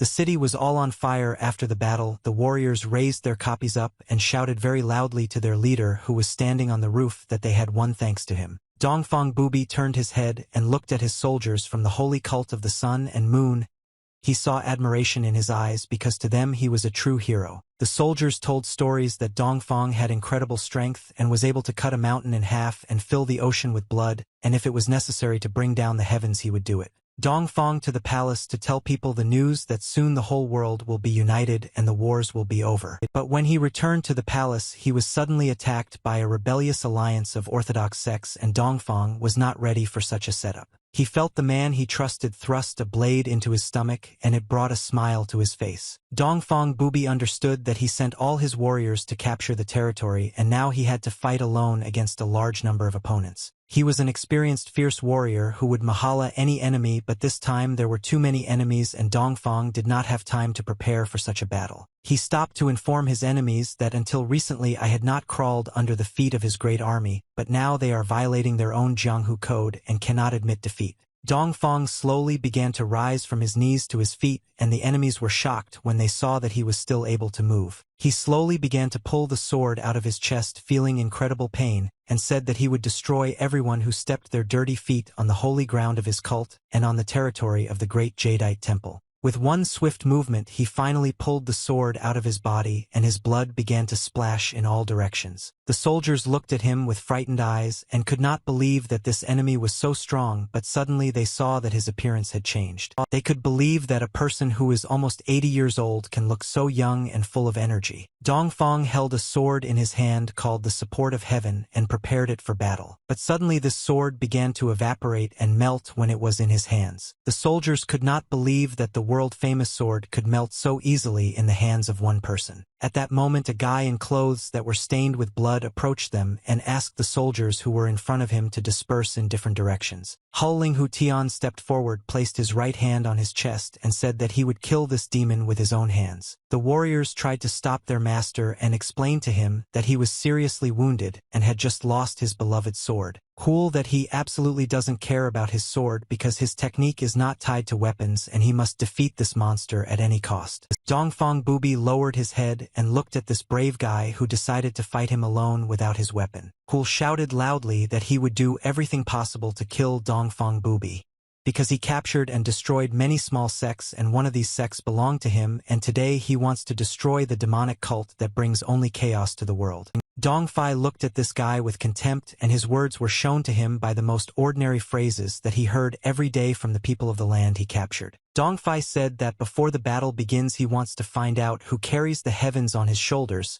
The city was all on fire after the battle. The warriors raised their copies up and shouted very loudly to their leader, who was standing on the roof, that they had won thanks to him. Dongfang Booby turned his head and looked at his soldiers from the holy cult of the sun and moon. He saw admiration in his eyes because to them he was a true hero. The soldiers told stories that Dongfang had incredible strength and was able to cut a mountain in half and fill the ocean with blood, and if it was necessary to bring down the heavens he would do it. Dongfang to the palace to tell people the news that soon the whole world will be united and the wars will be over. But when he returned to the palace, he was suddenly attacked by a rebellious alliance of orthodox sects, and Dongfang was not ready for such a setup. He felt the man he trusted thrust a blade into his stomach, and it brought a smile to his face. Dongfang Booby understood that he sent all his warriors to capture the territory, and now he had to fight alone against a large number of opponents. He was an experienced fierce warrior who would mahala any enemy, but this time there were too many enemies and Dongfang did not have time to prepare for such a battle. He stopped to inform his enemies that until recently I had not crawled under the feet of his great army, but now they are violating their own Jianghu code and cannot admit defeat. Dongfang slowly began to rise from his knees to his feet, and the enemies were shocked when they saw that he was still able to move. He slowly began to pull the sword out of his chest, feeling incredible pain, and said that he would destroy everyone who stepped their dirty feet on the holy ground of his cult and on the territory of the great Jadeite temple. With one swift movement he finally pulled the sword out of his body, and his blood began to splash in all directions. The soldiers looked at him with frightened eyes and could not believe that this enemy was so strong, but suddenly they saw that his appearance had changed. They could believe that a person who is almost 80 years old can look so young and full of energy. Dongfang held a sword in his hand called the Support of Heaven and prepared it for battle. But suddenly this sword began to evaporate and melt when it was in his hands. The soldiers could not believe that the world-famous sword could melt so easily in the hands of one person. At that moment a guy in clothes that were stained with blood approached them and asked the soldiers who were in front of him to disperse in different directions. Huling Hu Tian stepped forward, placed his right hand on his chest, and said that he would kill this demon with his own hands. The warriors tried to stop their master and explained to him that he was seriously wounded and had just lost his beloved sword. Cool that he absolutely doesn't care about his sword because his technique is not tied to weapons and he must defeat this monster at any cost. Dongfang Booby lowered his head and looked at this brave guy who decided to fight him alone without his weapon. Cool shouted loudly that he would do everything possible to kill Dongfang Booby, because he captured and destroyed many small sects and one of these sects belonged to him, and today he wants to destroy the demonic cult that brings only chaos to the world. Dongfai looked at this guy with contempt, and his words were shown to him by the most ordinary phrases that he heard every day from the people of the land he captured. Dongfai said that before the battle begins he wants to find out who carries the heavens on his shoulders,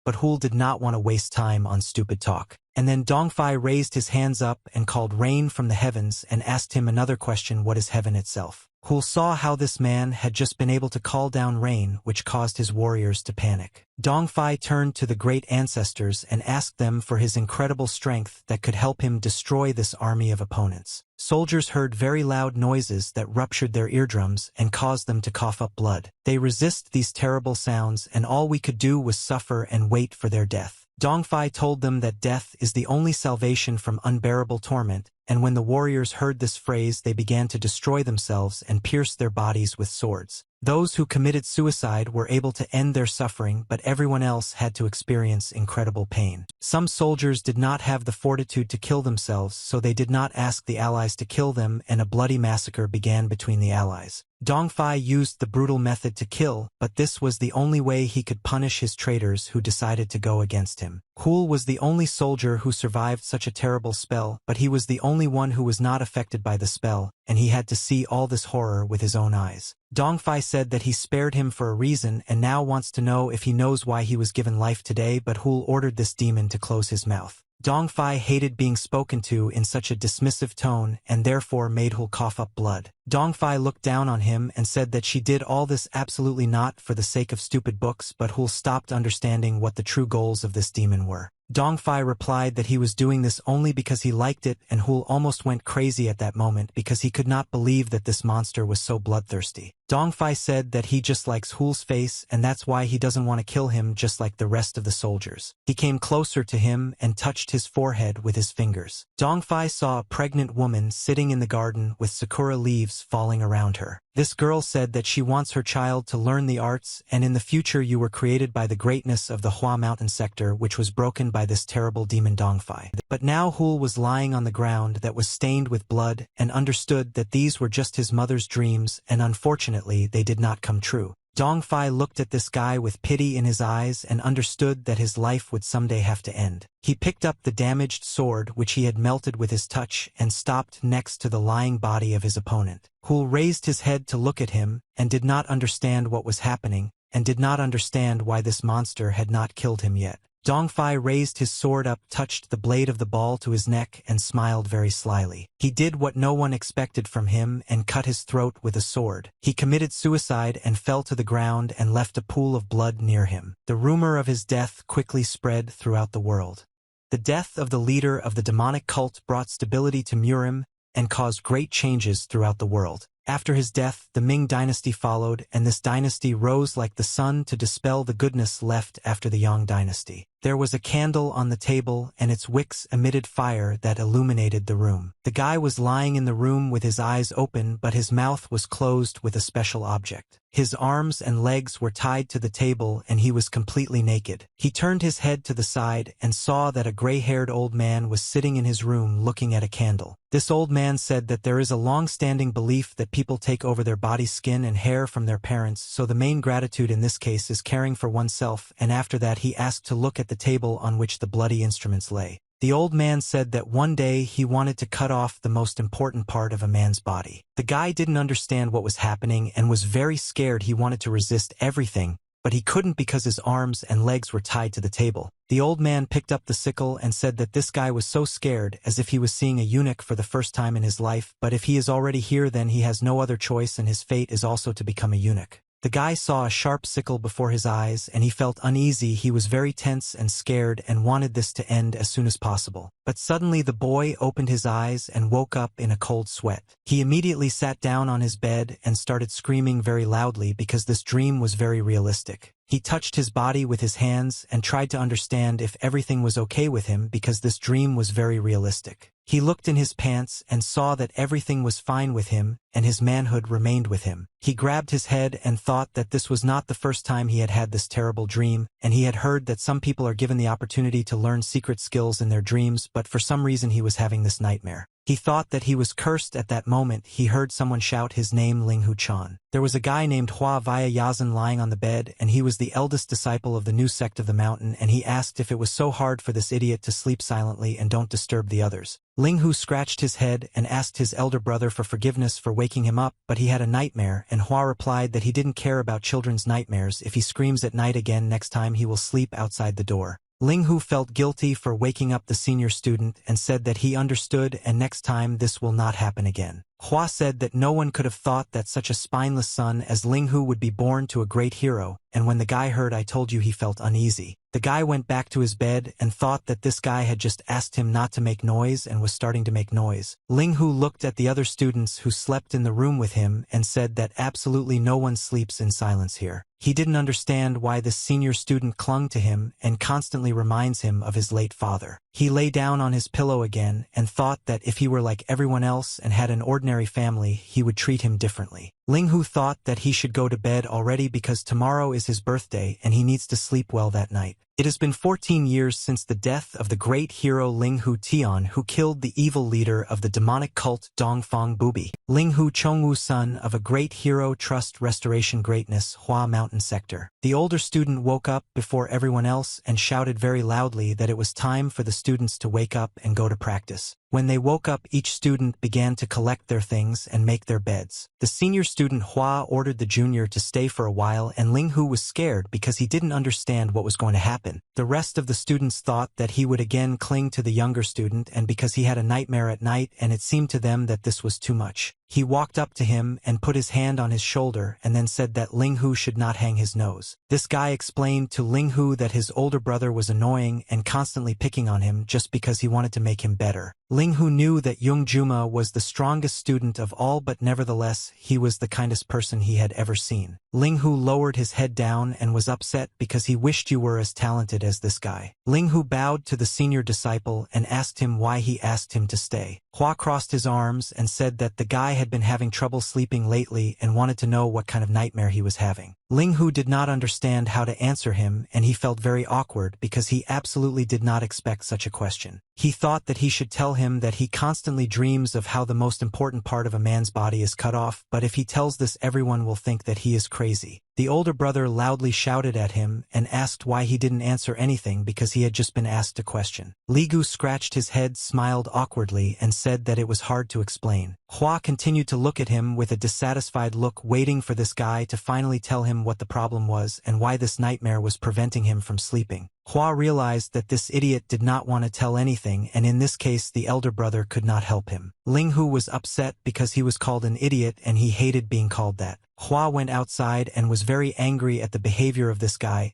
but Hul did not want to waste time on stupid talk. And then Dongfai raised his hands up and called rain from the heavens and asked him another question: what is heaven itself? Hul saw how this man had just been able to call down rain, which caused his warriors to panic. Dongfai turned to the great ancestors and asked them for his incredible strength that could help him destroy this army of opponents. Soldiers heard very loud noises that ruptured their eardrums and caused them to cough up blood. They resist these terrible sounds, and all we could do was suffer and wait for their death. Dongfai told them that death is the only salvation from unbearable torment, and when the warriors heard this phrase they began to destroy themselves and pierce their bodies with swords. Those who committed suicide were able to end their suffering, but everyone else had to experience incredible pain. Some soldiers did not have the fortitude to kill themselves, so they did not ask the allies to kill them, and a bloody massacre began between the allies. Dongfai used the brutal method to kill, but this was the only way he could punish his traitors who decided to go against him. Hul was the only soldier who survived such a terrible spell, but he was the only one who was not affected by the spell, and he had to see all this horror with his own eyes. Dongfai said that he spared him for a reason and now wants to know if he knows why he was given life today, but Hul ordered this demon to close his mouth. Dongfai hated being spoken to in such a dismissive tone and therefore made Hul cough up blood. Dongfai looked down on him and said that she did all this absolutely not for the sake of stupid books, but Hul stopped understanding what the true goals of this demon were. Dongfai replied that he was doing this only because he liked it, and Hul almost went crazy at that moment because he could not believe that this monster was so bloodthirsty. Dongfei said that he just likes Hu's face and that's why he doesn't want to kill him just like the rest of the soldiers. He came closer to him and touched his forehead with his fingers. Dongfei saw a pregnant woman sitting in the garden with sakura leaves falling around her. This girl said that she wants her child to learn the arts, and in the future you were created by the greatness of the Hua mountain sector, which was broken by this terrible demon Dongfei. But now Hul was lying on the ground that was stained with blood and understood that these were just his mother's dreams, and unfortunately they did not come true. Dongfei looked at this guy with pity in his eyes and understood that his life would someday have to end. He picked up the damaged sword which he had melted with his touch and stopped next to the lying body of his opponent. Hul raised his head to look at him and did not understand what was happening and did not understand why this monster had not killed him yet. Dongfei raised his sword up, touched the blade of the ball to his neck and smiled very slyly. He did what no one expected from him and cut his throat with a sword. He committed suicide and fell to the ground and left a pool of blood near him. The rumor of his death quickly spread throughout the world. The death of the leader of the demonic cult brought stability to Murim and caused great changes throughout the world. After his death, the Ming dynasty followed, and this dynasty rose like the sun to dispel the goodness left after the Yang dynasty. There was a candle on the table, and its wicks emitted fire that illuminated the room. The guy was lying in the room with his eyes open, but his mouth was closed with a special object. His arms and legs were tied to the table, and he was completely naked. He turned his head to the side and saw that a gray-haired old man was sitting in his room looking at a candle. This old man said that there is a long-standing belief that people take over their body skin and hair from their parents, so the main gratitude in this case is caring for oneself, and after that he asked to look at the table on which the bloody instruments lay. The old man said that one day he wanted to cut off the most important part of a man's body. The guy didn't understand what was happening and was very scared. He wanted to resist everything, but he couldn't because his arms and legs were tied to the table. The old man picked up the sickle and said that this guy was so scared, as if he was seeing a eunuch for the first time in his life, but if he is already here then he has no other choice and his fate is also to become a eunuch. The guy saw a sharp sickle before his eyes and he felt uneasy. He was very tense and scared and wanted this to end as soon as possible. But suddenly the boy opened his eyes and woke up in a cold sweat. He immediately sat down on his bed and started screaming very loudly because this dream was very realistic. He touched his body with his hands and tried to understand if everything was okay with him because this dream was very realistic. He looked in his pants and saw that everything was fine with him and his manhood remained with him. He grabbed his head and thought that this was not the first time he had had this terrible dream, and he had heard that some people are given the opportunity to learn secret skills in their dreams, but for some reason he was having this nightmare. He thought that he was cursed. At that moment, he heard someone shout his name, Ling Hu-chan. There was a guy named Hua Via Yazan lying on the bed, and he was the eldest disciple of the new sect of the mountain, and he asked if it was so hard for this idiot to sleep silently and don't disturb the others. Ling Hu scratched his head and asked his elder brother for forgiveness for waking him up, but he had a nightmare, and Hua replied that he didn't care about children's nightmares. If he screams at night again next time he will sleep outside the door. Ling Hu felt guilty for waking up the senior student and said that he understood and next time this will not happen again. Hua said that no one could have thought that such a spineless son as Ling Hu would be born to a great hero, and when the guy heard I told you he felt uneasy. The guy went back to his bed and thought that this guy had just asked him not to make noise and was starting to make noise. Ling Hu looked at the other students who slept in the room with him and said that absolutely no one sleeps in silence here. He didn't understand why this senior student clung to him and constantly reminds him of his late father. He lay down on his pillow again and thought that if he were like everyone else and had an ordinary family, he would treat him differently. Ling Hu thought that he should go to bed already because tomorrow is his birthday and he needs to sleep well that night. It has been 14 years since the death of the great hero Ling Hu Tian, who killed the evil leader of the demonic cult Dongfang Bubi. Ling Hu Chongwu, son of a great hero, trust restoration greatness, Hua mountain sector. The older student woke up before everyone else and shouted very loudly that it was time for the students to wake up and go to practice. When they woke up, each student began to collect their things and make their beds. The senior student Hua ordered the junior to stay for a while, and Ling Hu was scared because he didn't understand what was going to happen. The rest of the students thought that he would again cling to the younger student, and because he had a nightmare at night and it seemed to them that this was too much. He walked up to him and put his hand on his shoulder and then said that Ling Hu should not hang his nose. This guy explained to Ling Hu that his older brother was annoying and constantly picking on him just because he wanted to make him better. Ling Hu knew that Young Juma was the strongest student of all, but nevertheless he was the kindest person he had ever seen. Ling Hu lowered his head down and was upset because he wished you were as talented as this guy. Ling Hu bowed to the senior disciple and asked him why he asked him to stay. Hua crossed his arms and said that the guy had been having trouble sleeping lately and wanted to know what kind of nightmare he was having. Ling Hu did not understand how to answer him, and he felt very awkward because he absolutely did not expect such a question. He thought that he should tell him that he constantly dreams of how the most important part of a man's body is cut off, but if he tells this, everyone will think that he is crazy. The older brother loudly shouted at him and asked why he didn't answer anything because he had just been asked a question. Li Gu scratched his head, smiled awkwardly, and said that it was hard to explain. Hua continued to look at him with a dissatisfied look, waiting for this guy to finally tell him what the problem was and why this nightmare was preventing him from sleeping. Hua realized that this idiot did not want to tell anything, and in this case the elder brother could not help him. Ling Hu was upset because he was called an idiot and he hated being called that. Hua went outside and was very angry at the behavior of this guy.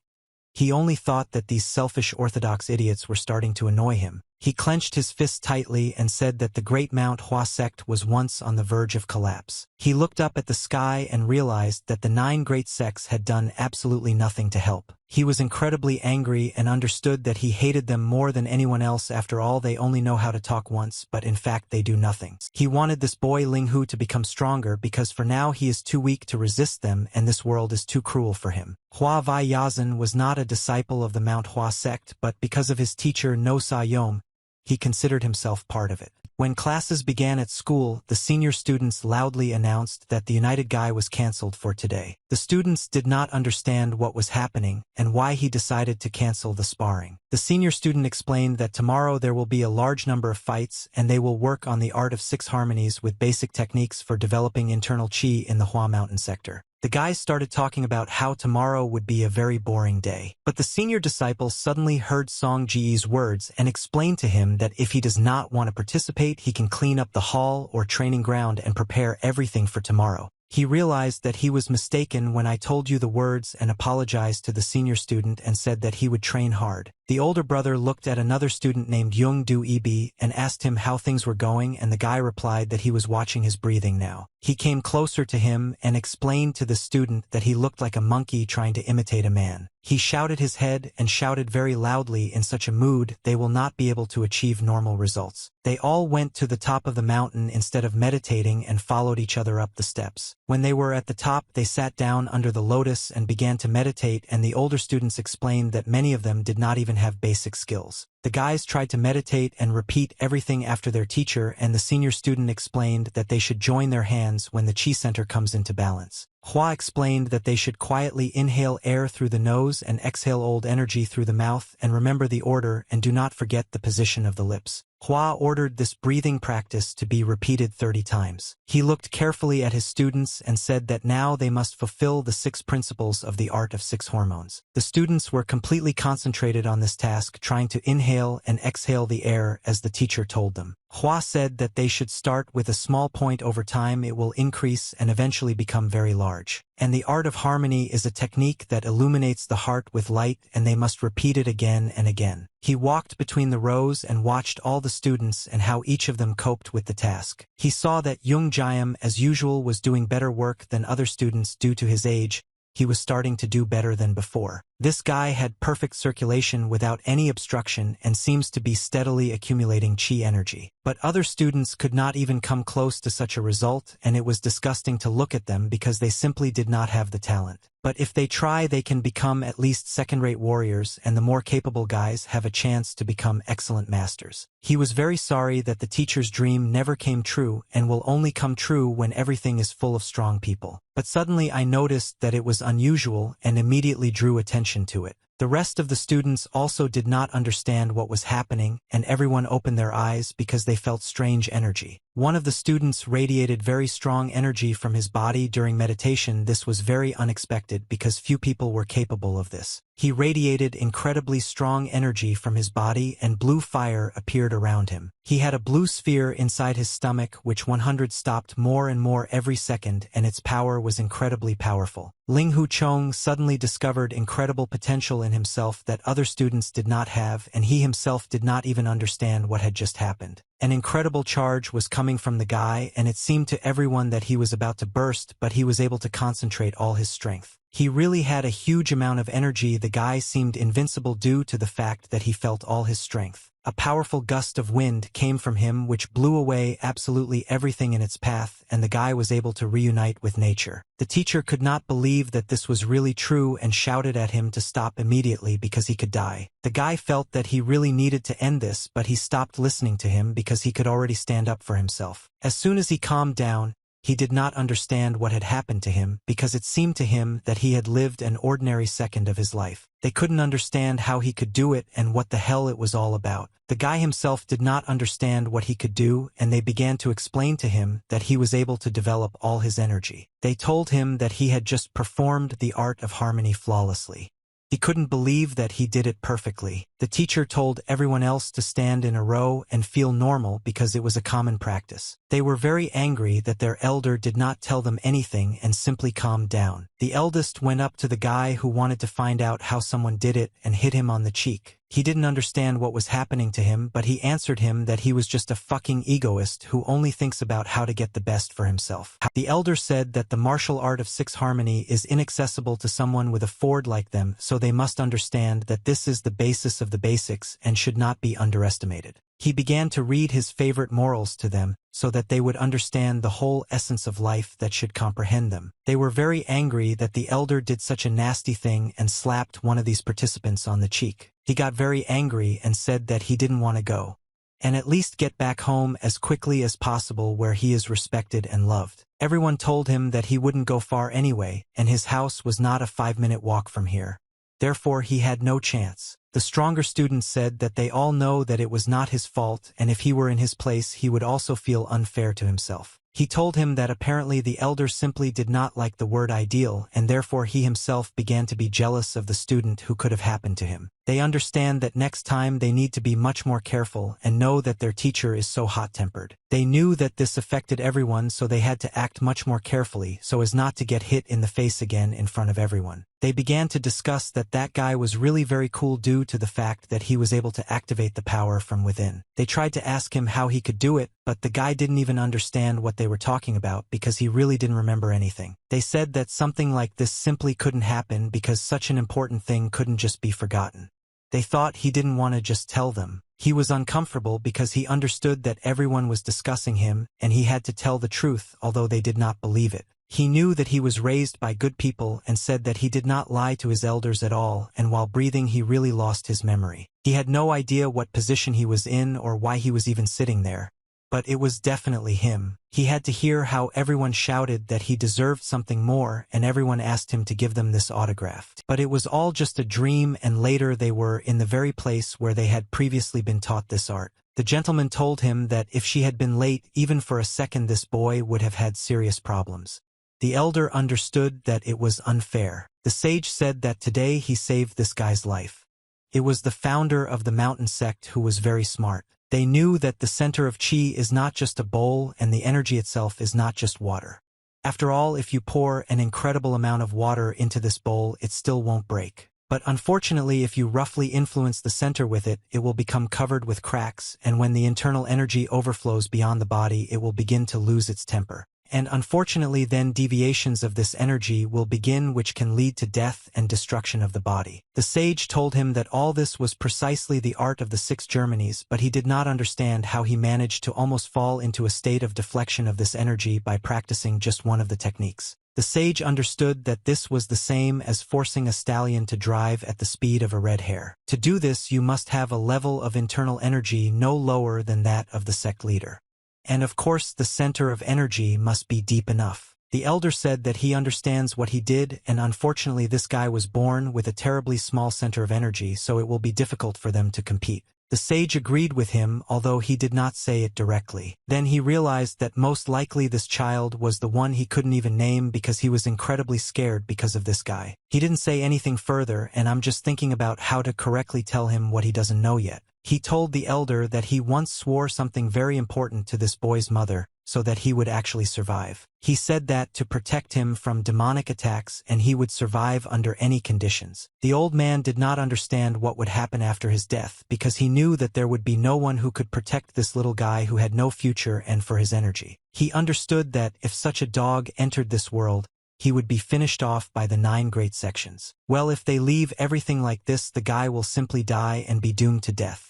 He only thought that these selfish orthodox idiots were starting to annoy him. He clenched his fist tightly and said that the great Mount Hua sect was once on the verge of collapse. He looked up at the sky and realized that the 9 great sects had done absolutely nothing to help. He was incredibly angry and understood that he hated them more than anyone else. After all, they only know how to talk once, but in fact they do nothing. He wanted this boy Ling Hu to become stronger because for now he is too weak to resist them and this world is too cruel for him. Hua Vai Yazan was not a disciple of the Mount Hua sect, but because of his teacher No Sa Yom, he considered himself part of it. When classes began at school, the senior students loudly announced that the United Guy was cancelled for today. The students did not understand what was happening and why he decided to cancel the sparring. The senior student explained that tomorrow there will be a large number of fights and they will work on the art of 6 harmonies with basic techniques for developing internal chi in the Hua Mountain sector. The guys started talking about how tomorrow would be a very boring day. But the senior disciple suddenly heard Song Ji's words and explained to him that if he does not want to participate, he can clean up the hall or training ground and prepare everything for tomorrow. He realized that he was mistaken when I told you the words and apologized to the senior student and said that he would train hard. The older brother looked at another student named Young Du Ibi and asked him how things were going, and the guy replied that he was watching his breathing now. He came closer to him and explained to the student that he looked like a monkey trying to imitate a man. He shouted his head and shouted very loudly. In such a mood, they will not be able to achieve normal results. They all went to the top of the mountain instead of meditating and followed each other up the steps. When they were at the top, they sat down under the lotus and began to meditate, and the older students explained that many of them did not even have basic skills. The guys tried to meditate and repeat everything after their teacher, and the senior student explained that they should join their hands when the chi center comes into balance. Hua explained that they should quietly inhale air through the nose and exhale old energy through the mouth, and remember the order and do not forget the position of the lips. Hua ordered this breathing practice to be repeated 30 times. He looked carefully at his students and said that now they must fulfill the 6 principles of the art of 6 hormones. The students were completely concentrated on this task, trying to inhale and exhale the air as the teacher told them. Hua said that they should start with a small point. Over time it will increase and eventually become very large. And the art of harmony is a technique that illuminates the heart with light, and they must repeat it again and again. He walked between the rows and watched all the students and how each of them coped with the task. He saw that Jung Jiam, as usual, was doing better work than other students due to his age. He was starting to do better than before. This guy had perfect circulation without any obstruction and seems to be steadily accumulating chi energy. But other students could not even come close to such a result, and it was disgusting to look at them because they simply did not have the talent. But if they try, they can become at least second-rate warriors, and the more capable guys have a chance to become excellent masters. He was very sorry that the teacher's dream never came true and will only come true when everything is full of strong people. But suddenly I noticed that it was unusual and immediately drew attention to it. The rest of the students also did not understand what was happening, and everyone opened their eyes because they felt strange energy. One of the students radiated very strong energy from his body during meditation. This was very unexpected because few people were capable of this. He radiated incredibly strong energy from his body and blue fire appeared around him. He had a blue sphere inside his stomach which 100 stopped more and more every second, and its power was incredibly powerful. Ling Hu Chong suddenly discovered incredible potential in himself that other students did not have, and he himself did not even understand what had just happened. An incredible charge was coming from the guy, and it seemed to everyone that he was about to burst, but he was able to concentrate all his strength. He really had a huge amount of energy. The guy seemed invincible due to the fact that he felt all his strength. A powerful gust of wind came from him which blew away absolutely everything in its path, and the guy was able to reunite with nature. The teacher could not believe that this was really true and shouted at him to stop immediately because he could die. The guy felt that he really needed to end this, but he stopped listening to him because he could already stand up for himself. As soon as he calmed down, he did not understand what had happened to him because it seemed to him that he had lived an ordinary second of his life. They couldn't understand how he could do it and what the hell it was all about. The guy himself did not understand what he could do, and they began to explain to him that he was able to develop all his energy. They told him that he had just performed the art of harmony flawlessly. He couldn't believe that he did it perfectly. The teacher told everyone else to stand in a row and feel normal because it was a common practice. They were very angry that their elder did not tell them anything and simply calmed down. The eldest went up to the guy who wanted to find out how someone did it and hit him on the cheek. He didn't understand what was happening to him, but he answered him that he was just a fucking egoist who only thinks about how to get the best for himself. The elder said that the martial art of six harmony is inaccessible to someone with a Ford like them, so they must understand that this is the basis of the basics and should not be underestimated. He began to read his favorite morals to them, so that they would understand the whole essence of life that should comprehend them. They were very angry that the elder did such a nasty thing and slapped one of these participants on the cheek. He got very angry and said that he didn't want to go, and at least get back home as quickly as possible where he is respected and loved. Everyone told him that he wouldn't go far anyway, and his house was not a 5-minute walk from here. Therefore he had no chance. The stronger students said that they all know that it was not his fault, and if he were in his place he would also feel unfair to himself. He told him that apparently the elder simply did not like the word ideal, and therefore he himself began to be jealous of the student who could have happened to him. They understand that next time they need to be much more careful and know that their teacher is so hot-tempered. They knew that this affected everyone, so they had to act much more carefully so as not to get hit in the face again in front of everyone. They began to discuss that that guy was really very cool due to the fact that he was able to activate the power from within. They tried to ask him how he could do it, but the guy didn't even understand what they were talking about because he really didn't remember anything. They said that something like this simply couldn't happen because such an important thing couldn't just be forgotten. They thought he didn't want to just tell them. He was uncomfortable because he understood that everyone was discussing him and he had to tell the truth, although they did not believe it. He knew that he was raised by good people and said that he did not lie to his elders at all, and while breathing he really lost his memory. He had no idea what position he was in or why he was even sitting there. But it was definitely him. He had to hear how everyone shouted that he deserved something more, and everyone asked him to give them this autograph. But it was all just a dream, and later they were in the very place where they had previously been taught this art. The gentleman told him that if she had been late even for a second, this boy would have had serious problems. The elder understood that it was unfair. The sage said that today he saved this guy's life. It was the founder of the mountain sect who was very smart. They knew that the center of chi is not just a bowl and the energy itself is not just water. After all, if you pour an incredible amount of water into this bowl, it still won't break. But unfortunately, if you roughly influence the center with it, it will become covered with cracks, and when the internal energy overflows beyond the body, it will begin to lose its temper. And unfortunately then deviations of this energy will begin, which can lead to death and destruction of the body. The sage told him that all this was precisely the art of the 6 Germanies, but he did not understand how he managed to almost fall into a state of deflection of this energy by practicing just one of the techniques. The sage understood that this was the same as forcing a stallion to drive at the speed of a red hare. To do this, you must have a level of internal energy no lower than that of the sect leader. And of course the center of energy must be deep enough. The elder said that he understands what he did, and unfortunately this guy was born with a terribly small center of energy, so it will be difficult for them to compete. The sage agreed with him, although he did not say it directly. Then he realized that most likely this child was the one he couldn't even name because he was incredibly scared because of this guy. He didn't say anything further, and I'm just thinking about how to correctly tell him what he doesn't know yet. He told the elder that he once swore something very important to this boy's mother, so that he would actually survive. He said that to protect him from demonic attacks and he would survive under any conditions. The old man did not understand what would happen after his death because he knew that there would be no one who could protect this little guy who had no future and for his energy. He understood that if such a dog entered this world, he would be finished off by the 9 great sections. Well, if they leave everything like this, the guy will simply die and be doomed to death.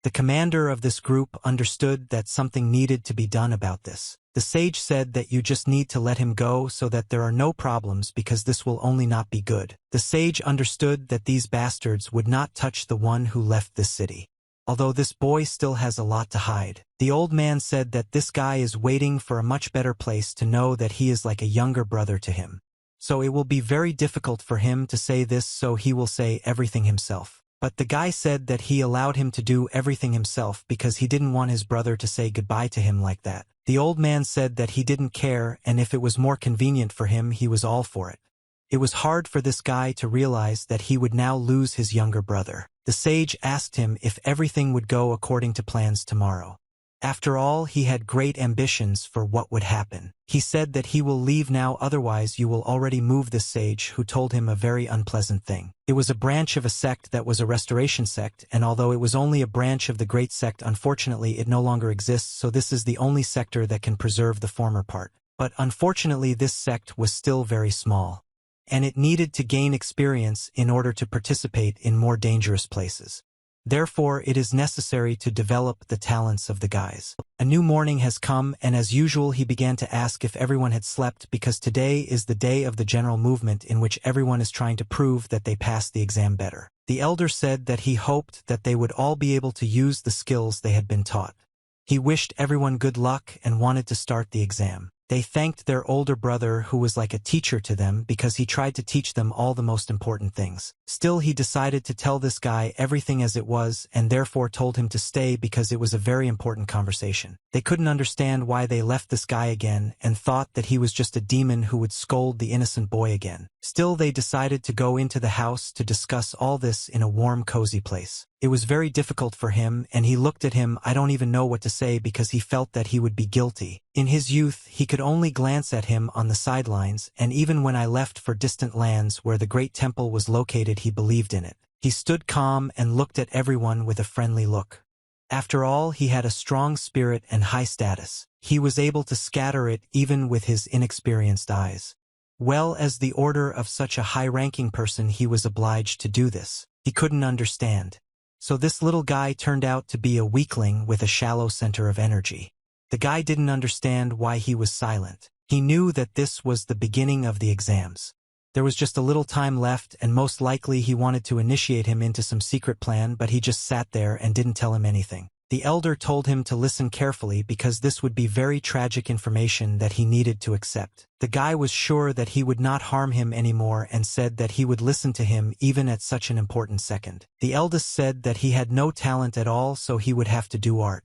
The commander of this group understood that something needed to be done about this. The sage said that you just need to let him go so that there are no problems because this will only not be good. The sage understood that these bastards would not touch the one who left this city. Although this boy still has a lot to hide. The old man said that this guy is waiting for a much better place to know that he is like a younger brother to him. So it will be very difficult for him to say this, so he will say everything himself. But the guy said that he allowed him to do everything himself because he didn't want his brother to say goodbye to him like that. The old man said that he didn't care, and if it was more convenient for him, he was all for it. It was hard for this guy to realize that he would now lose his younger brother. The sage asked him if everything would go according to plans tomorrow. After all, he had great ambitions for what would happen. He said that he will leave now, otherwise you will already move. This sage who told him a very unpleasant thing. It was a branch of a sect that was a restoration sect, and although it was only a branch of the great sect, unfortunately it no longer exists, so this is the only sector that can preserve the former part. But unfortunately this sect was still very small, and it needed to gain experience in order to participate in more dangerous places. Therefore, it is necessary to develop the talents of the guys. A new morning has come, and as usual he began to ask if everyone had slept because today is the day of the general movement in which everyone is trying to prove that they passed the exam better. The elder said that he hoped that they would all be able to use the skills they had been taught. He wished everyone good luck and wanted to start the exam. They thanked their older brother who was like a teacher to them because he tried to teach them all the most important things. Still, he decided to tell this guy everything as it was and therefore told him to stay because it was a very important conversation. They couldn't understand why they left this guy again and thought that he was just a demon who would scold the innocent boy again. Still, they decided to go into the house to discuss all this in a warm, cozy place. It was very difficult for him, and he looked at him. I don't even know what to say because he felt that he would be guilty. In his youth, he could only glance at him on the sidelines, and even when I left for distant lands where the great temple was located, he believed in it. He stood calm and looked at everyone with a friendly look. After all, he had a strong spirit and high status. He was able to scatter it even with his inexperienced eyes. Well, as the order of such a high-ranking person, he was obliged to do this. He couldn't understand. So this little guy turned out to be a weakling with a shallow center of energy. The guy didn't understand why he was silent. He knew that this was the beginning of the exams. There was just a little time left, and most likely he wanted to initiate him into some secret plan, but he just sat there and didn't tell him anything. The elder told him to listen carefully because this would be very tragic information that he needed to accept. The guy was sure that he would not harm him anymore and said that he would listen to him even at such an important second. The eldest said that he had no talent at all, so he would have to do art.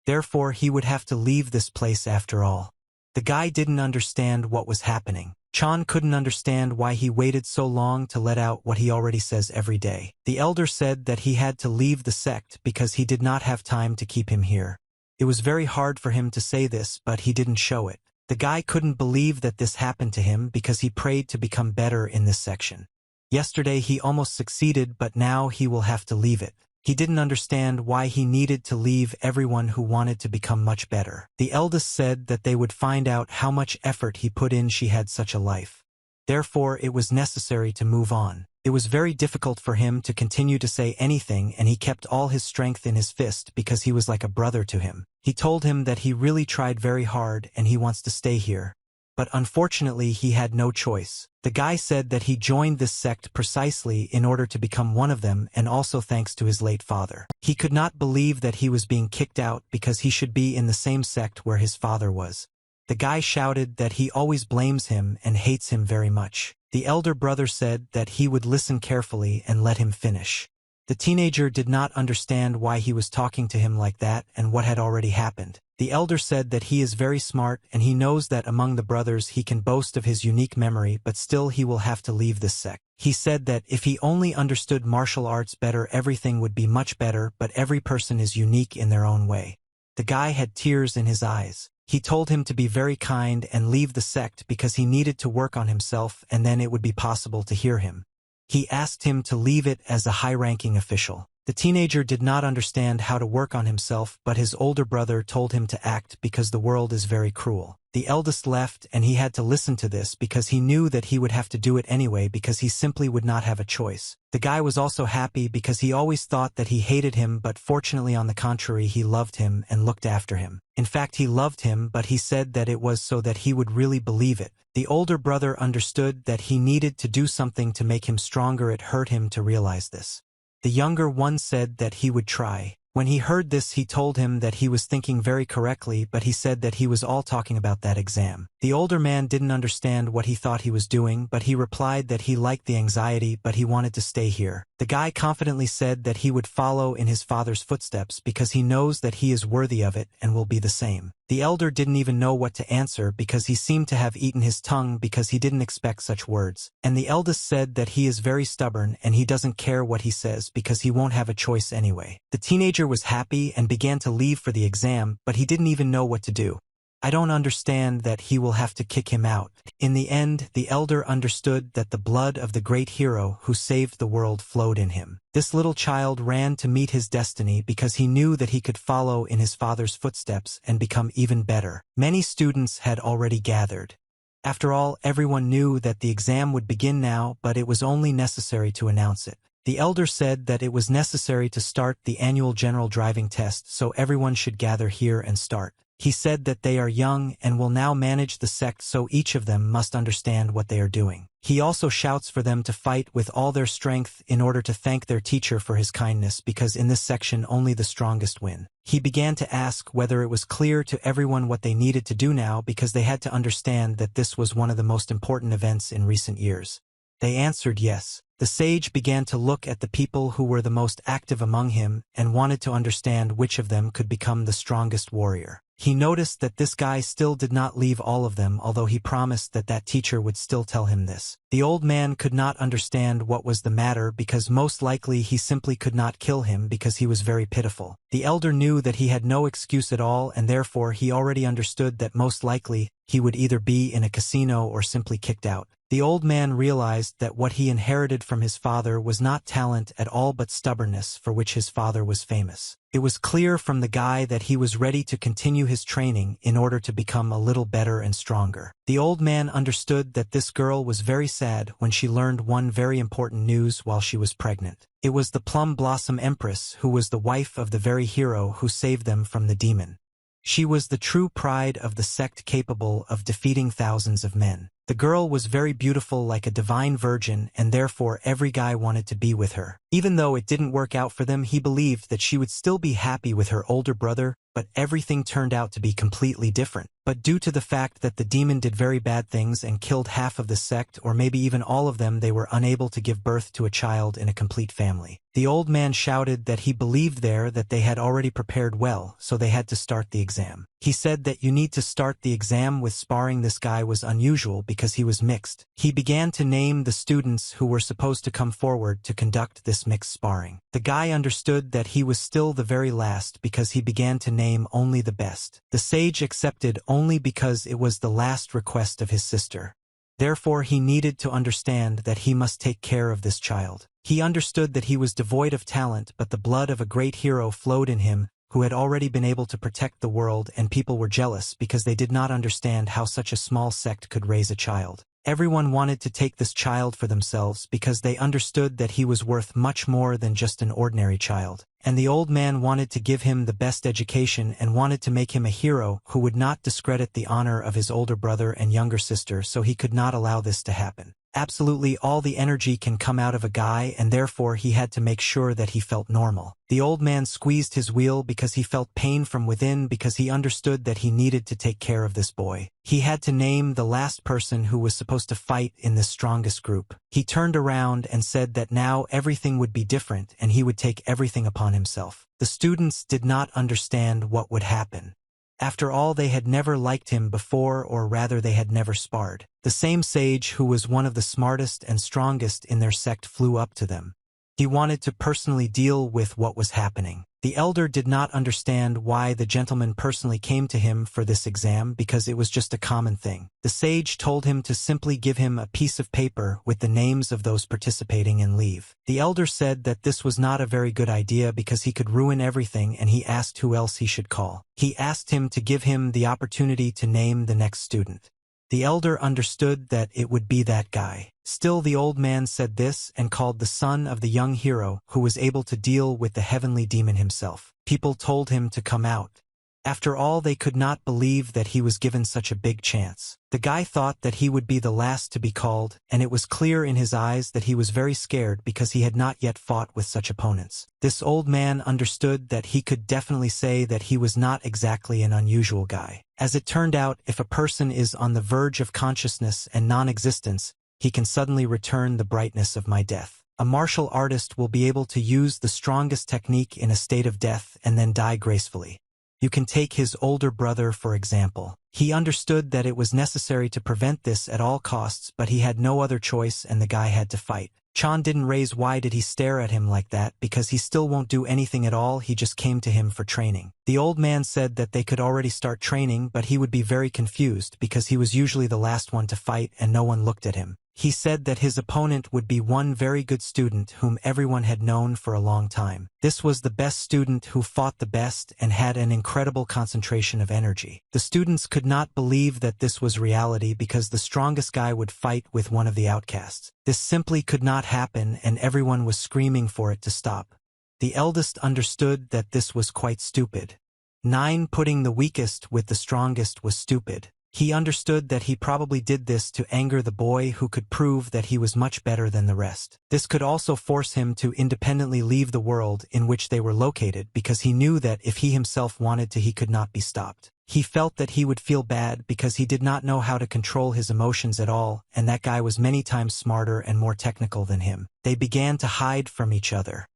Therefore, he would have to leave this place after all. The guy didn't understand what was happening. Chan couldn't understand why he waited so long to let out what he already says every day. The elder said that he had to leave the sect because he did not have time to keep him here. It was very hard for him to say this, but he didn't show it. The guy couldn't believe that this happened to him because he prayed to become better in this section. Yesterday he almost succeeded, but now he will have to leave it. He didn't understand why he needed to leave everyone who wanted to become much better. The eldest said that they would find out how much effort he put in. She had such a life. Therefore, it was necessary to move on. It was very difficult for him to continue to say anything, and he kept all his strength in his fist because he was like a brother to him. He told him that he really tried very hard and he wants to stay here. But unfortunately, he had no choice. The guy said that he joined this sect precisely in order to become one of them, and also thanks to his late father. He could not believe that he was being kicked out because he should be in the same sect where his father was. The guy shouted that he always blames him and hates him very much. The elder brother said that he would listen carefully and let him finish. The teenager did not understand why he was talking to him like that and what had already happened. The elder said that he is very smart and he knows that among the brothers he can boast of his unique memory, but still he will have to leave this sect. He said that if he only understood martial arts better, everything would be much better, but every person is unique in their own way. The guy had tears in his eyes. He told him to be very kind and leave the sect because he needed to work on himself and then it would be possible to hear him. He asked him to leave it as a high-ranking official. The teenager did not understand how to work on himself, but his older brother told him to act because the world is very cruel. The eldest left and he had to listen to this because he knew that he would have to do it anyway because he simply would not have a choice. The guy was also happy because he always thought that he hated him, but fortunately on the contrary he loved him and looked after him. In fact, he loved him, but he said that it was so that he would really believe it. The older brother understood that he needed to do something to make him stronger. It hurt him to realize this. The younger one said that he would try. When he heard this, he told him that he was thinking very correctly, but he said that he was all talking about that exam. The older man didn't understand what he thought he was doing, but he replied that he liked the anxiety, but he wanted to stay here. The guy confidently said that he would follow in his father's footsteps because he knows that he is worthy of it and will be the same. The elder didn't even know what to answer because he seemed to have eaten his tongue because he didn't expect such words. And the eldest said that he is very stubborn and he doesn't care what he says because he won't have a choice anyway. The teenager was happy and began to leave for the exam, but he didn't even know what to do. I don't understand that he will have to kick him out. In the end, the elder understood that the blood of the great hero who saved the world flowed in him. This little child ran to meet his destiny because he knew that he could follow in his father's footsteps and become even better. Many students had already gathered. After all, everyone knew that the exam would begin now, but it was only necessary to announce it. The elder said that it was necessary to start the annual general driving test, so everyone should gather here and start. He said that they are young and will now manage the sect, so each of them must understand what they are doing. He also shouts for them to fight with all their strength in order to thank their teacher for his kindness, because in this section only the strongest win. He began to ask whether it was clear to everyone what they needed to do now, because they had to understand that this was one of the most important events in recent years. They answered yes. The sage began to look at the people who were the most active among him and wanted to understand which of them could become the strongest warrior. He noticed that this guy still did not leave all of them, although he promised that that teacher would still tell him this. The old man could not understand what was the matter because most likely he simply could not kill him because he was very pitiful. The elder knew that he had no excuse at all, and therefore he already understood that most likely he would either be in a casino or simply kicked out. The old man realized that what he inherited from his father was not talent at all but stubbornness, for which his father was famous. It was clear from the guy that he was ready to continue his training in order to become a little better and stronger. The old man understood that this girl was very sad when she learned one very important news while she was pregnant. It was the Plum Blossom Empress who was the wife of the very hero who saved them from the demon. She was the true pride of the sect, capable of defeating thousands of men. The girl was very beautiful, like a divine virgin, and therefore every guy wanted to be with her. Even though it didn't work out for them, he believed that she would still be happy with her older brother, but everything turned out to be completely different. But due to the fact that the demon did very bad things and killed half of the sect, or maybe even all of them, they were unable to give birth to a child in a complete family. The old man shouted that he believed that they had already prepared well, so they had to start the exam. He said that you need to start the exam with sparring. This guy was unusual because he was mixed. He began to name the students who were supposed to come forward to conduct this mixed sparring. The guy understood that he was still the very last because he began to name only the best. The sage accepted only because it was the last request of his sister. Therefore he needed to understand that he must take care of this child. He understood that he was devoid of talent, but the blood of a great hero flowed in him, who had already been able to protect the world, and people were jealous because they did not understand how such a small sect could raise a child. Everyone wanted to take this child for themselves because they understood that he was worth much more than just an ordinary child. and the old man wanted to give him the best education and wanted to make him a hero who would not discredit the honor of his older brother and younger sister, so he could not allow this to happen. Absolutely all the energy can come out of a guy, and therefore he had to make sure that he felt normal. The old man squeezed his wheel because he felt pain from within, because he understood that he needed to take care of this boy. He had to name the last person who was supposed to fight in this strongest group. He turned around and said that now everything would be different and he would take everything upon himself. The students did not understand what would happen. After all, they had never liked him before, or rather they had never sparred. The same sage who was one of the smartest and strongest in their sect flew up to them. He wanted to personally deal with what was happening. The elder did not understand why the gentleman personally came to him for this exam, because it was just a common thing. The sage told him to simply give him a piece of paper with the names of those participating and leave. The elder said that this was not a very good idea because he could ruin everything, and he asked who else he should call. He asked him to give him the opportunity to name the next student. The elder understood that it would be that guy. Still, the old man said this and called the son of the young hero who was able to deal with the heavenly demon himself. People told him to come out. After all, they could not believe that he was given such a big chance. The guy thought that he would be the last to be called, and it was clear in his eyes that he was very scared because he had not yet fought with such opponents. This old man understood that he could definitely say that he was not exactly an unusual guy. As it turned out, if a person is on the verge of consciousness and non-existence, he can suddenly return the brightness of my death. A martial artist will be able to use the strongest technique in a state of death and then die gracefully. You can take his older brother, for example. He understood that it was necessary to prevent this at all costs, but he had no other choice and the guy had to fight. Chan didn't raise why did he stare at him like that, because he still won't do anything at all. He just came to him for training. The old man said that they could already start training, but he would be very confused because he was usually the last one to fight and no one looked at him. He said that his opponent would be one very good student whom everyone had known for a long time. This was the best student who fought the best and had an incredible concentration of energy. The students could not believe that this was reality because the strongest guy would fight with one of the outcasts. This simply could not happen, and everyone was screaming for it to stop. The eldest understood that this was quite stupid. 9. Putting the weakest with the strongest was stupid. He understood that he probably did this to anger the boy who could prove that he was much better than the rest. This could also force him to independently leave the world in which they were located, because he knew that if he himself wanted to, he could not be stopped. He felt that he would feel bad because he did not know how to control his emotions at all, and that guy was many times smarter and more technical than him. They began to hide from each other.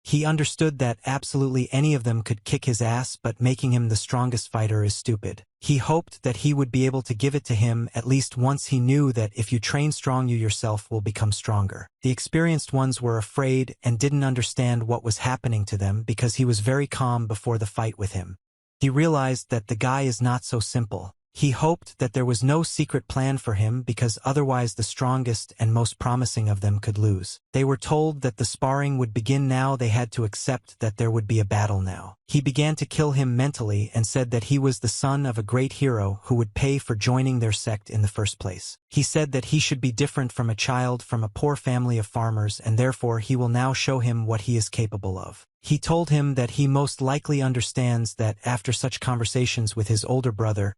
He understood that absolutely any of them could kick his ass, but making him the strongest fighter is stupid. He hoped that he would be able to give it to him at least once. He knew that if you train strong, you yourself will become stronger. The experienced ones were afraid and didn't understand what was happening to them because he was very calm before the fight with him. He realized that the guy is not so simple. He hoped that there was no secret plan for him because otherwise the strongest and most promising of them could lose. They were told that the sparring would begin now. They had to accept that there would be a battle now. He began to kill him mentally and said that he was the son of a great hero who would pay for joining their sect in the first place. He said that he should be different from a child from a poor family of farmers, and therefore he will now show him what he is capable of. He told him that he most likely understands that after such conversations with his older brother,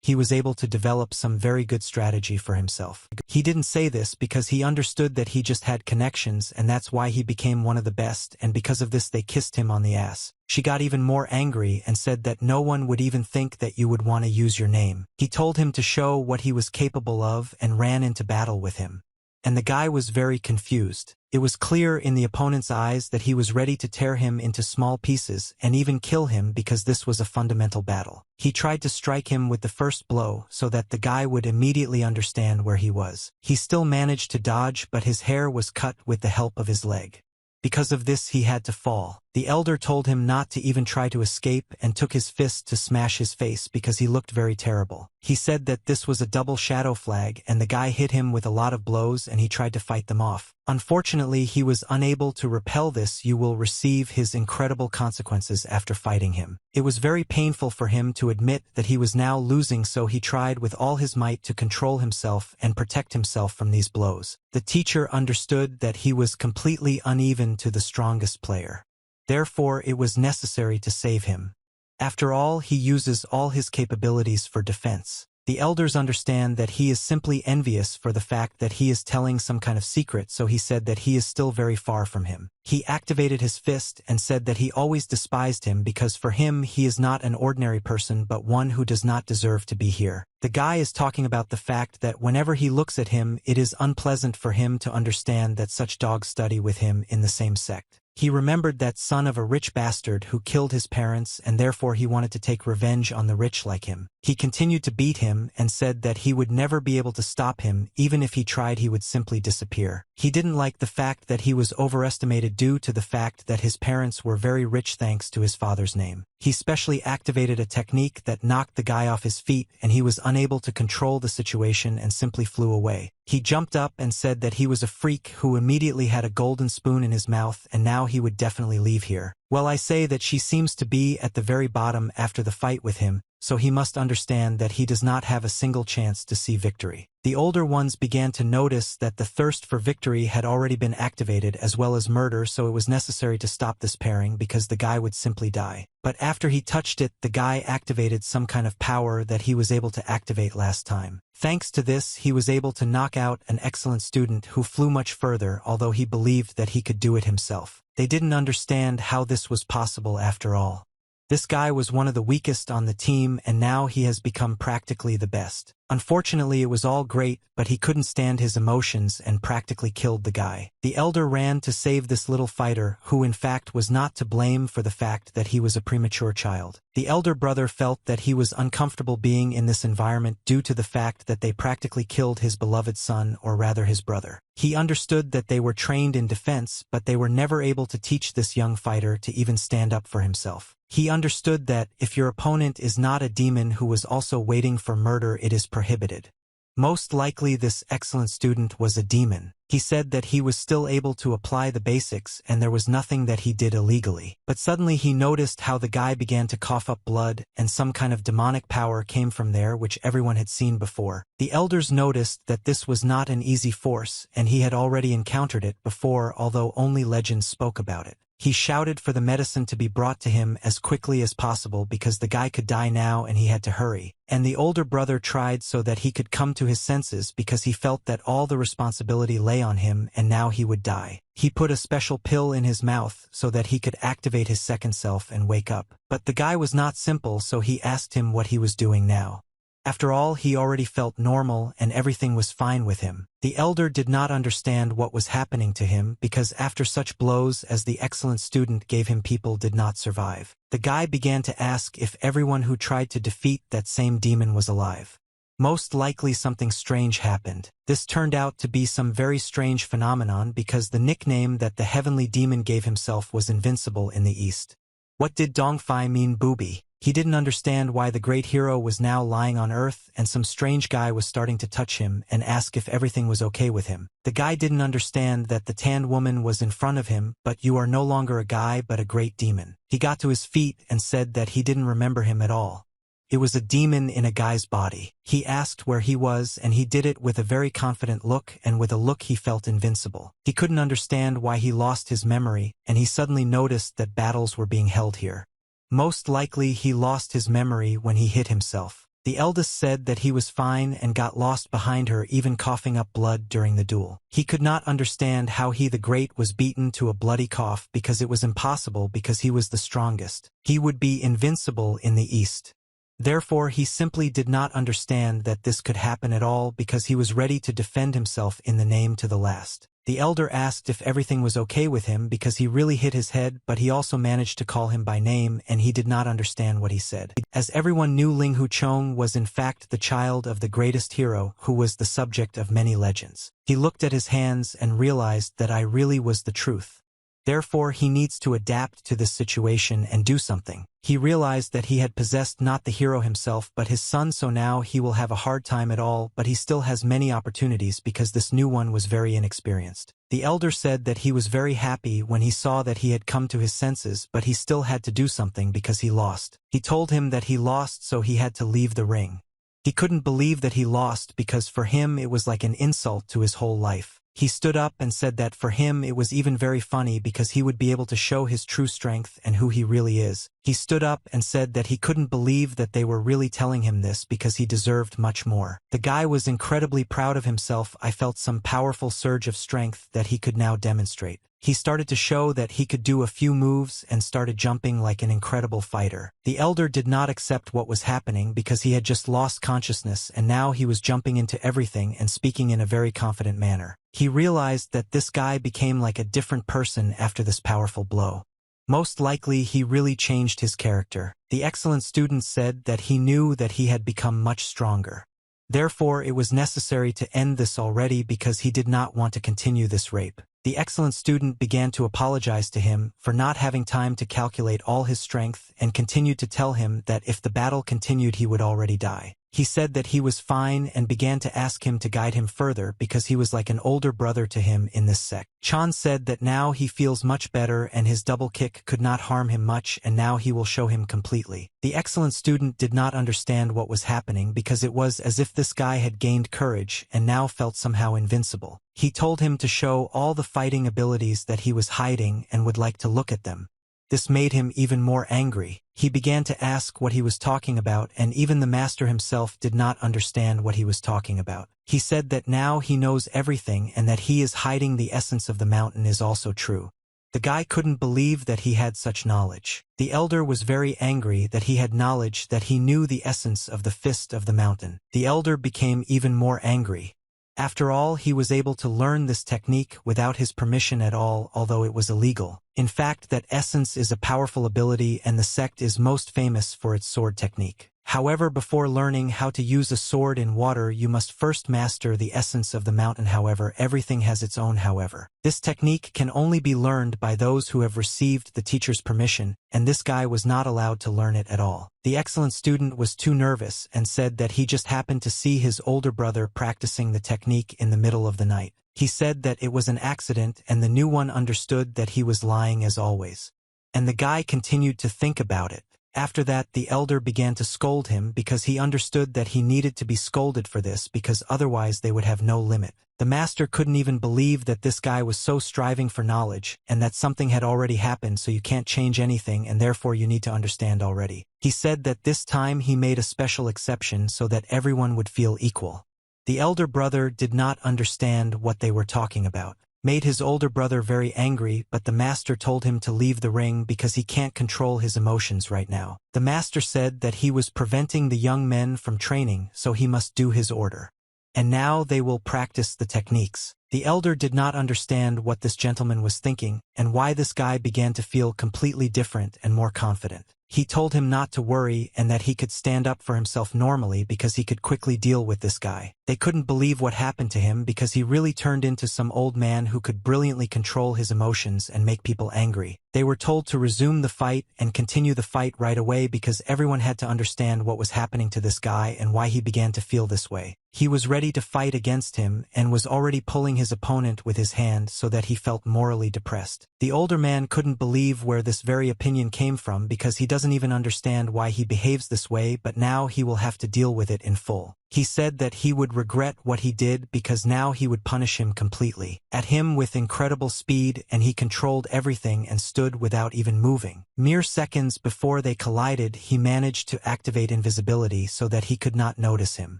he was able to develop some very good strategy for himself. He didn't say this because he understood that he just had connections, and that's why he became one of the best, and because of this they kissed him on the ass. She got even more angry and said that no one would even think that you would want to use your name. He told him to show what he was capable of and ran into battle with him. And the guy was very confused. It was clear in the opponent's eyes that he was ready to tear him into small pieces and even kill him because this was a fundamental battle. He tried to strike him with the first blow so that the guy would immediately understand where he was. He still managed to dodge, but his hair was cut with the help of his leg. Because of this he had to fall. The elder told him not to even try to escape and took his fist to smash his face because he looked very terrible. He said that this was a double shadow flag and the guy hit him with a lot of blows and he tried to fight them off. Unfortunately, he was unable to repel this. You will receive his incredible consequences after fighting him. It was very painful for him to admit that he was now losing, so he tried with all his might to control himself and protect himself from these blows. The teacher understood that he was completely uneven to the strongest player. Therefore, it was necessary to save him. After all, he uses all his capabilities for defense. The elders understand that he is simply envious for the fact that he is telling some kind of secret, so he said that he is still very far from him. He activated his fist and said that he always despised him because for him he is not an ordinary person but one who does not deserve to be here. The guy is talking about the fact that whenever he looks at him, it is unpleasant for him to understand that such dogs study with him in the same sect. He remembered that son of a rich bastard who killed his parents, and therefore he wanted to take revenge on the rich like him. He continued to beat him and said that he would never be able to stop him. Even if he tried, he would simply disappear. He didn't like the fact that he was overestimated due to the fact that his parents were very rich thanks to his father's name. He specially activated a technique that knocked the guy off his feet, and he was unable to control the situation and simply flew away. He jumped up and said that he was a freak who immediately had a golden spoon in his mouth, and now he would definitely leave here. Well, I say that she seems to be at the very bottom after the fight with him, so he must understand that he does not have a single chance to see victory. The older ones began to notice that the thirst for victory had already been activated as well as murder, so it was necessary to stop this pairing because the guy would simply die. But after he touched it, the guy activated some kind of power that he was able to activate last time. Thanks to this, he was able to knock out an excellent student who flew much further, although he believed that he could do it himself. They didn't understand how this was possible after all. This guy was one of the weakest on the team, and now he has become practically the best. Unfortunately, it was all great, but he couldn't stand his emotions and practically killed the guy. The elder ran to save this little fighter, who in fact was not to blame for the fact that he was a premature child. The elder brother felt that he was uncomfortable being in this environment due to the fact that they practically killed his beloved son, or rather his brother. He understood that they were trained in defense, but they were never able to teach this young fighter to even stand up for himself. He understood that if your opponent is not a demon who was also waiting for murder, it is prohibited. Most likely this excellent student was a demon. He said that he was still able to apply the basics and there was nothing that he did illegally. But suddenly he noticed how the guy began to cough up blood and some kind of demonic power came from there which everyone had seen before. The elders noticed that this was not an easy force and he had already encountered it before, although only legends spoke about it. He shouted for the medicine to be brought to him as quickly as possible because the guy could die now and he had to hurry. And the older brother tried so that he could come to his senses because he felt that all the responsibility lay on him and now he would die. He put a special pill in his mouth so that he could activate his second self and wake up. But the guy was not simple, so he asked him what he was doing now. After all, he already felt normal and everything was fine with him. The elder did not understand what was happening to him because after such blows as the excellent student gave him, people did not survive. The guy began to ask if everyone who tried to defeat that same demon was alive. Most likely something strange happened. This turned out to be some very strange phenomenon because the nickname that the heavenly demon gave himself was invincible in the East. What did Dongfei mean booby? He didn't understand why the great hero was now lying on Earth and some strange guy was starting to touch him and ask if everything was okay with him. The guy didn't understand that the tanned woman was in front of him, but you are no longer a guy but a great demon. He got to his feet and said that he didn't remember him at all. It was a demon in a guy's body. He asked where he was and he did it with a very confident look, and with a look he felt invincible. He couldn't understand why he lost his memory and he suddenly noticed that battles were being held here. Most likely he lost his memory when he hit himself. The eldest said that he was fine and got lost behind her, even coughing up blood during the duel. He could not understand how he the great was beaten to a bloody cough because it was impossible because he was the strongest. He would be invincible in the East. Therefore, he simply did not understand that this could happen at all because he was ready to defend himself in the name to the last. The elder asked if everything was okay with him because he really hit his head, but he also managed to call him by name and he did not understand what he said. As everyone knew, Ling Huchong was in fact the child of the greatest hero who was the subject of many legends. He looked at his hands and realized that I really was the truth. Therefore, he needs to adapt to this situation and do something. He realized that he had possessed not the hero himself but his son, so now he will have a hard time at all, but he still has many opportunities because this new one was very inexperienced. The elder said that he was very happy when he saw that he had come to his senses, but he still had to do something because he lost. He told him that he lost, so he had to leave the ring. He couldn't believe that he lost because for him it was like an insult to his whole life. He stood up and said that for him it was even very funny because he would be able to show his true strength and who he really is. He stood up and said that he couldn't believe that they were really telling him this because he deserved much more. The guy was incredibly proud of himself. I felt some powerful surge of strength that he could now demonstrate. He started to show that he could do a few moves and started jumping like an incredible fighter. The elder did not accept what was happening because he had just lost consciousness and now he was jumping into everything and speaking in a very confident manner. He realized that this guy became like a different person after this powerful blow. Most likely he really changed his character. The excellent student said that he knew that he had become much stronger. Therefore, it was necessary to end this already because he did not want to continue this rape. The excellent student began to apologize to him for not having time to calculate all his strength and continued to tell him that if the battle continued he would already die. He said that he was fine and began to ask him to guide him further because he was like an older brother to him in this sect. Chan said that now he feels much better and his double kick could not harm him much and now he will show him completely. The excellent student did not understand what was happening because it was as if this guy had gained courage and now felt somehow invincible. He told him to show all the fighting abilities that he was hiding and would like to look at them. This made him even more angry. He began to ask what he was talking about and even the master himself did not understand what he was talking about. He said that now he knows everything and that he is hiding the essence of the mountain is also true. The guy couldn't believe that he had such knowledge. The elder was very angry that he had knowledge that he knew the essence of the fist of the mountain. The elder became even more angry. After all, he was able to learn this technique without his permission at all, although it was illegal. In fact, that essence is a powerful ability and the sect is most famous for its sword technique. However, before learning how to use a sword in water, you must first master the essence of the mountain. However, everything has its own however. This technique can only be learned by those who have received the teacher's permission, and this guy was not allowed to learn it at all. The excellent student was too nervous and said that he just happened to see his older brother practicing the technique in the middle of the night. He said that it was an accident and the new one understood that he was lying as always. And the guy continued to think about it. After that, the elder began to scold him because he understood that he needed to be scolded for this because otherwise they would have no limit. The master couldn't even believe that this guy was so striving for knowledge and that something had already happened, so you can't change anything and therefore you need to understand already. He said that this time he made a special exception so that everyone would feel equal. The elder brother did not understand what they were talking about. Made his older brother very angry, but the master told him to leave the ring because he can't control his emotions right now. The master said that he was preventing the young men from training, so he must do his order. And now they will practice the techniques. The elder did not understand what this gentleman was thinking and why this guy began to feel completely different and more confident. He told him not to worry and that he could stand up for himself normally because he could quickly deal with this guy. They couldn't believe what happened to him because he really turned into some old man who could brilliantly control his emotions and make people angry. They were told to resume the fight and continue the fight right away because everyone had to understand what was happening to this guy and why he began to feel this way. He was ready to fight against him and was already pulling his opponent with his hand so that he felt morally depressed. The older man couldn't believe where this very opinion came from because he doesn't even understand why he behaves this way, but now he will have to deal with it in full. He said that he would regret what he did because now he would punish him completely. At him with incredible speed and he controlled everything and stood without even moving. Mere seconds before they collided, he managed to activate invisibility so that he could not notice him.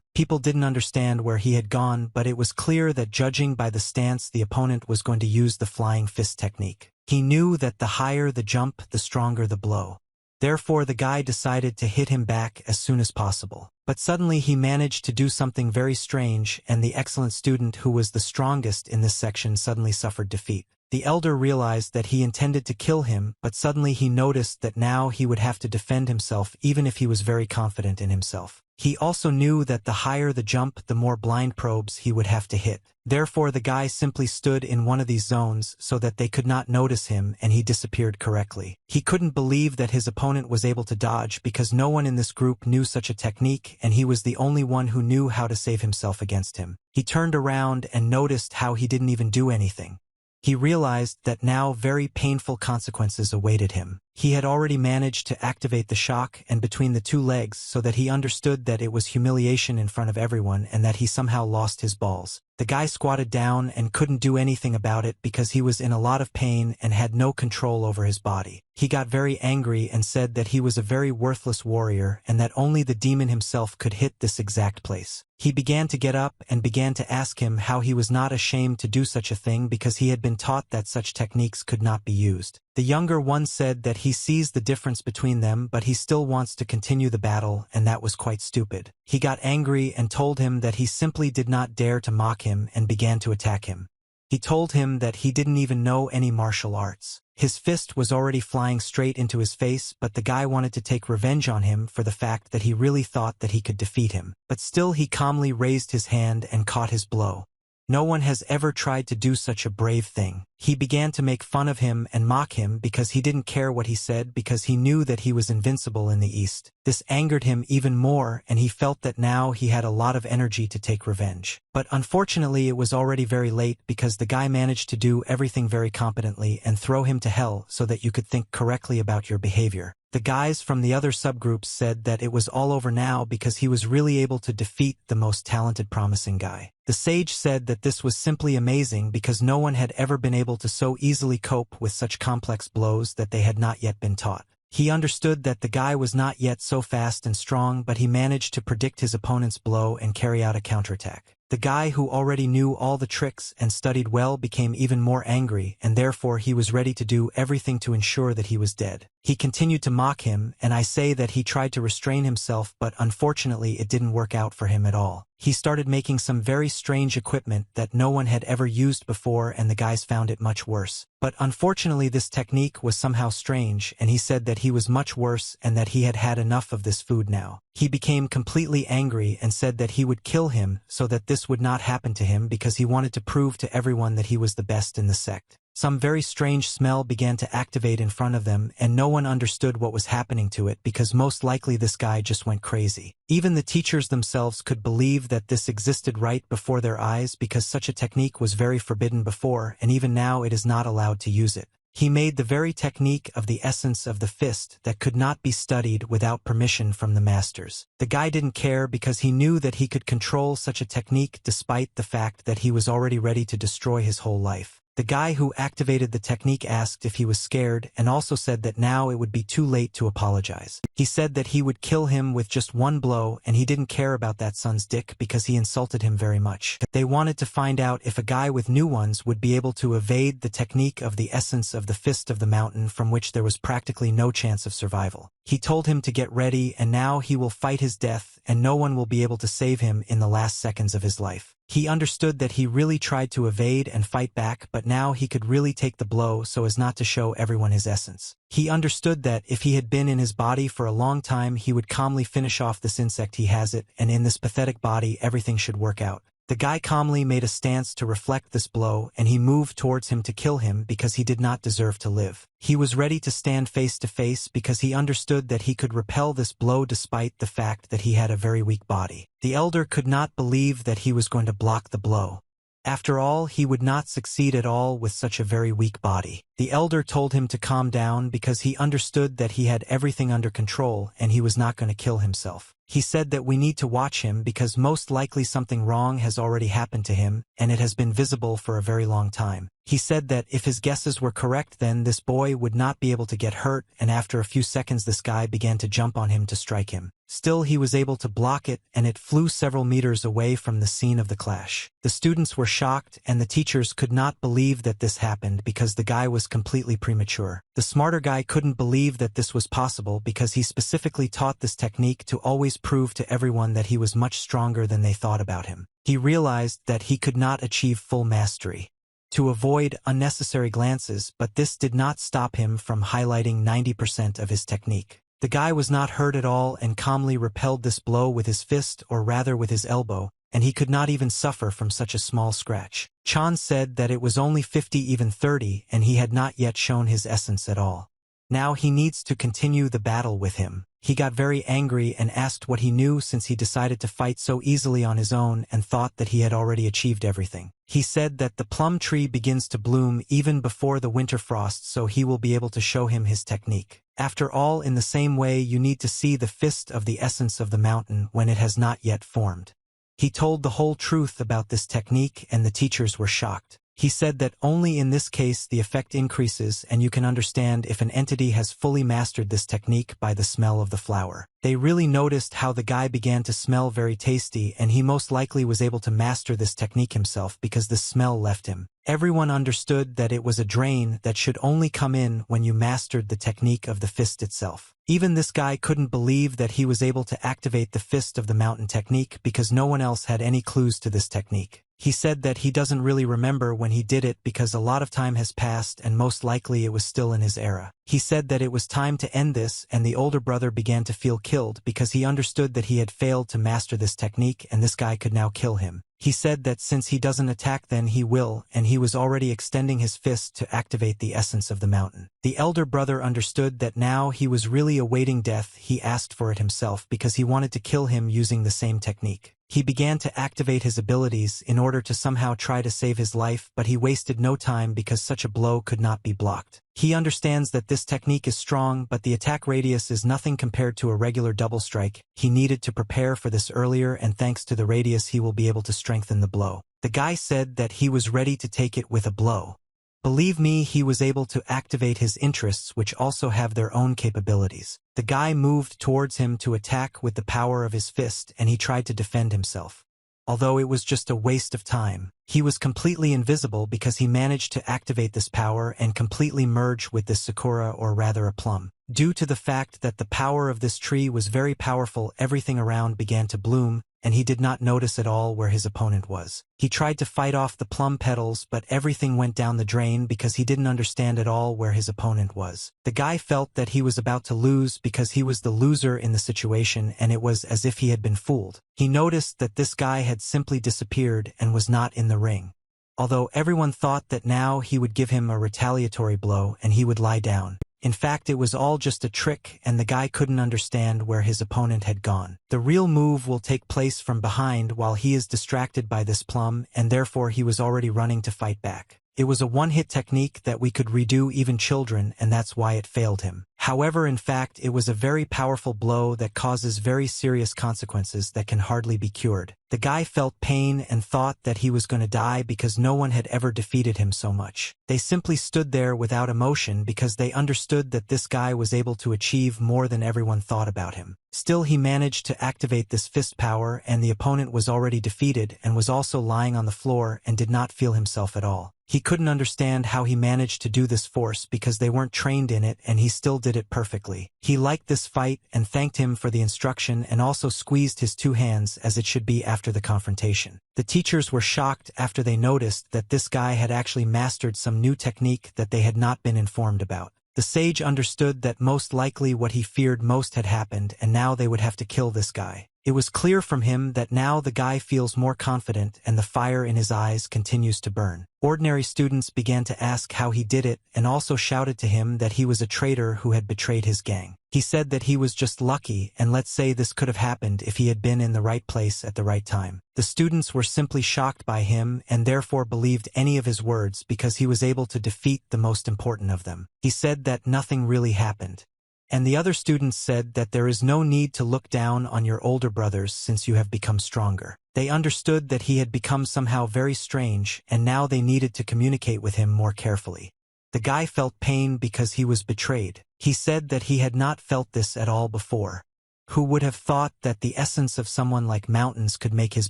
People didn't understand where he had gone, but it was clear that judging by the stance the opponent was going to use the flying fist technique. He knew that the higher the jump, the stronger the blow. Therefore, the guy decided to hit him back as soon as possible. But suddenly he managed to do something very strange, and the excellent student who was the strongest in this section suddenly suffered defeat. The elder realized that he intended to kill him, but suddenly he noticed that now he would have to defend himself even if he was very confident in himself. He also knew that the higher the jump, the more blind probes he would have to hit. Therefore, the guy simply stood in one of these zones so that they could not notice him and he disappeared correctly. He couldn't believe that his opponent was able to dodge because no one in this group knew such a technique and he was the only one who knew how to save himself against him. He turned around and noticed how he didn't even do anything. He realized that now very painful consequences awaited him. He had already managed to activate the shock and between the two legs so that he understood that it was humiliation in front of everyone and that he somehow lost his balls. The guy squatted down and couldn't do anything about it because he was in a lot of pain and had no control over his body. He got very angry and said that he was a very worthless warrior and that only the demon himself could hit this exact place. He began to get up and began to ask him how he was not ashamed to do such a thing because he had been taught that such techniques could not be used. The younger one said that he sees the difference between them but he still wants to continue the battle and that was quite stupid. He got angry and told him that he simply did not dare to mock him and began to attack him. He told him that he didn't even know any martial arts. His fist was already flying straight into his face, but the guy wanted to take revenge on him for the fact that he really thought that he could defeat him. But still he calmly raised his hand and caught his blow. No one has ever tried to do such a brave thing. He began to make fun of him and mock him because he didn't care what he said because he knew that he was invincible in the East. This angered him even more and he felt that now he had a lot of energy to take revenge. But unfortunately it was already very late because the guy managed to do everything very competently and throw him to hell so that you could think correctly about your behavior. The guys from the other subgroups said that it was all over now because he was really able to defeat the most talented promising guy. The sage said that this was simply amazing because no one had ever been able to so easily cope with such complex blows that they had not yet been taught. He understood that the guy was not yet so fast and strong, but he managed to predict his opponent's blow and carry out a counterattack. The guy who already knew all the tricks and studied well became even more angry, and therefore he was ready to do everything to ensure that he was dead. He continued to mock him, and I say that he tried to restrain himself, but unfortunately it didn't work out for him at all. He started making some very strange equipment that no one had ever used before, and the guys found it much worse. But unfortunately this technique was somehow strange, and he said that he was much worse and that he had had enough of this food now. He became completely angry and said that he would kill him so that this would not happen to him because he wanted to prove to everyone that he was the best in the sect. Some very strange smell began to activate in front of them and no one understood what was happening to it because most likely this guy just went crazy. Even the teachers themselves could believe that this existed right before their eyes because such a technique was very forbidden before and even now it is not allowed to use it. He made the very technique of the essence of the fist that could not be studied without permission from the masters. The guy didn't care because he knew that he could control such a technique despite the fact that he was already ready to destroy his whole life. The guy who activated the technique asked if he was scared and also said that now it would be too late to apologize. He said that he would kill him with just one blow and he didn't care about that son's dick because he insulted him very much. They wanted to find out if a guy with new ones would be able to evade the technique of the essence of the fist of the mountain from which there was practically no chance of survival. He told him to get ready and now he will fight his death and no one will be able to save him in the last seconds of his life. He understood that he really tried to evade and fight back, but now he could really take the blow so as not to show everyone his essence. He understood that if he had been in his body for a long time, he would calmly finish off this insect he has it, and in this pathetic body everything should work out. The guy calmly made a stance to reflect this blow, and he moved towards him to kill him because he did not deserve to live. He was ready to stand face to face because he understood that he could repel this blow despite the fact that he had a very weak body. The elder could not believe that he was going to block the blow. After all, he would not succeed at all with such a very weak body. The elder told him to calm down because he understood that he had everything under control and he was not going to kill himself. He said that we need to watch him because most likely something wrong has already happened to him and it has been visible for a very long time. He said that if his guesses were correct then this boy would not be able to get hurt, and after a few seconds this guy began to jump on him to strike him. Still he was able to block it and it flew several meters away from the scene of the clash. The students were shocked and the teachers could not believe that this happened because the guy was completely premature. The smarter guy couldn't believe that this was possible because he specifically taught this technique to always prove to everyone that he was much stronger than they thought about him. He realized that he could not achieve full mastery to avoid unnecessary glances, but this did not stop him from highlighting 90% of his technique. The guy was not hurt at all and calmly repelled this blow with his fist, or rather with his elbow, and he could not even suffer from such a small scratch. Chan said that it was only 50 even 30 and he had not yet shown his essence at all. Now he needs to continue the battle with him. He got very angry and asked what he knew since he decided to fight so easily on his own and thought that he had already achieved everything. He said that the plum tree begins to bloom even before the winter frost, so he will be able to show him his technique. After all, in the same way, you need to see the fist of the essence of the mountain when it has not yet formed. He told the whole truth about this technique and the teachers were shocked. He said that only in this case the effect increases and you can understand if an entity has fully mastered this technique by the smell of the flower. They really noticed how the guy began to smell very tasty and he most likely was able to master this technique himself because the smell left him. Everyone understood that it was a drain that should only come in when you mastered the technique of the fist itself. Even this guy couldn't believe that he was able to activate the fist of the mountain technique because no one else had any clues to this technique. He said that he doesn't really remember when he did it because a lot of time has passed and most likely it was still in his era. He said that it was time to end this and the older brother began to feel killed because he understood that he had failed to master this technique and this guy could now kill him. He said that since he doesn't attack then he will, and he was already extending his fist to activate the essence of the mountain. The elder brother understood that now he was really awaiting death. He asked for it himself because he wanted to kill him using the same technique. He began to activate his abilities in order to somehow try to save his life, but he wasted no time because such a blow could not be blocked. He understands that this technique is strong, but the attack radius is nothing compared to a regular double strike. He needed to prepare for this earlier, and thanks to the radius he will be able to strengthen the blow. The guy said that he was ready to take it with a blow. Believe me, he was able to activate his interests, which also have their own capabilities. The guy moved towards him to attack with the power of his fist, and he tried to defend himself. Although it was just a waste of time, he was completely invisible because he managed to activate this power and completely merge with this sakura, or rather a plum. Due to the fact that the power of this tree was very powerful, everything around began to bloom, and he did not notice at all where his opponent was. He tried to fight off the plum petals, but everything went down the drain because he didn't understand at all where his opponent was. The guy felt that he was about to lose because he was the loser in the situation, and it was as if he had been fooled. He noticed that this guy had simply disappeared and was not in the ring. Although everyone thought that now he would give him a retaliatory blow and he would lie down. In fact, it was all just a trick and the guy couldn't understand where his opponent had gone. The real move will take place from behind while he is distracted by this plum, and therefore he was already running to fight back. It was a one-hit technique that we could redo even children, and that's why it failed him. However, in fact, it was a very powerful blow that causes very serious consequences that can hardly be cured. The guy felt pain and thought that he was going to die because no one had ever defeated him so much. They simply stood there without emotion because they understood that this guy was able to achieve more than everyone thought about him. Still, he managed to activate this fist power, and the opponent was already defeated and was also lying on the floor and did not feel himself at all. He couldn't understand how he managed to do this force because they weren't trained in it, and he still did it perfectly. He liked this fight and thanked him for the instruction and also squeezed his two hands as it should be after the confrontation. The teachers were shocked after they noticed that this guy had actually mastered some new technique that they had not been informed about. The sage understood that most likely what he feared most had happened, and now they would have to kill this guy. It was clear from him that now the guy feels more confident and the fire in his eyes continues to burn. Ordinary students began to ask how he did it and also shouted to him that he was a traitor who had betrayed his gang. He said that he was just lucky, and let's say this could have happened if he had been in the right place at the right time. The students were simply shocked by him and therefore believed any of his words because he was able to defeat the most important of them. He said that nothing really happened. And the other students said that there is no need to look down on your older brothers since you have become stronger. They understood that he had become somehow very strange, and now they needed to communicate with him more carefully. The guy felt pain because he was betrayed. He said that he had not felt this at all before. Who would have thought that the essence of someone like mountains could make his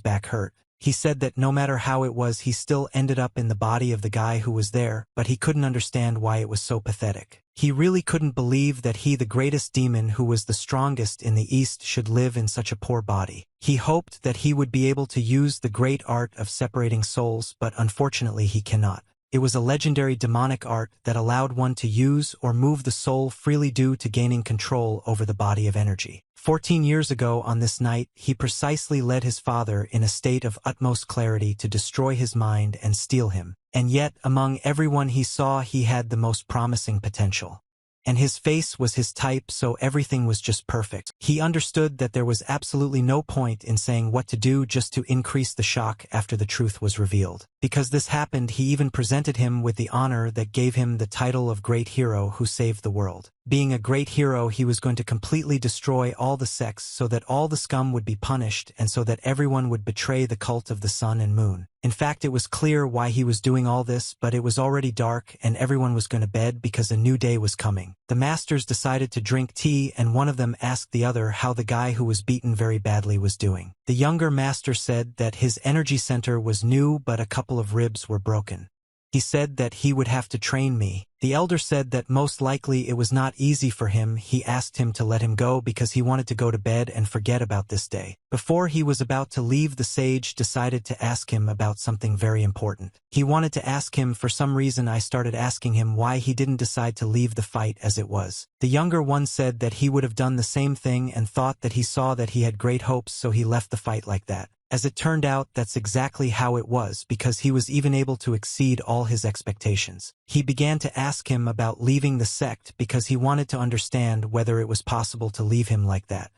back hurt? He said that no matter how it was, he still ended up in the body of the guy who was there, but he couldn't understand why it was so pathetic. He really couldn't believe that he, the greatest demon who was the strongest in the East, should live in such a poor body. He hoped that he would be able to use the great art of separating souls, but unfortunately he cannot. It was a legendary demonic art that allowed one to use or move the soul freely due to gaining control over the body of energy. 14 years ago on this night, he precisely led his father in a state of utmost clarity to destroy his mind and steal him. And yet, among everyone he saw, he had the most promising potential. And his face was his type, so everything was just perfect. He understood that there was absolutely no point in saying what to do just to increase the shock after the truth was revealed. Because this happened, he even presented him with the honor that gave him the title of Great Hero who saved the world. Being a great hero, he was going to completely destroy all the sects so that all the scum would be punished and so that everyone would betray the cult of the sun and moon. In fact, it was clear why he was doing all this, but it was already dark and everyone was going to bed because a new day was coming. The masters decided to drink tea, and one of them asked the other how the guy who was beaten very badly was doing. The younger master said that his energy center was new, but a couple of ribs were broken. He said that he would have to train me. The elder said that most likely it was not easy for him. He asked him to let him go because he wanted to go to bed and forget about this day. Before he was about to leave, the sage decided to ask him about something very important. He wanted to ask him for some reason. I started asking him why he didn't decide to leave the fight as it was. The younger one said that he would have done the same thing and thought that he saw that he had great hopes, so he left the fight like that. As it turned out, that's exactly how it was, because he was even able to exceed all his expectations. He began to ask him about leaving the sect because he wanted to understand whether it was possible to leave him like that.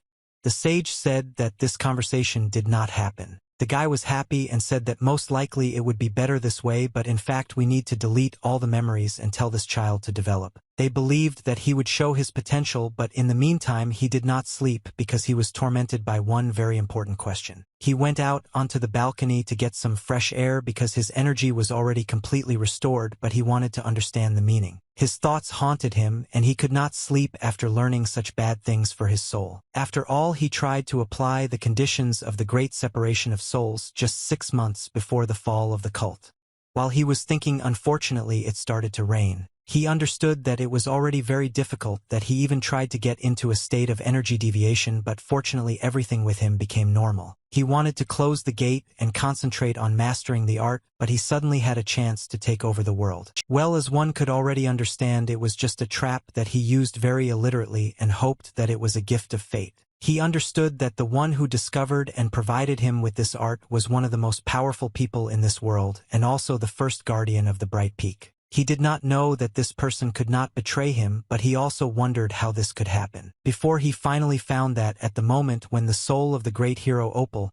The sage said that this conversation did not happen. The guy was happy and said that most likely it would be better this way, but in fact we need to delete all the memories and tell this child to develop. They believed that he would show his potential, but in the meantime he did not sleep because he was tormented by one very important question. He went out onto the balcony to get some fresh air because his energy was already completely restored, but he wanted to understand the meaning. His thoughts haunted him, and he could not sleep after learning such bad things for his soul. After all, he tried to apply the conditions of the great separation of souls just 6 months before the fall of the cult. While he was thinking, unfortunately, it started to rain. He understood that it was already very difficult, that he even tried to get into a state of energy deviation, but fortunately everything with him became normal. He wanted to close the gate and concentrate on mastering the art, but he suddenly had a chance to take over the world. Well, as one could already understand, it was just a trap that he used very illiterately and hoped that it was a gift of fate. He understood that the one who discovered and provided him with this art was one of the most powerful people in this world, and also the first guardian of the Bright Peak. He did not know that this person could not betray him, but he also wondered how this could happen. Before he finally found that, at the moment when the soul of the great hero Opal,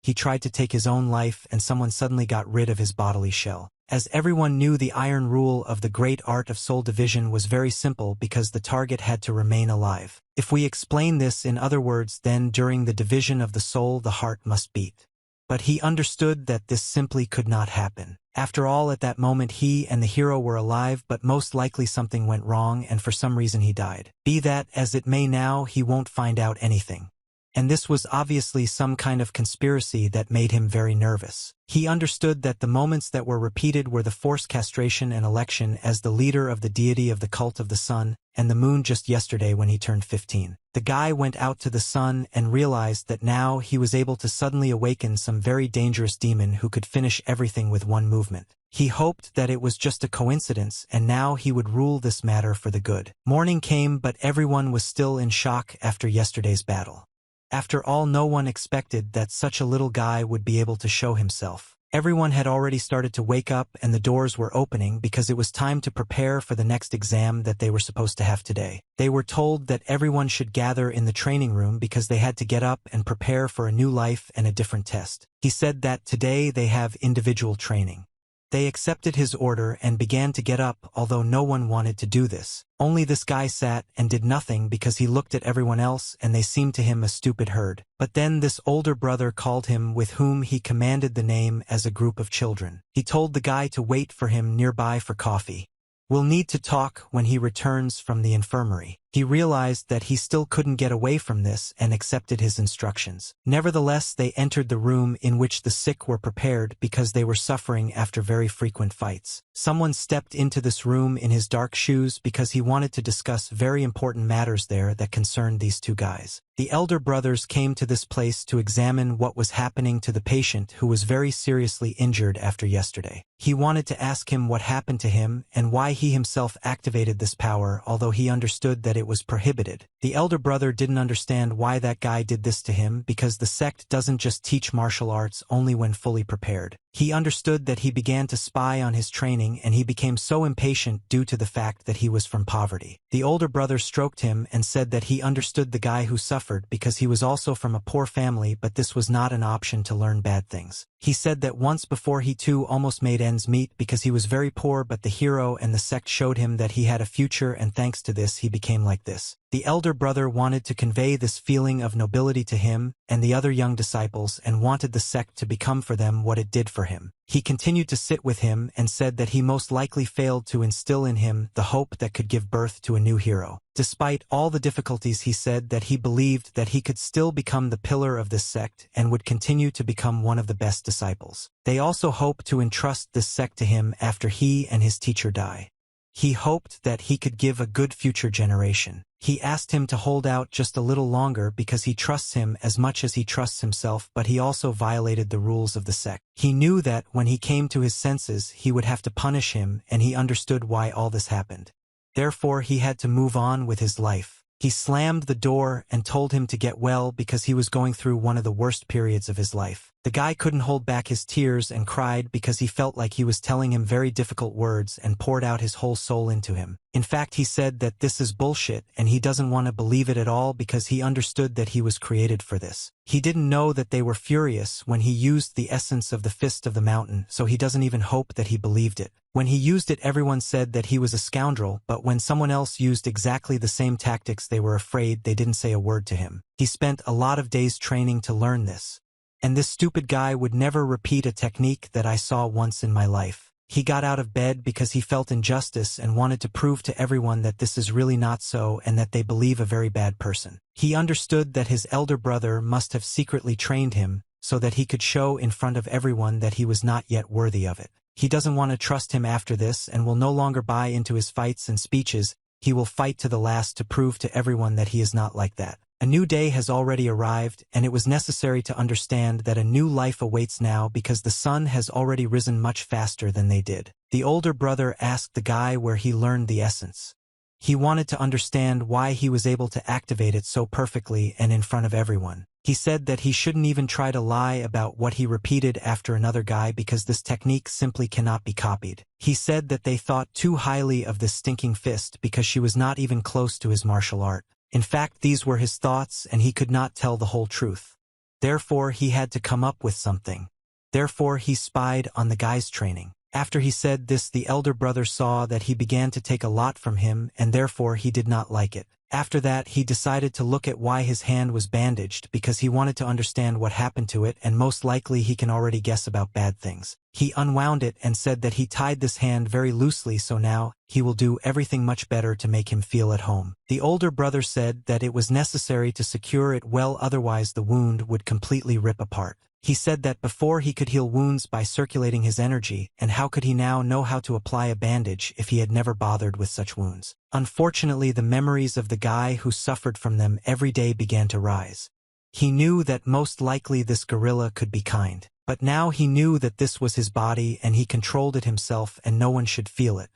he tried to take his own life, and someone suddenly got rid of his bodily shell. As everyone knew, the iron rule of the great art of soul division was very simple because the target had to remain alive. If we explain this in other words, then during the division of the soul, the heart must beat. But he understood that this simply could not happen. After all, at that moment he and the hero were alive, but most likely something went wrong and for some reason he died. Be that as it may, now he won't find out anything. And this was obviously some kind of conspiracy that made him very nervous. He understood that the moments that were repeated were the forced castration and election as the leader of the deity of the cult of the sun and the moon just yesterday when he turned 15. The guy went out to the sun and realized that now he was able to suddenly awaken some very dangerous demon who could finish everything with one movement. He hoped that it was just a coincidence, and now he would rule this matter for the good. Morning came, but everyone was still in shock after yesterday's battle. After all, no one expected that such a little guy would be able to show himself. Everyone had already started to wake up and the doors were opening because it was time to prepare for the next exam that they were supposed to have today. They were told that everyone should gather in the training room because they had to get up and prepare for a new life and a different test. He said that today they have individual training. They accepted his order and began to get up, although no one wanted to do this. Only this guy sat and did nothing because he looked at everyone else and they seemed to him a stupid herd. But then this older brother called him, with whom he commanded the name as a group of children. He told the guy to wait for him nearby for coffee. We'll need to talk when he returns from the infirmary. He realized that he still couldn't get away from this and accepted his instructions. Nevertheless, they entered the room in which the sick were prepared because they were suffering after very frequent fights. Someone stepped into this room in his dark shoes because he wanted to discuss very important matters there that concerned these two guys. The elder brothers came to this place to examine what was happening to the patient who was very seriously injured after yesterday. He wanted to ask him what happened to him and why he himself activated this power, although he understood that it it was prohibited. The elder brother didn't understand why that guy did this to him because the sect doesn't just teach martial arts only when fully prepared. He understood that he began to spy on his training and he became so impatient due to the fact that he was from poverty. The older brother stroked him and said that he understood the guy who suffered because he was also from a poor family, but this was not an option to learn bad things. He said that once before he too almost made ends meet because he was very poor, but the hero and the sect showed him that he had a future, and thanks to this he became like this. The elder brother wanted to convey this feeling of nobility to him and the other young disciples and wanted the sect to become for them what it did for him. He continued to sit with him and said that he most likely failed to instill in him the hope that could give birth to a new hero. Despite all the difficulties, he said that he believed that he could still become the pillar of this sect and would continue to become one of the best disciples. They also hoped to entrust this sect to him after he and his teacher die. He hoped that he could give a good future generation. He asked him to hold out just a little longer because he trusts him as much as he trusts himself, but he also violated the rules of the sect. He knew that when he came to his senses he would have to punish him, and he understood why all this happened. Therefore he had to move on with his life. He slammed the door and told him to get well because he was going through one of the worst periods of his life. The guy couldn't hold back his tears and cried because he felt like he was telling him very difficult words and poured out his whole soul into him. In fact, he said that this is bullshit and he doesn't want to believe it at all because he understood that he was created for this. He didn't know that they were furious when he used the essence of the fist of the mountain, so he doesn't even hope that he believed it. When he used it, everyone said that he was a scoundrel, but when someone else used exactly the same tactics, they were afraid. They didn't say a word to him. He spent a lot of days training to learn this. And this stupid guy would never repeat a technique that I saw once in my life. He got out of bed because he felt injustice and wanted to prove to everyone that this is really not so and that they believe a very bad person. He understood that his elder brother must have secretly trained him so that he could show in front of everyone that he was not yet worthy of it. He doesn't want to trust him after this and will no longer buy into his fights and speeches. He will fight to the last to prove to everyone that he is not like that. A new day has already arrived, and it was necessary to understand that a new life awaits now because the sun has already risen much faster than they did. The older brother asked the guy where he learned the essence. He wanted to understand why he was able to activate it so perfectly and in front of everyone. He said that he shouldn't even try to lie about what he repeated after another guy because this technique simply cannot be copied. He said that they thought too highly of this stinking fist because she was not even close to his martial art. In fact, these were his thoughts and he could not tell the whole truth. Therefore, he had to come up with something. Therefore, he spied on the guy's training. After he said this, the elder brother saw that he began to take a lot from him and therefore he did not like it. After that, he decided to look at why his hand was bandaged because he wanted to understand what happened to it, and most likely he can already guess about bad things. He unwound it and said that he tied this hand very loosely, so now he will do everything much better to make him feel at home. The older brother said that it was necessary to secure it well, otherwise the wound would completely rip apart. He said that before he could heal wounds by circulating his energy, and how could he now know how to apply a bandage if he had never bothered with such wounds? Unfortunately, the memories of the guy who suffered from them every day began to rise. He knew that most likely this gorilla could be kind, but now he knew that this was his body and he controlled it himself and no one should feel it.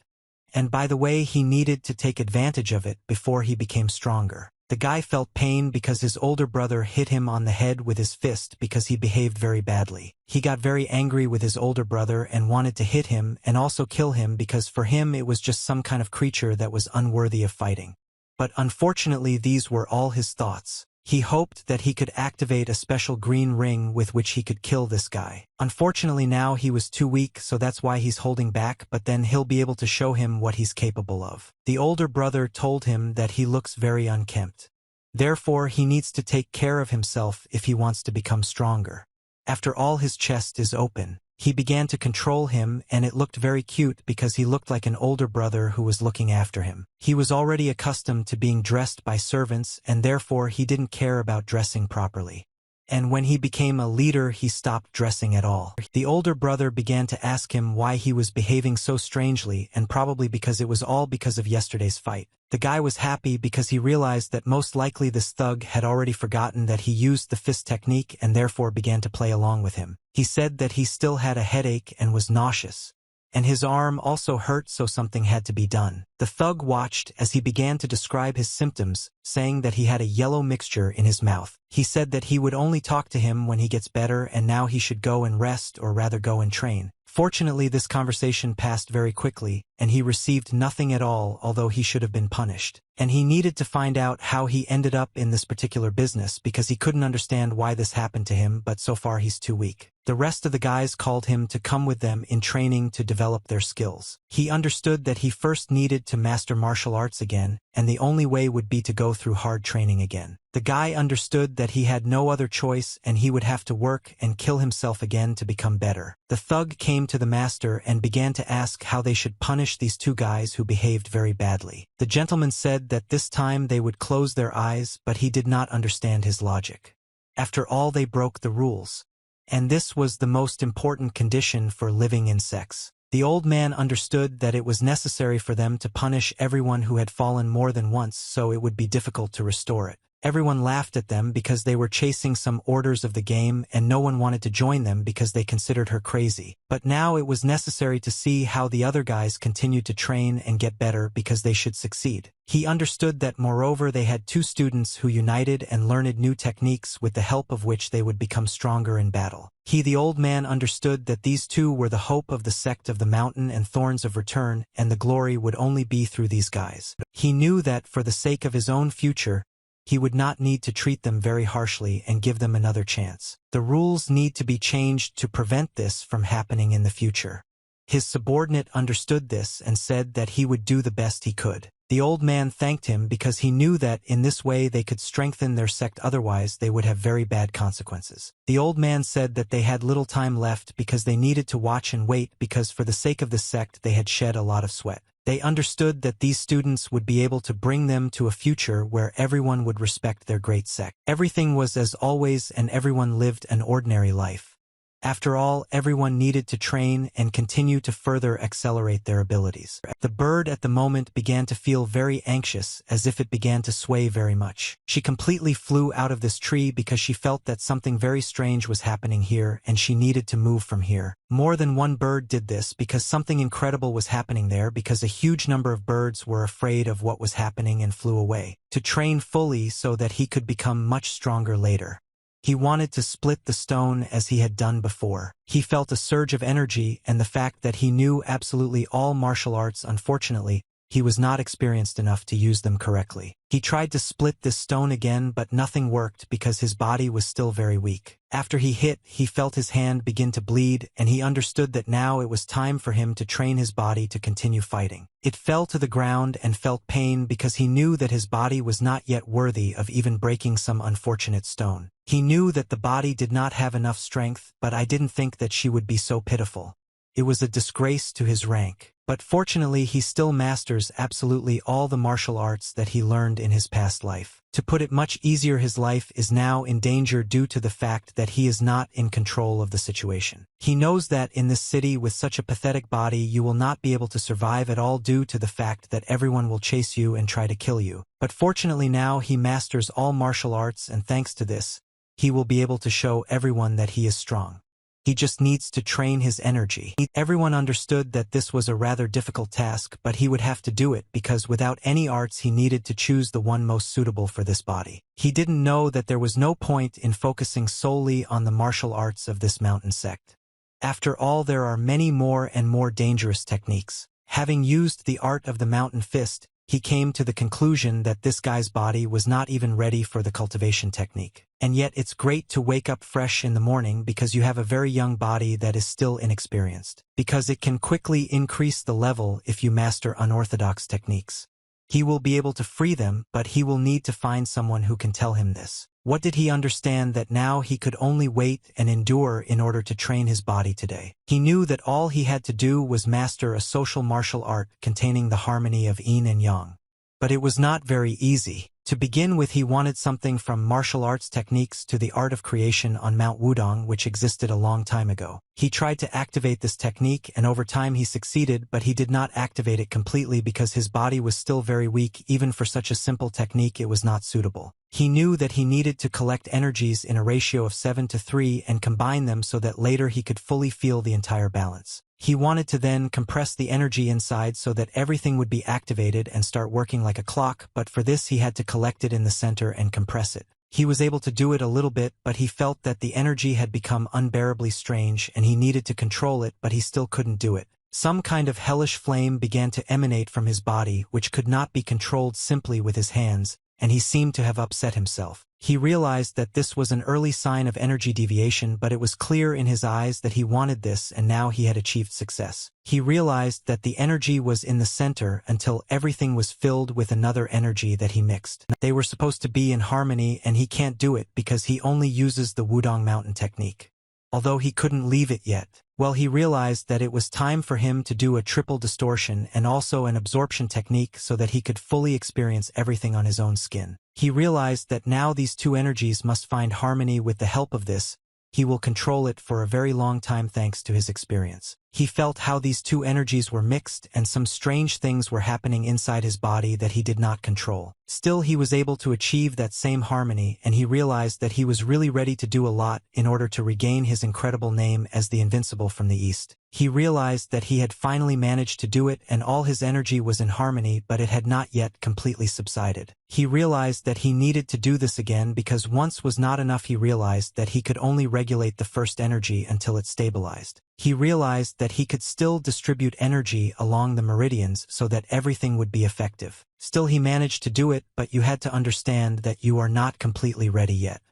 And by the way, he needed to take advantage of it before he became stronger. The guy felt pain because his older brother hit him on the head with his fist because he behaved very badly. He got very angry with his older brother and wanted to hit him and also kill him because for him it was just some kind of creature that was unworthy of fighting. But unfortunately, these were all his thoughts. He hoped that he could activate a special green ring with which he could kill this guy. Unfortunately, now he was too weak, so that's why he's holding back, but then he'll be able to show him what he's capable of. The older brother told him that he looks very unkempt. Therefore, he needs to take care of himself if he wants to become stronger. After all, his chest is open. He began to control him, and it looked very cute because he looked like an older brother who was looking after him. He was already accustomed to being dressed by servants, and therefore he didn't care about dressing properly. And when he became a leader, he stopped dressing at all. The older brother began to ask him why he was behaving so strangely, and probably because it was all because of yesterday's fight. The guy was happy because he realized that most likely this thug had already forgotten that he used the fist technique and therefore began to play along with him. He said that he still had a headache and was nauseous. and his arm also hurt, so something had to be done. The thug watched as he began to describe his symptoms, saying that he had a yellow mixture in his mouth. He said that he would only talk to him when he gets better and now he should go and rest, or rather go and train. Fortunately, this conversation passed very quickly, and he received nothing at all, although he should have been punished. And he needed to find out how he ended up in this particular business because he couldn't understand why this happened to him, but so far he's too weak. The rest of the guys called him to come with them in training to develop their skills. He understood that he first needed to master martial arts again, and the only way would be to go through hard training again. The guy understood that he had no other choice and he would have to work and kill himself again to become better. The thug came to the master and began to ask how they should punish these two guys who behaved very badly. The gentleman said that this time they would close their eyes, but he did not understand his logic. After all, they broke the rules. And this was the most important condition for living in sex. The old man understood that it was necessary for them to punish everyone who had fallen more than once, so it would be difficult to restore it. Everyone laughed at them because they were chasing some orders of the game, and no one wanted to join them because they considered her crazy. But now it was necessary to see how the other guys continued to train and get better because they should succeed. He understood that moreover they had two students who united and learned new techniques with the help of which they would become stronger in battle. He, the old man, understood that these two were the hope of the sect of the mountain and thorns of return, and the glory would only be through these guys. He knew that for the sake of his own future, he would not need to treat them very harshly and give them another chance. The rules need to be changed to prevent this from happening in the future. His subordinate understood this and said that he would do the best he could. The old man thanked him because he knew that in this way they could strengthen their sect, otherwise they would have very bad consequences. The old man said that they had little time left because they needed to watch and wait because for the sake of the sect they had shed a lot of sweat. They understood that these students would be able to bring them to a future where everyone would respect their great sect. Everything was as always and everyone lived an ordinary life. After all, everyone needed to train and continue to further accelerate their abilities. The bird at the moment began to feel very anxious, as if it began to sway very much. She completely flew out of this tree because she felt that something very strange was happening here and she needed to move from here. More than one bird did this because something incredible was happening there, because a huge number of birds were afraid of what was happening and flew away, to train fully so that he could become much stronger later. He wanted to split the stone as he had done before. He felt a surge of energy, and the fact that he knew absolutely all martial arts, unfortunately, he was not experienced enough to use them correctly. He tried to split this stone again, but nothing worked because his body was still very weak. After he hit, he felt his hand begin to bleed, and he understood that now it was time for him to train his body to continue fighting. It fell to the ground and felt pain because he knew that his body was not yet worthy of even breaking some unfortunate stone. He knew that the body did not have enough strength, but I didn't think that she would be so pitiful. It was a disgrace to his rank. But fortunately he still masters absolutely all the martial arts that he learned in his past life. To put it much easier, his life is now in danger due to the fact that he is not in control of the situation. He knows that in this city with such a pathetic body you will not be able to survive at all due to the fact that everyone will chase you and try to kill you. But fortunately now he masters all martial arts, and thanks to this, he will be able to show everyone that he is strong. He just needs to train his energy. Everyone understood that this was a rather difficult task, but he would have to do it because without any arts he needed to choose the one most suitable for this body. He didn't know that there was no point in focusing solely on the martial arts of this mountain sect. After all, there are many more and more dangerous techniques. Having used the art of the mountain fist, he came to the conclusion that this guy's body was not even ready for the cultivation technique. And yet it's great to wake up fresh in the morning because you have a very young body that is still inexperienced, because it can quickly increase the level if you master unorthodox techniques. He will be able to free them, but he will need to find someone who can tell him this. What did he understand? That now he could only wait and endure in order to train his body today. He knew that all he had to do was master a social martial art containing the harmony of yin and yang. But it was not very easy. To begin with, he wanted something from martial arts techniques to the art of creation on Mount Wudong, which existed a long time ago. He tried to activate this technique and over time he succeeded, but he did not activate it completely because his body was still very weak. Even for such a simple technique it was not suitable. He knew that he needed to collect energies in a ratio of 7:3 and combine them so that later he could fully feel the entire balance. He wanted to then compress the energy inside so that everything would be activated and start working like a clock, but for this he had to collect it in the center and compress it. He was able to do it a little bit, but he felt that the energy had become unbearably strange and he needed to control it, but he still couldn't do it. Some kind of hellish flame began to emanate from his body, which could not be controlled simply with his hands, and he seemed to have upset himself. He realized that this was an early sign of energy deviation, but it was clear in his eyes that he wanted this and now he had achieved success. He realized that the energy was in the center until everything was filled with another energy that he mixed. They were supposed to be in harmony and he can't do it because he only uses the Wudong Mountain technique. Although he couldn't leave it yet. Well, he realized that it was time for him to do a triple distortion and also an absorption technique so that he could fully experience everything on his own skin. He realized that now these two energies must find harmony. With the help of this, he will control it for a very long time thanks to his experience. He felt how these two energies were mixed and some strange things were happening inside his body that he did not control. Still, he was able to achieve that same harmony and he realized that he was really ready to do a lot in order to regain his incredible name as the Invincible from the East. He realized that he had finally managed to do it and all his energy was in harmony, but it had not yet completely subsided. He realized that he needed to do this again because once was not enough. He realized that he could only regulate the first energy until it stabilized. He realized that he could still distribute energy along the meridians so that everything would be effective. Still, he managed to do it, but you had to understand that you are not completely ready yet,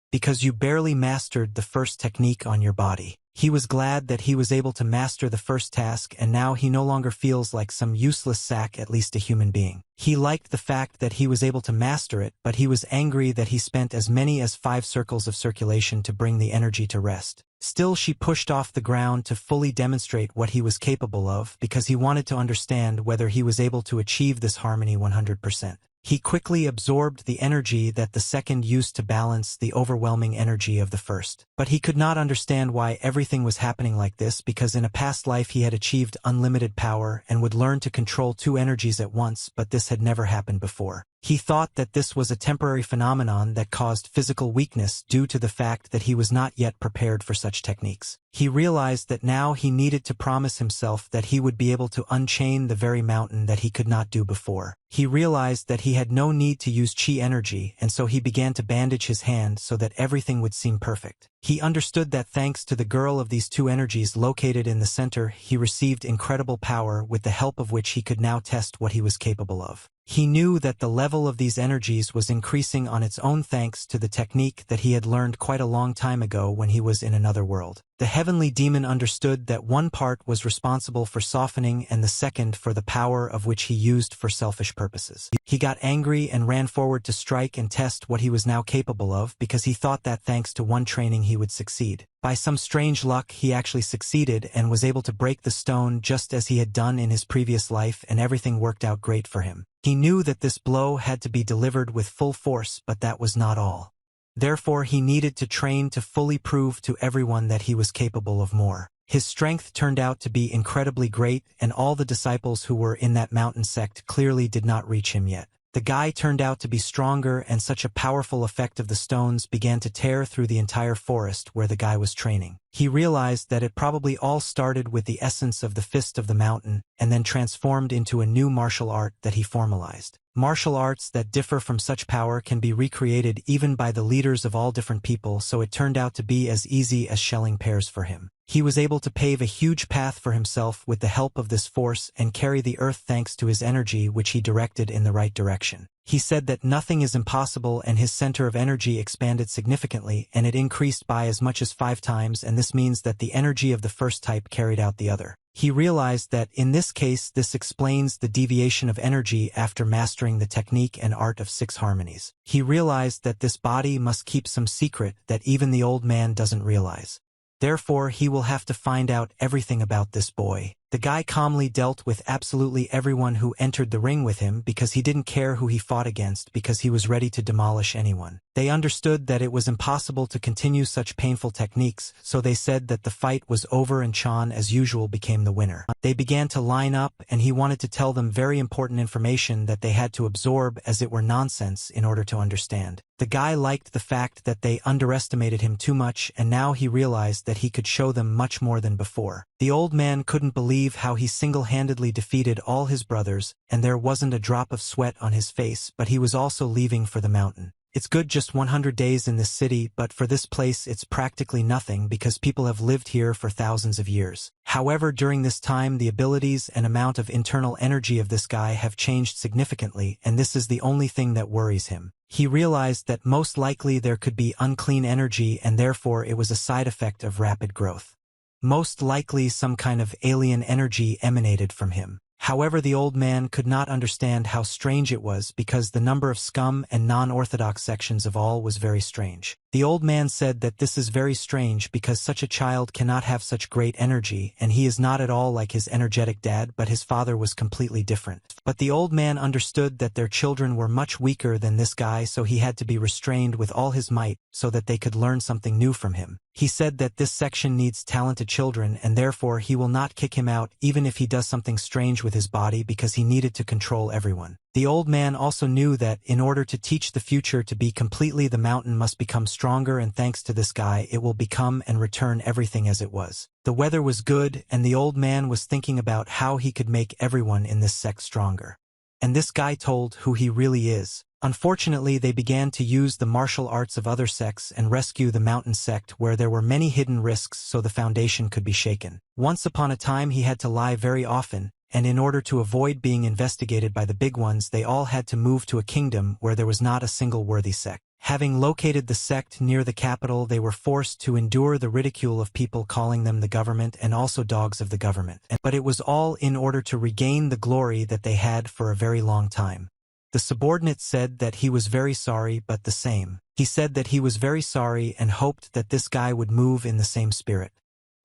because you barely mastered the first technique on your body. He was glad that he was able to master the first task and now he no longer feels like some useless sack, at least a human being. He liked the fact that he was able to master it, but he was angry that he spent as many as 5 circles of circulation to bring the energy to rest. Still, she pushed off the ground to fully demonstrate what he was capable of because he wanted to understand whether he was able to achieve this harmony 100%. He quickly absorbed the energy that the second used to balance the overwhelming energy of the first. But he could not understand why everything was happening like this because in a past life he had achieved unlimited power and would learn to control 2 energies at once, but this had never happened before. He thought that this was a temporary phenomenon that caused physical weakness due to the fact that he was not yet prepared for such techniques. He realized that now he needed to promise himself that he would be able to unchain the very mountain that he could not do before. He realized that he had no need to use chi energy, and so he began to bandage his hand so that everything would seem perfect. He understood that thanks to the girl of these 2 energies located in the center, he received incredible power with the help of which he could now test what he was capable of. He knew that the level of these energies was increasing on its own thanks to the technique that he had learned quite a long time ago when he was in another world. The heavenly demon understood that one part was responsible for softening and the second for the power of which he used for selfish purposes. He got angry and ran forward to strike and test what he was now capable of because he thought that thanks to one training he would succeed. By some strange luck, he actually succeeded and was able to break the stone just as he had done in his previous life, and everything worked out great for him. He knew that this blow had to be delivered with full force, but that was not all. Therefore, he needed to train to fully prove to everyone that he was capable of more. His strength turned out to be incredibly great, and all the disciples who were in that mountain sect clearly did not reach him yet. The guy turned out to be stronger, and such a powerful effect of the stones began to tear through the entire forest where the guy was training. He realized that it probably all started with the essence of the fist of the mountain, and then transformed into a new martial art that he formalized. Martial arts that differ from such power can be recreated even by the leaders of all different people, so it turned out to be as easy as shelling pears for him. He was able to pave a huge path for himself with the help of this force and carry the earth thanks to his energy, which he directed in the right direction. He said that nothing is impossible, and his center of energy expanded significantly, and it increased by as much as 5 times, and this means that the energy of the first type carried out the other. He realized that in this case this explains the deviation of energy after mastering the technique and art of 6 harmonies. He realized that this body must keep some secret that even the old man doesn't realize. Therefore, he will have to find out everything about this boy. The guy calmly dealt with absolutely everyone who entered the ring with him because he didn't care who he fought against because he was ready to demolish anyone. They understood that it was impossible to continue such painful techniques, so they said that the fight was over and Chan as usual became the winner. They began to line up and he wanted to tell them very important information that they had to absorb as it were nonsense in order to understand. The guy liked the fact that they underestimated him too much and now he realized that he could show them much more than before. The old man couldn't believe how he single-handedly defeated all his brothers and there wasn't a drop of sweat on his face, but he was also leaving for the mountain. It's good just 100 days in this city, but for this place it's practically nothing because people have lived here for thousands of years. However, during this time the abilities and amount of internal energy of this guy have changed significantly and this is the only thing that worries him. He realized that most likely there could be unclean energy and therefore it was a side effect of rapid growth. Most likely some kind of alien energy emanated from him. However, the old man could not understand how strange it was because the number of scum and non-orthodox sections of all was very strange. The old man said that this is very strange because such a child cannot have such great energy and he is not at all like his energetic dad, but his father was completely different. But the old man understood that their children were much weaker than this guy, so he had to be restrained with all his might so that they could learn something new from him. He said that this section needs talented children and therefore he will not kick him out even if he does something strange with his body because he needed to control everyone. The old man also knew that in order to teach the future to be completely, the mountain must become stronger, and thanks to this guy it will become and return everything as it was. The weather was good and the old man was thinking about how he could make everyone in this sect stronger. And this guy told who he really is. Unfortunately, they began to use the martial arts of other sects and rescue the mountain sect where there were many hidden risks so the foundation could be shaken. Once upon a time he had to lie very often, and in order to avoid being investigated by the big ones they all had to move to a kingdom where there was not a single worthy sect. Having located the sect near the capital, they were forced to endure the ridicule of people calling them the government and also dogs of the government. But it was all in order to regain the glory that they had for a very long time. The subordinate said that he was very sorry, but the same. He said that he was very sorry and hoped that this guy would move in the same spirit.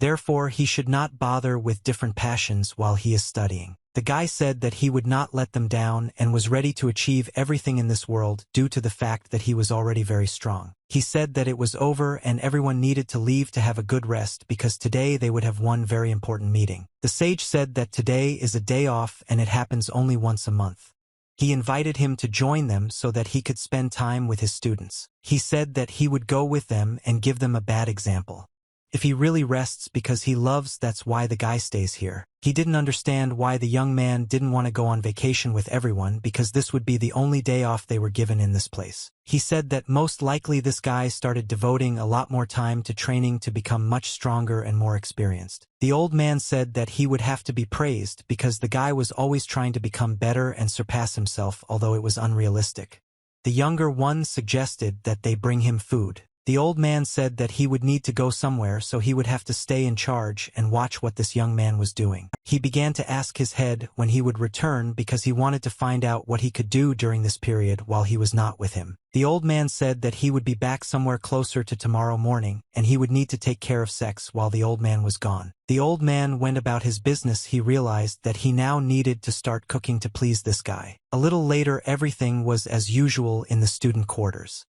Therefore, he should not bother with different passions while he is studying. The guy said that he would not let them down and was ready to achieve everything in this world due to the fact that he was already very strong. He said that it was over and everyone needed to leave to have a good rest because today they would have one very important meeting. The sage said that today is a day off and it happens only once a month. He invited him to join them so that he could spend time with his students. He said that he would go with them and give them a bad example. If he really rests because he loves, that's why the guy stays here. He didn't understand why the young man didn't want to go on vacation with everyone because this would be the only day off they were given in this place. He said that most likely this guy started devoting a lot more time to training to become much stronger and more experienced. The old man said that he would have to be praised because the guy was always trying to become better and surpass himself, although it was unrealistic. The younger one suggested that they bring him food. The old man said that he would need to go somewhere, so he would have to stay in charge and watch what this young man was doing. He began to ask his head when he would return because he wanted to find out what he could do during this period while he was not with him. The old man said that he would be back somewhere closer to tomorrow morning, and he would need to take care of sex while the old man was gone. The old man went about his business. He realized that he now needed to start cooking to please this guy. A little later, everything was as usual in the student quarters.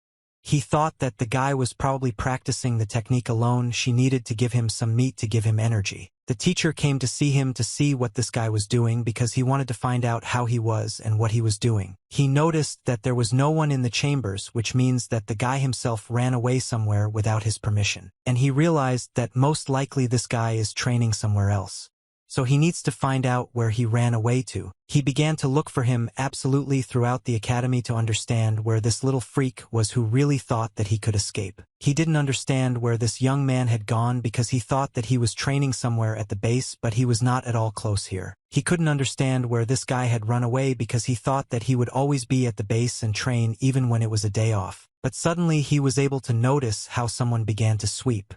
He thought that the guy was probably practicing the technique alone. She needed to give him some meat to give him energy. The teacher came to see him to see what this guy was doing because he wanted to find out how he was and what he was doing. He noticed that there was no one in the chambers, which means that the guy himself ran away somewhere without his permission. And he realized that most likely this guy is training somewhere else. So he needs to find out where he ran away to. He began to look for him absolutely throughout the academy to understand where this little freak was who really thought that he could escape. He didn't understand where this young man had gone because he thought that he was training somewhere at the base, but he was not at all close here. He couldn't understand where this guy had run away because he thought that he would always be at the base and train even when it was a day off. But suddenly he was able to notice how someone began to sweep.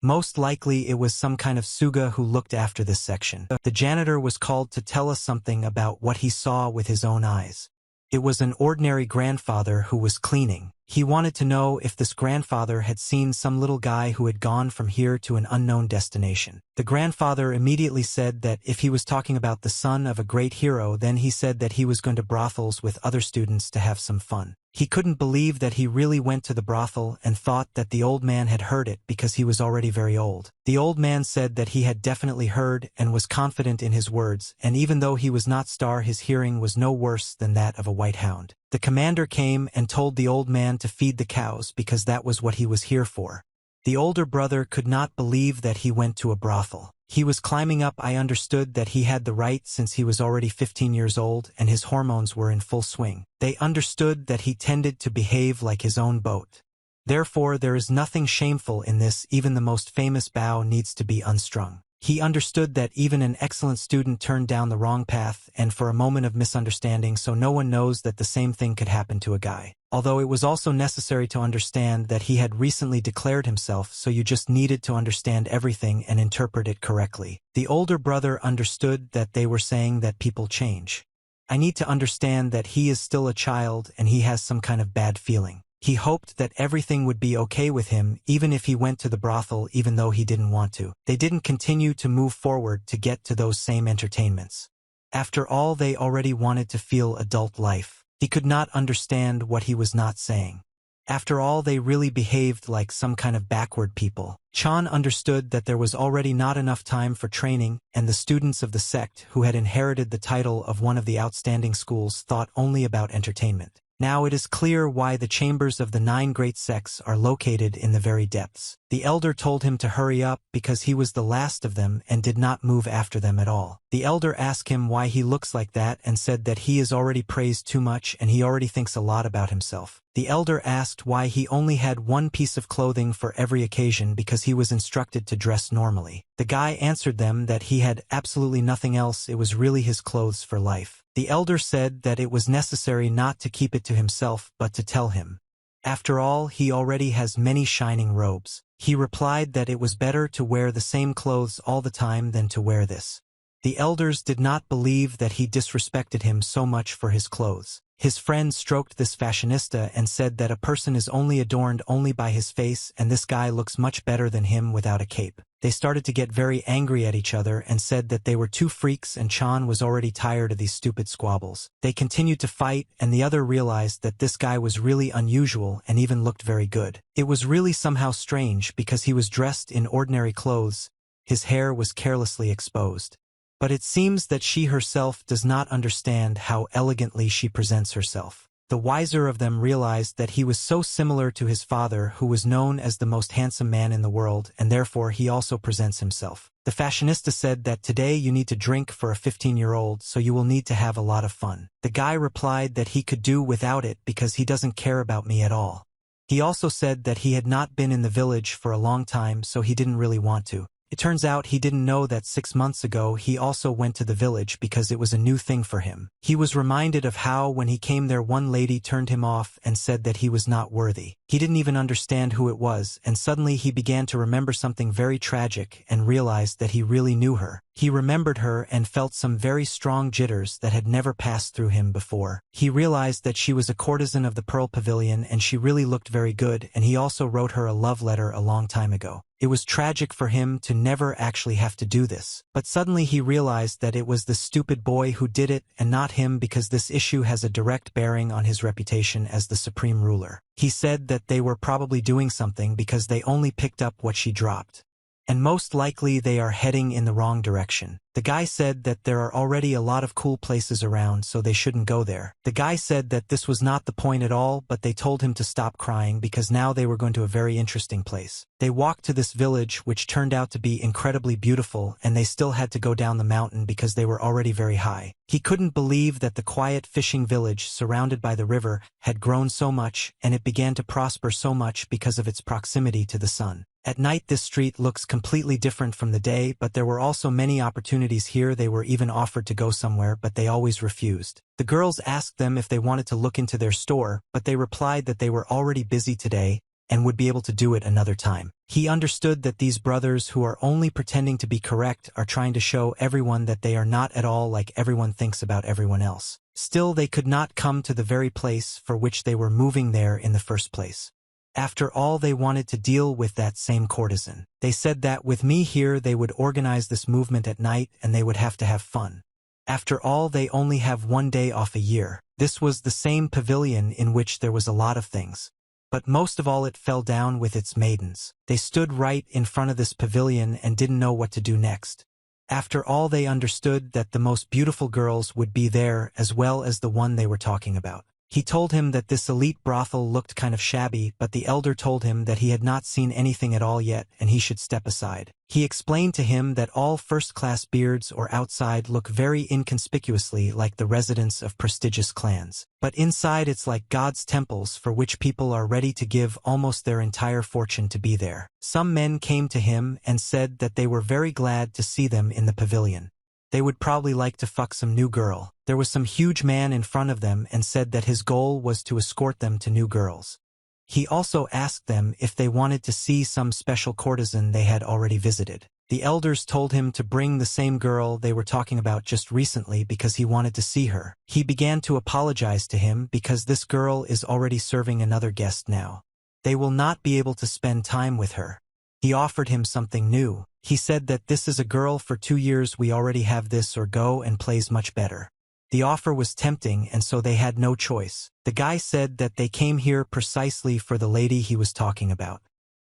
Most likely it was some kind of Suga who looked after this section. The janitor was called to tell us something about what he saw with his own eyes. It was an ordinary grandfather who was cleaning. He wanted to know if this grandfather had seen some little guy who had gone from here to an unknown destination. The grandfather immediately said that if he was talking about the son of a great hero, then he said that he was going to brothels with other students to have some fun. He couldn't believe that he really went to the brothel and thought that the old man had heard it because he was already very old. The old man said that he had definitely heard and was confident in his words, and even though he was not star, his hearing was no worse than that of a white hound. The commander came and told the old man to feed the cows because that was what he was here for. The older brother could not believe that he went to a brothel. He was climbing up. I understood that he had the right since he was already 15 years old and his hormones were in full swing. They understood that he tended to behave like his own boat. Therefore, there is nothing shameful in this. Even the most famous bow needs to be unstrung. He understood that even an excellent student turned down the wrong path and for a moment of misunderstanding, so no one knows that the same thing could happen to a guy. Although it was also necessary to understand that he had recently declared himself, so you just needed to understand everything and interpret it correctly. The older brother understood that they were saying that people change. I need to understand that he is still a child and he has some kind of bad feeling. He hoped that everything would be okay with him even if he went to the brothel even though he didn't want to. They didn't continue to move forward to get to those same entertainments. After all, they already wanted to feel adult life. He could not understand what he was not saying. After all, they really behaved like some kind of backward people. Chan understood that there was already not enough time for training, and the students of the sect who had inherited the title of one of the outstanding schools thought only about entertainment. Now it is clear why the chambers of the 9 great sects are located in the very depths. The elder told him to hurry up because he was the last of them and did not move after them at all. The elder asked him why he looks like that and said that he is already praised too much and he already thinks a lot about himself. The elder asked why he only had one piece of clothing for every occasion because he was instructed to dress normally. The guy answered them that he had absolutely nothing else, it was really his clothes for life. The elder said that it was necessary not to keep it to himself but to tell him. After all, he already has many shining robes. He replied that it was better to wear the same clothes all the time than to wear this. The elders did not believe that he disrespected him so much for his clothes. His friend stroked this fashionista and said that a person is only adorned only by his face and this guy looks much better than him without a cape. They started to get very angry at each other and said that they were two freaks and Chan was already tired of these stupid squabbles. They continued to fight and the other realized that this guy was really unusual and even looked very good. It was really somehow strange because he was dressed in ordinary clothes. His hair was carelessly exposed. But it seems that she herself does not understand how elegantly she presents herself. The wiser of them realized that he was so similar to his father, who was known as the most handsome man in the world, and therefore he also presents himself. The fashionista said that today you need to drink for a 15-year-old, so you will need to have a lot of fun. The guy replied that he could do without it because he doesn't care about me at all. He also said that he had not been in the village for a long time, so he didn't really want to. It turns out he didn't know that 6 months ago he also went to the village because it was a new thing for him. He was reminded of how when he came there one lady turned him off and said that he was not worthy. He didn't even understand who it was, and suddenly he began to remember something very tragic and realized that he really knew her. He remembered her and felt some very strong jitters that had never passed through him before. He realized that she was a courtesan of the Pearl Pavilion and she really looked very good, and he also wrote her a love letter a long time ago. It was tragic for him to never actually have to do this. But suddenly he realized that it was the stupid boy who did it and not him because this issue has a direct bearing on his reputation as the supreme ruler. He said that they were probably doing something because they only picked up what she dropped. And most likely they are heading in the wrong direction. The guy said that there are already a lot of cool places around, so they shouldn't go there. The guy said that this was not the point at all, but they told him to stop crying because now they were going to a very interesting place. They walked to this village, which turned out to be incredibly beautiful, and they still had to go down the mountain because they were already very high. He couldn't believe that the quiet fishing village surrounded by the river had grown so much, and it began to prosper so much because of its proximity to the sun. At night this street looks completely different from the day, but there were also many opportunities here. They were even offered to go somewhere, but they always refused. The girls asked them if they wanted to look into their store, but they replied that they were already busy today, and would be able to do it another time. He understood that these brothers who are only pretending to be correct are trying to show everyone that they are not at all like everyone thinks about everyone else. Still, they could not come to the very place for which they were moving there in the first place. After all, they wanted to deal with that same courtesan. They said that with me here they would organize this movement at night and they would have to have fun. After all, they only have 1 day off a year. This was the same pavilion in which there was a lot of things. But most of all, it fell down with its maidens. They stood right in front of this pavilion and didn't know what to do next. After all, they understood that the most beautiful girls would be there as well as the one they were talking about. He told him that this elite brothel looked kind of shabby, but the elder told him that he had not seen anything at all yet and he should step aside. He explained to him that all first-class beards or outside look very inconspicuously like the residence of prestigious clans. But inside it's like God's temples for which people are ready to give almost their entire fortune to be there. Some men came to him and said that they were very glad to see them in the pavilion. They would probably like to fuck some new girl. There was some huge man in front of them and said that his goal was to escort them to new girls. He also asked them if they wanted to see some special courtesan they had already visited. The elders told him to bring the same girl they were talking about just recently because he wanted to see her. He began to apologize to him because this girl is already serving another guest now. They will not be able to spend time with her. He offered him something new. He said that this is a girl for 2 years, we already have this, or go and plays much better. The offer was tempting and so they had no choice. The guy said that they came here precisely for the lady he was talking about.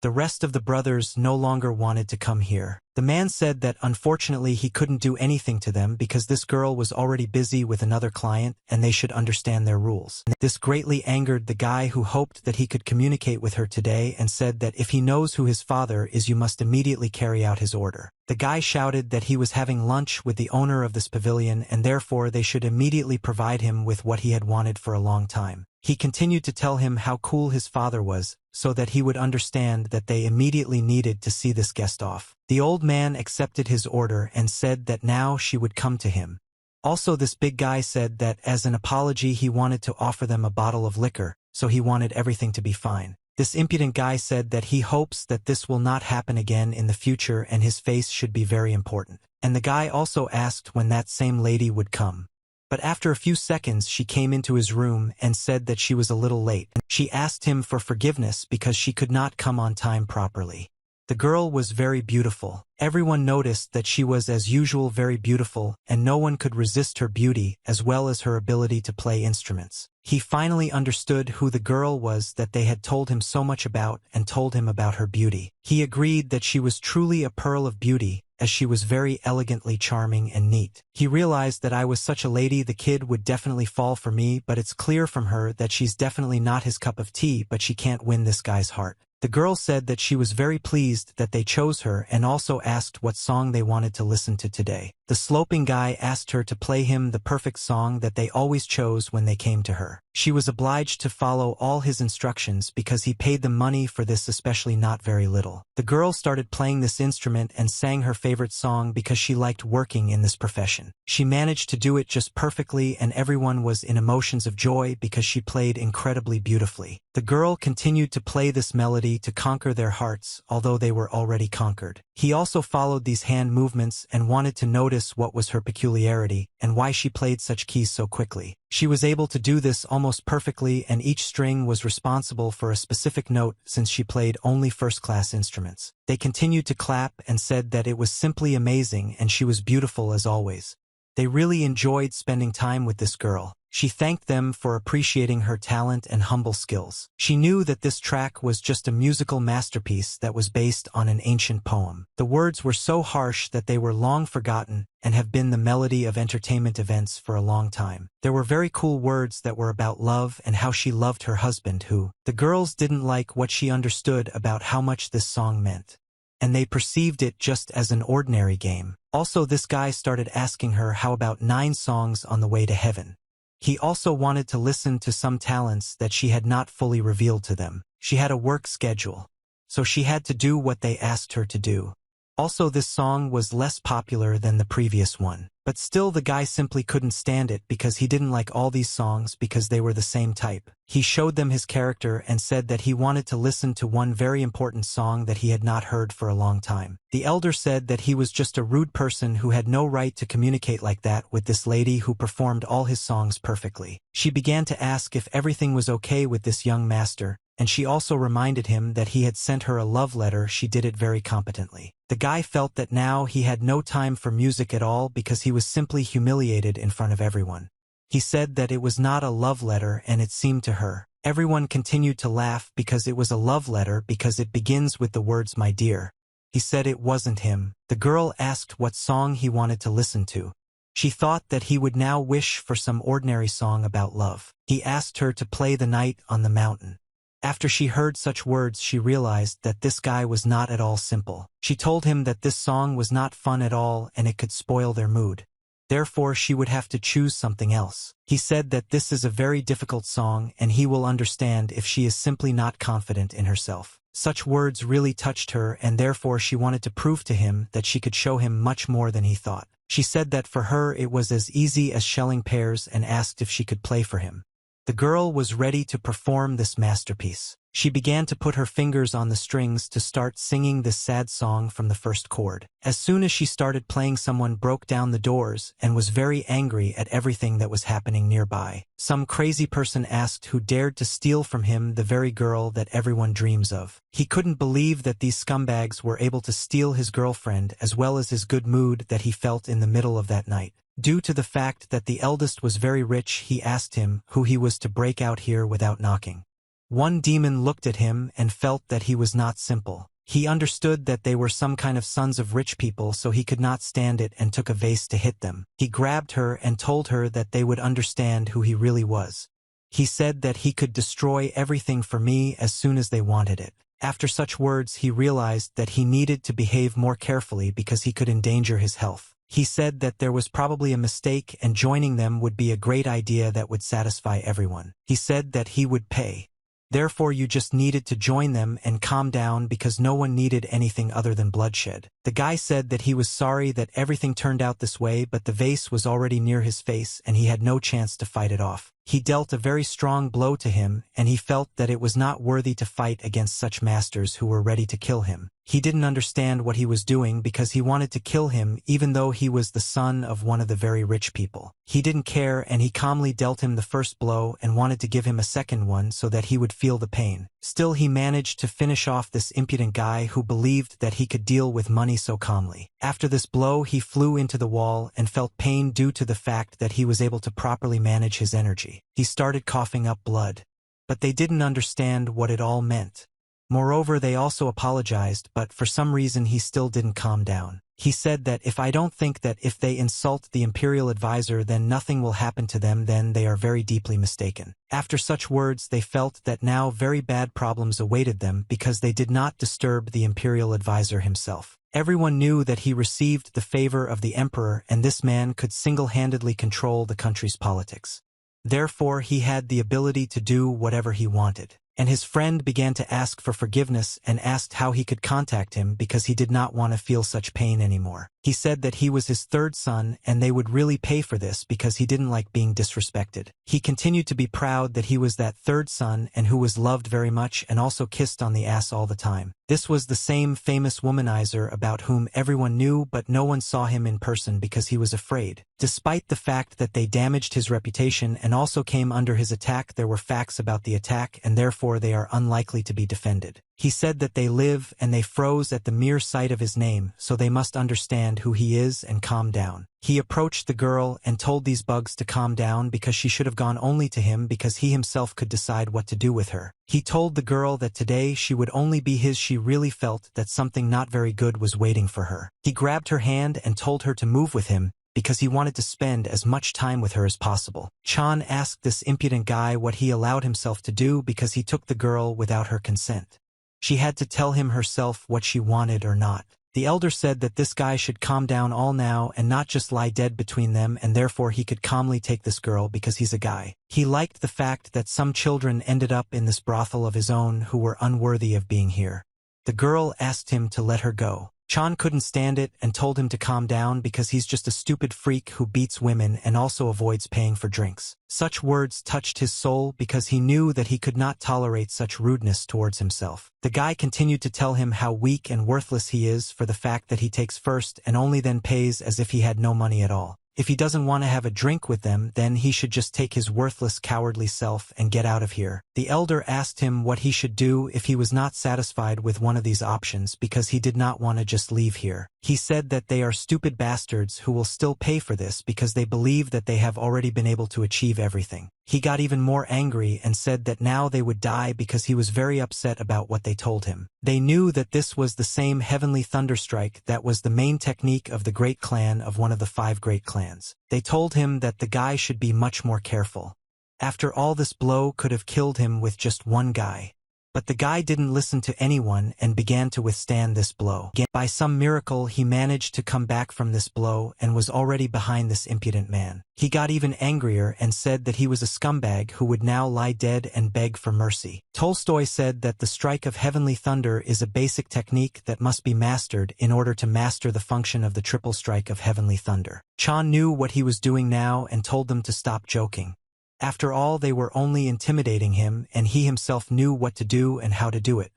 The rest of the brothers no longer wanted to come here. The man said that unfortunately he couldn't do anything to them because this girl was already busy with another client and they should understand their rules. This greatly angered the guy who hoped that he could communicate with her today and said that if he knows who his father is, you must immediately carry out his order. The guy shouted that he was having lunch with the owner of this pavilion and therefore they should immediately provide him with what he had wanted for a long time. He continued to tell him how cool his father was, so that he would understand that they immediately needed to see this guest off. The old man accepted his order and said that now she would come to him. Also, this big guy said that as an apology he wanted to offer them a bottle of liquor, so he wanted everything to be fine. This impudent guy said that he hopes that this will not happen again in the future and his face should be very important. And the guy also asked when that same lady would come. But after a few seconds she came into his room and said that she was a little late. She asked him for forgiveness because she could not come on time properly. The girl was very beautiful. Everyone noticed that she was as usual very beautiful and no one could resist her beauty as well as her ability to play instruments. He finally understood who the girl was that they had told him so much about and told him about her beauty. He agreed that she was truly a pearl of beauty, as she was very elegantly charming and neat. He realized that I was such a lady the kid would definitely fall for me, but it's clear from her that she's definitely not his cup of tea, but she can't win this guy's heart. The girl said that she was very pleased that they chose her and also asked what song they wanted to listen to today. The sloping guy asked her to play him the perfect song that they always chose when they came to her. She was obliged to follow all his instructions because he paid them money for this, especially not very little. The girl started playing this instrument and sang her favorite song because she liked working in this profession. She managed to do it just perfectly and everyone was in emotions of joy because she played incredibly beautifully. The girl continued to play this melody to conquer their hearts, although they were already conquered. He also followed these hand movements and wanted to notice what was her peculiarity and why she played such keys so quickly. She was able to do this almost perfectly and each string was responsible for a specific note since she played only first-class instruments. They continued to clap and said that it was simply amazing and she was beautiful as always. They really enjoyed spending time with this girl. She thanked them for appreciating her talent and humble skills. She knew that this track was just a musical masterpiece that was based on an ancient poem. The words were so harsh that they were long forgotten and have been the melody of entertainment events for a long time. There were very cool words that were about love and how she loved her husband who, the girls didn't like what she understood about how much this song meant. And they perceived it just as an ordinary game. Also, this guy started asking her how about 9 songs on the way to heaven. He also wanted to listen to some talents that she had not fully revealed to them. She had a work schedule, so she had to do what they asked her to do. Also, this song was less popular than the previous one. But still the guy simply couldn't stand it because he didn't like all these songs because they were the same type. He showed them his character and said that he wanted to listen to one very important song that he had not heard for a long time. The elder said that he was just a rude person who had no right to communicate like that with this lady who performed all his songs perfectly. She began to ask if everything was okay with this young master, and she also reminded him that he had sent her a love letter. She did it very competently. The guy felt that now he had no time for music at all because he was simply humiliated in front of everyone. He said that it was not a love letter, and it seemed to her. Everyone continued to laugh because it was a love letter because it begins with the words "my dear." He said it wasn't him. The girl asked what song he wanted to listen to. She thought that he would now wish for some ordinary song about love. He asked her to play "The Night on the Mountain." After she heard such words, she realized that this guy was not at all simple. She told him that this song was not fun at all and it could spoil their mood. Therefore, she would have to choose something else. He said that this is a very difficult song and he will understand if she is simply not confident in herself. Such words really touched her, and therefore she wanted to prove to him that she could show him much more than he thought. She said that for her it was as easy as shelling pears and asked if she could play for him. The girl was ready to perform this masterpiece. She began to put her fingers on the strings to start singing this sad song from the first chord. As soon as she started playing, someone broke down the doors and was very angry at everything that was happening nearby. Some crazy person asked who dared to steal from him the very girl that everyone dreams of. He couldn't believe that these scumbags were able to steal his girlfriend as well as his good mood that he felt in the middle of that night. Due to the fact that the eldest was very rich, he asked him who he was to break out here without knocking. One demon looked at him and felt that he was not simple. He understood that they were some kind of sons of rich people, so he could not stand it and took a vase to hit them. He grabbed her and told her that they would understand who he really was. He said that he could destroy everything for me as soon as they wanted it. After such words, he realized that he needed to behave more carefully because he could endanger his health. He said that there was probably a mistake and joining them would be a great idea that would satisfy everyone. He said that he would pay. Therefore, you just needed to join them and calm down because no one needed anything other than bloodshed. The guy said that he was sorry that everything turned out this way, but the vase was already near his face and he had no chance to fight it off. He dealt a very strong blow to him, and he felt that it was not worthy to fight against such masters who were ready to kill him. He didn't understand what he was doing because he wanted to kill him even though he was the son of one of the very rich people. He didn't care, and he calmly dealt him the first blow and wanted to give him a second one so that he would feel the pain. Still, he managed to finish off this impudent guy who believed that he could deal with money so calmly. After this blow, he flew into the wall and felt pain due to the fact that he was able to properly manage his energy. He started coughing up blood. But they didn't understand what it all meant. Moreover, they also apologized, but for some reason he still didn't calm down. He said that if I don't think that if they insult the imperial advisor then nothing will happen to them, then they are very deeply mistaken. After such words, they felt that now very bad problems awaited them because they did not disturb the imperial advisor himself. Everyone knew that he received the favor of the emperor, and this man could single-handedly control the country's politics. Therefore, he had the ability to do whatever he wanted. And his friend began to ask for forgiveness and asked how he could contact him because he did not want to feel such pain anymore. He said that he was his third son and they would really pay for this because he didn't like being disrespected. He continued to be proud that he was that third son and who was loved very much and also kissed on the ass all the time. This was the same famous womanizer about whom everyone knew, but no one saw him in person because he was afraid. Despite the fact that they damaged his reputation and also came under his attack, there were facts about the attack and therefore they are unlikely to be defended. He said that they live and they froze at the mere sight of his name, so they must understand who he is and calm down. He approached the girl and told these bugs to calm down because she should have gone only to him because he himself could decide what to do with her. He told the girl that today she would only be his. She really felt that something not very good was waiting for her. He grabbed her hand and told her to move with him because he wanted to spend as much time with her as possible. Chan asked this impudent guy what he allowed himself to do because he took the girl without her consent. She had to tell him herself what she wanted or not. The elder said that this guy should calm down all now and not just lie dead between them, and therefore he could calmly take this girl because he's a guy. He liked the fact that some children ended up in this brothel of his own who were unworthy of being here. The girl asked him to let her go. Chan couldn't stand it and told him to calm down because he's just a stupid freak who beats women and also avoids paying for drinks. Such words touched his soul because he knew that he could not tolerate such rudeness towards himself. The guy continued to tell him how weak and worthless he is for the fact that he takes first and only then pays as if he had no money at all. If he doesn't want to have a drink with them, then he should just take his worthless, cowardly self and get out of here. The elder asked him what he should do if he was not satisfied with one of these options because he did not want to just leave here. He said that they are stupid bastards who will still pay for this because they believe that they have already been able to achieve everything. He got even more angry and said that now they would die because he was very upset about what they told him. They knew that this was the same heavenly thunderstrike that was the main technique of the great clan of one of the 5 great clans. They told him that the guy should be much more careful. After all, this blow could have killed him with just one guy. But the guy didn't listen to anyone and began to withstand this blow. By some miracle, he managed to come back from this blow and was already behind this impudent man. He got even angrier and said that he was a scumbag who would now lie dead and beg for mercy. Tolstoy said that the strike of heavenly thunder is a basic technique that must be mastered in order to master the function of the triple strike of heavenly thunder. Chan knew what he was doing now and told them to stop joking. After all, they were only intimidating him, and he himself knew what to do and how to do it.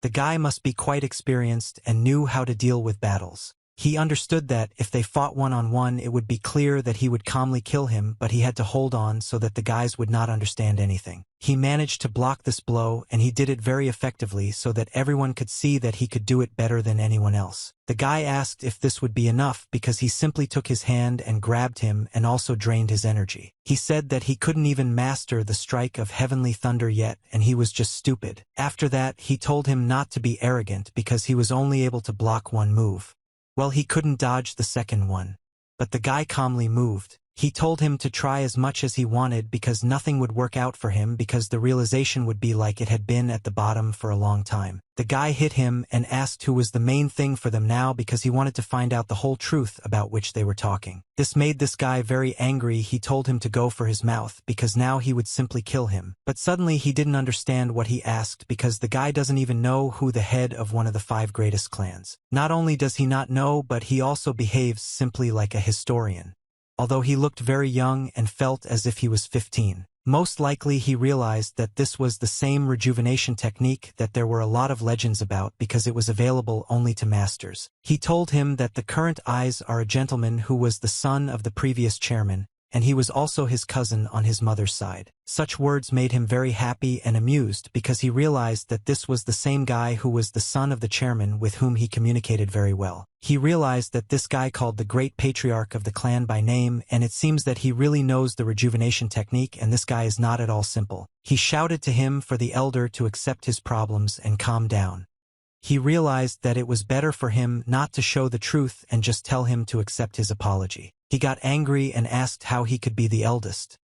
The guy must be quite experienced and knew how to deal with battles. He understood that if they fought one-on-one, it would be clear that he would calmly kill him, but he had to hold on so that the guys would not understand anything. He managed to block this blow, and he did it very effectively so that everyone could see that he could do it better than anyone else. The guy asked if this would be enough because he simply took his hand and grabbed him and also drained his energy. He said that he couldn't even master the strike of heavenly thunder yet, and he was just stupid. After that, he told him not to be arrogant because he was only able to block one move. Well, he couldn't dodge the second one. But the guy calmly moved. He told him to try as much as he wanted because nothing would work out for him because the realization would be like it had been at the bottom for a long time. The guy hit him and asked who was the main thing for them now because he wanted to find out the whole truth about which they were talking. This made this guy very angry. He told him to go for his mouth because now he would simply kill him. But suddenly he didn't understand what he asked because the guy doesn't even know who the head of one of the 5 greatest clans. Not only does he not know, but he also behaves simply like a historian. Although he looked very young and felt as if he was 15. Most likely he realized that this was the same rejuvenation technique that there were a lot of legends about because it was available only to masters. He told him that the current eyes are a gentleman who was the son of the previous chairman, and he was also his cousin on his mother's side. Such words made him very happy and amused because he realized that this was the same guy who was the son of the chairman with whom he communicated very well. He realized that this guy called the great patriarch of the clan by name, and it seems that he really knows the rejuvenation technique, and this guy is not at all simple. He shouted to him for the elder to accept his problems and calm down. He realized that it was better for him not to show the truth and just tell him to accept his apology. He got angry and asked how he could be the eldest.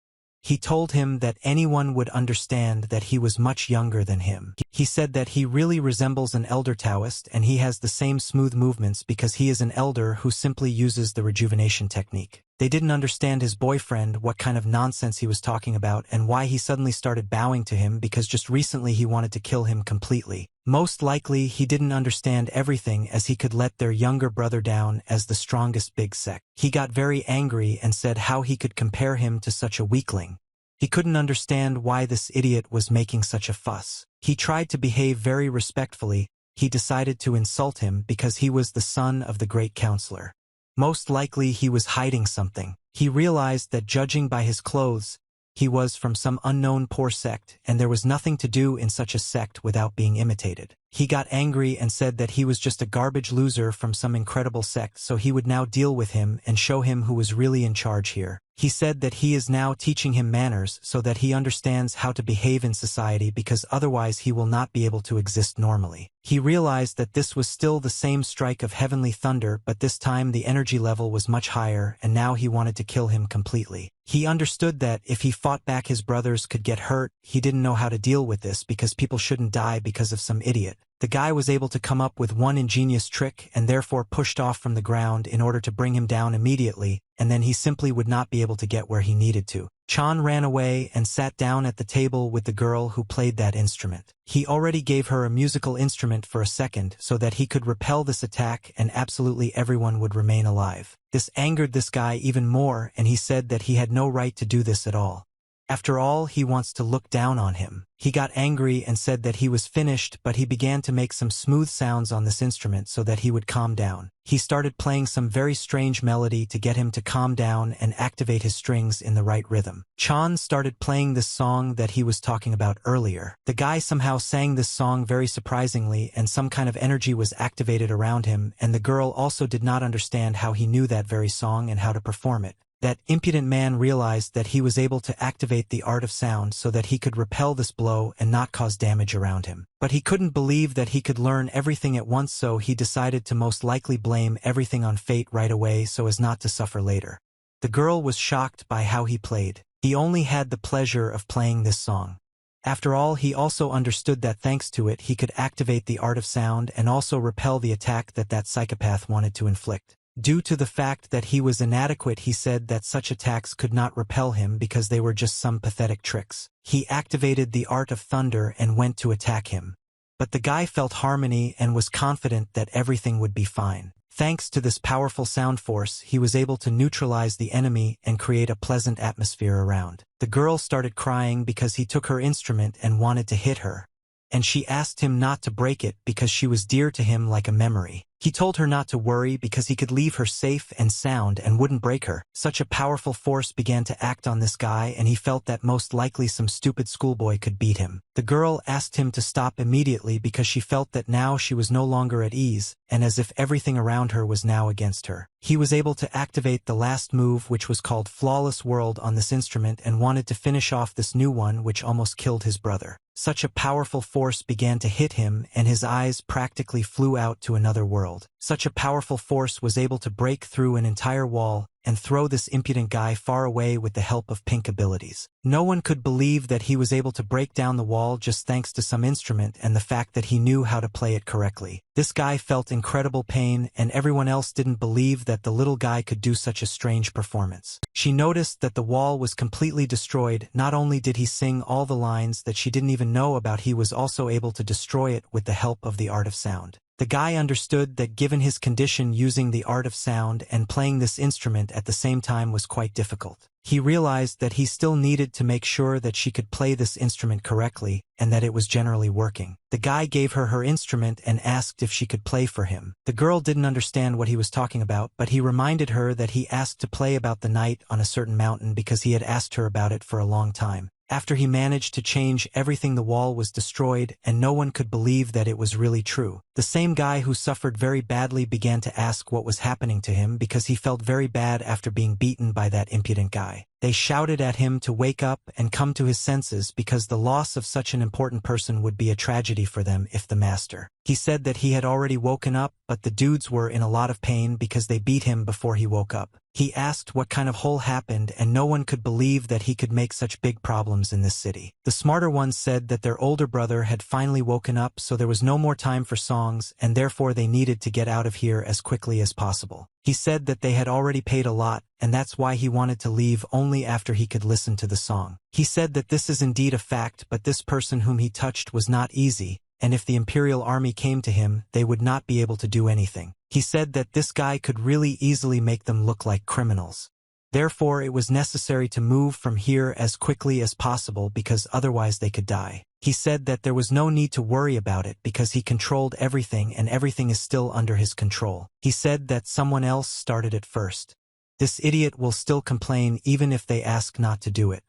He told him that anyone would understand that he was much younger than him. He said that he really resembles an elder Taoist and he has the same smooth movements because he is an elder who simply uses the rejuvenation technique. They didn't understand his boyfriend what kind of nonsense he was talking about and why he suddenly started bowing to him because just recently he wanted to kill him completely. Most likely he didn't understand everything as he could let their younger brother down as the strongest big sect. He got very angry and said how he could compare him to such a weakling. He couldn't understand why this idiot was making such a fuss. He tried to behave very respectfully. He decided to insult him because he was the son of the great counselor. Most likely he was hiding something. He realized that judging by his clothes, he was from some unknown poor sect, and there was nothing to do in such a sect without being imitated. He got angry and said that he was just a garbage loser from some incredible sect, so he would now deal with him and show him who was really in charge here. He said that he is now teaching him manners so that he understands how to behave in society because otherwise he will not be able to exist normally. He realized that this was still the same strike of heavenly thunder, but this time the energy level was much higher and now he wanted to kill him completely. He understood that if he fought back his brothers could get hurt. He didn't know how to deal with this because people shouldn't die because of some idiot. The guy was able to come up with one ingenious trick and therefore pushed off from the ground in order to bring him down immediately, and then he simply would not be able to get where he needed to. Chan ran away and sat down at the table with the girl who played that instrument. He already gave her a musical instrument for a second so that he could repel this attack and absolutely everyone would remain alive. This angered this guy even more, and he said that he had no right to do this at all. After all, he wants to look down on him. He got angry and said that he was finished, but he began to make some smooth sounds on this instrument so that he would calm down. He started playing some very strange melody to get him to calm down and activate his strings in the right rhythm. Chan started playing this song that he was talking about earlier. The guy somehow sang this song very surprisingly, and some kind of energy was activated around him, and the girl also did not understand how he knew that very song and how to perform it. That impudent man realized that he was able to activate the art of sound so that he could repel this blow and not cause damage around him. But he couldn't believe that he could learn everything at once, so he decided to most likely blame everything on fate right away so as not to suffer later. The girl was shocked by how he played. He only had the pleasure of playing this song. After all, he also understood that thanks to it he could activate the art of sound and also repel the attack that psychopath wanted to inflict. Due to the fact that he was inadequate, he said that such attacks could not repel him because they were just some pathetic tricks. He activated the art of thunder and went to attack him. But the guy felt harmony and was confident that everything would be fine. Thanks to this powerful sound force, he was able to neutralize the enemy and create a pleasant atmosphere around. The girl started crying because he took her instrument and wanted to hit her. And she asked him not to break it because she was dear to him like a memory. He told her not to worry because he could leave her safe and sound and wouldn't break her. Such a powerful force began to act on this guy, and he felt that most likely some stupid schoolboy could beat him. The girl asked him to stop immediately because she felt that now she was no longer at ease, and as if everything around her was now against her. He was able to activate the last move, which was called Flawless World, on this instrument and wanted to finish off this new one, which almost killed his brother. Such a powerful force began to hit him, and his eyes practically flew out to another world. Such a powerful force was able to break through an entire wall and throw this impudent guy far away with the help of pink abilities. No one could believe that he was able to break down the wall just thanks to some instrument and the fact that he knew how to play it correctly. This guy felt incredible pain, and everyone else didn't believe that the little guy could do such a strange performance. She noticed that the wall was completely destroyed. Not only did he sing all the lines that she didn't even know about, he was also able to destroy it with the help of the art of sound. The guy understood that given his condition, using the art of sound and playing this instrument at the same time was quite difficult. He realized that he still needed to make sure that she could play this instrument correctly and that it was generally working. The guy gave her her instrument and asked if she could play for him. The girl didn't understand what he was talking about, but he reminded her that he asked to play about the night on a certain mountain because he had asked her about it for a long time. After he managed to change everything, the wall was destroyed, and no one could believe that it was really true. The same guy who suffered very badly began to ask what was happening to him because he felt very bad after being beaten by that impudent guy. They shouted at him to wake up and come to his senses because the loss of such an important person would be a tragedy for them if the master. He said that he had already woken up, but the dudes were in a lot of pain because they beat him before he woke up. He asked what kind of hole happened, and no one could believe that he could make such big problems in this city. The smarter ones said that their older brother had finally woken up, so there was no more time for songs, and therefore they needed to get out of here as quickly as possible. He said that they had already paid a lot, and that's why he wanted to leave only after he could listen to the song. He said that this is indeed a fact, but this person whom he touched was not easy, and if the Imperial Army came to him, they would not be able to do anything. He said that this guy could really easily make them look like criminals. Therefore, it was necessary to move from here as quickly as possible because otherwise they could die. He said that there was no need to worry about it because he controlled everything and everything is still under his control. He said that someone else started it first. This idiot will still complain even if they ask not to do it.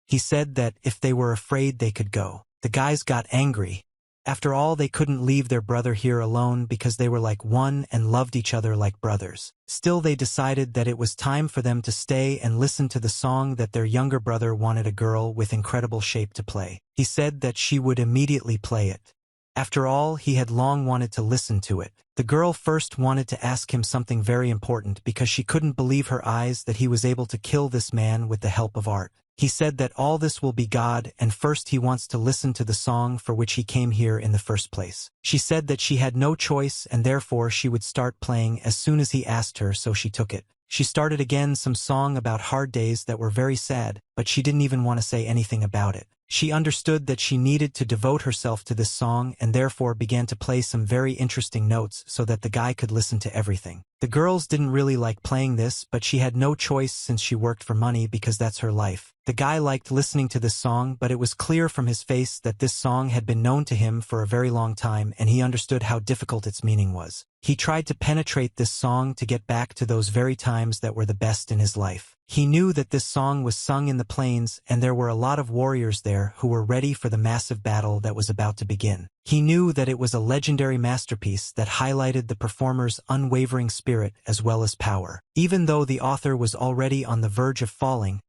He said that if they were afraid they could go. The guys got angry. After all, they couldn't leave their brother here alone because they were like one and loved each other like brothers. Still, they decided that it was time for them to stay and listen to the song that their younger brother wanted a girl with incredible shape to play. He said that she would immediately play it. After all, he had long wanted to listen to it. The girl first wanted to ask him something very important because she couldn't believe her eyes that he was able to kill this man with the help of art. He said that all this will be God, and first he wants to listen to the song for which he came here in the first place. She said that she had no choice and therefore she would start playing as soon as he asked her, so she took it. She started again some song about hard days that were very sad, but she didn't even want to say anything about it. She understood that she needed to devote herself to this song and therefore began to play some very interesting notes so that the guy could listen to everything. The girls didn't really like playing this, but she had no choice since she worked for money because that's her life. The guy liked listening to this song, but it was clear from his face that this song had been known to him for a very long time and he understood how difficult its meaning was. He tried to penetrate this song to get back to those very times that were the best in his life. He knew that this song was sung in the plains and there were a lot of warriors there who were ready for the massive battle that was about to begin. He knew that it was a legendary masterpiece that highlighted the performer's unwavering spirit as well as power. Even though the author was already on the verge of falling,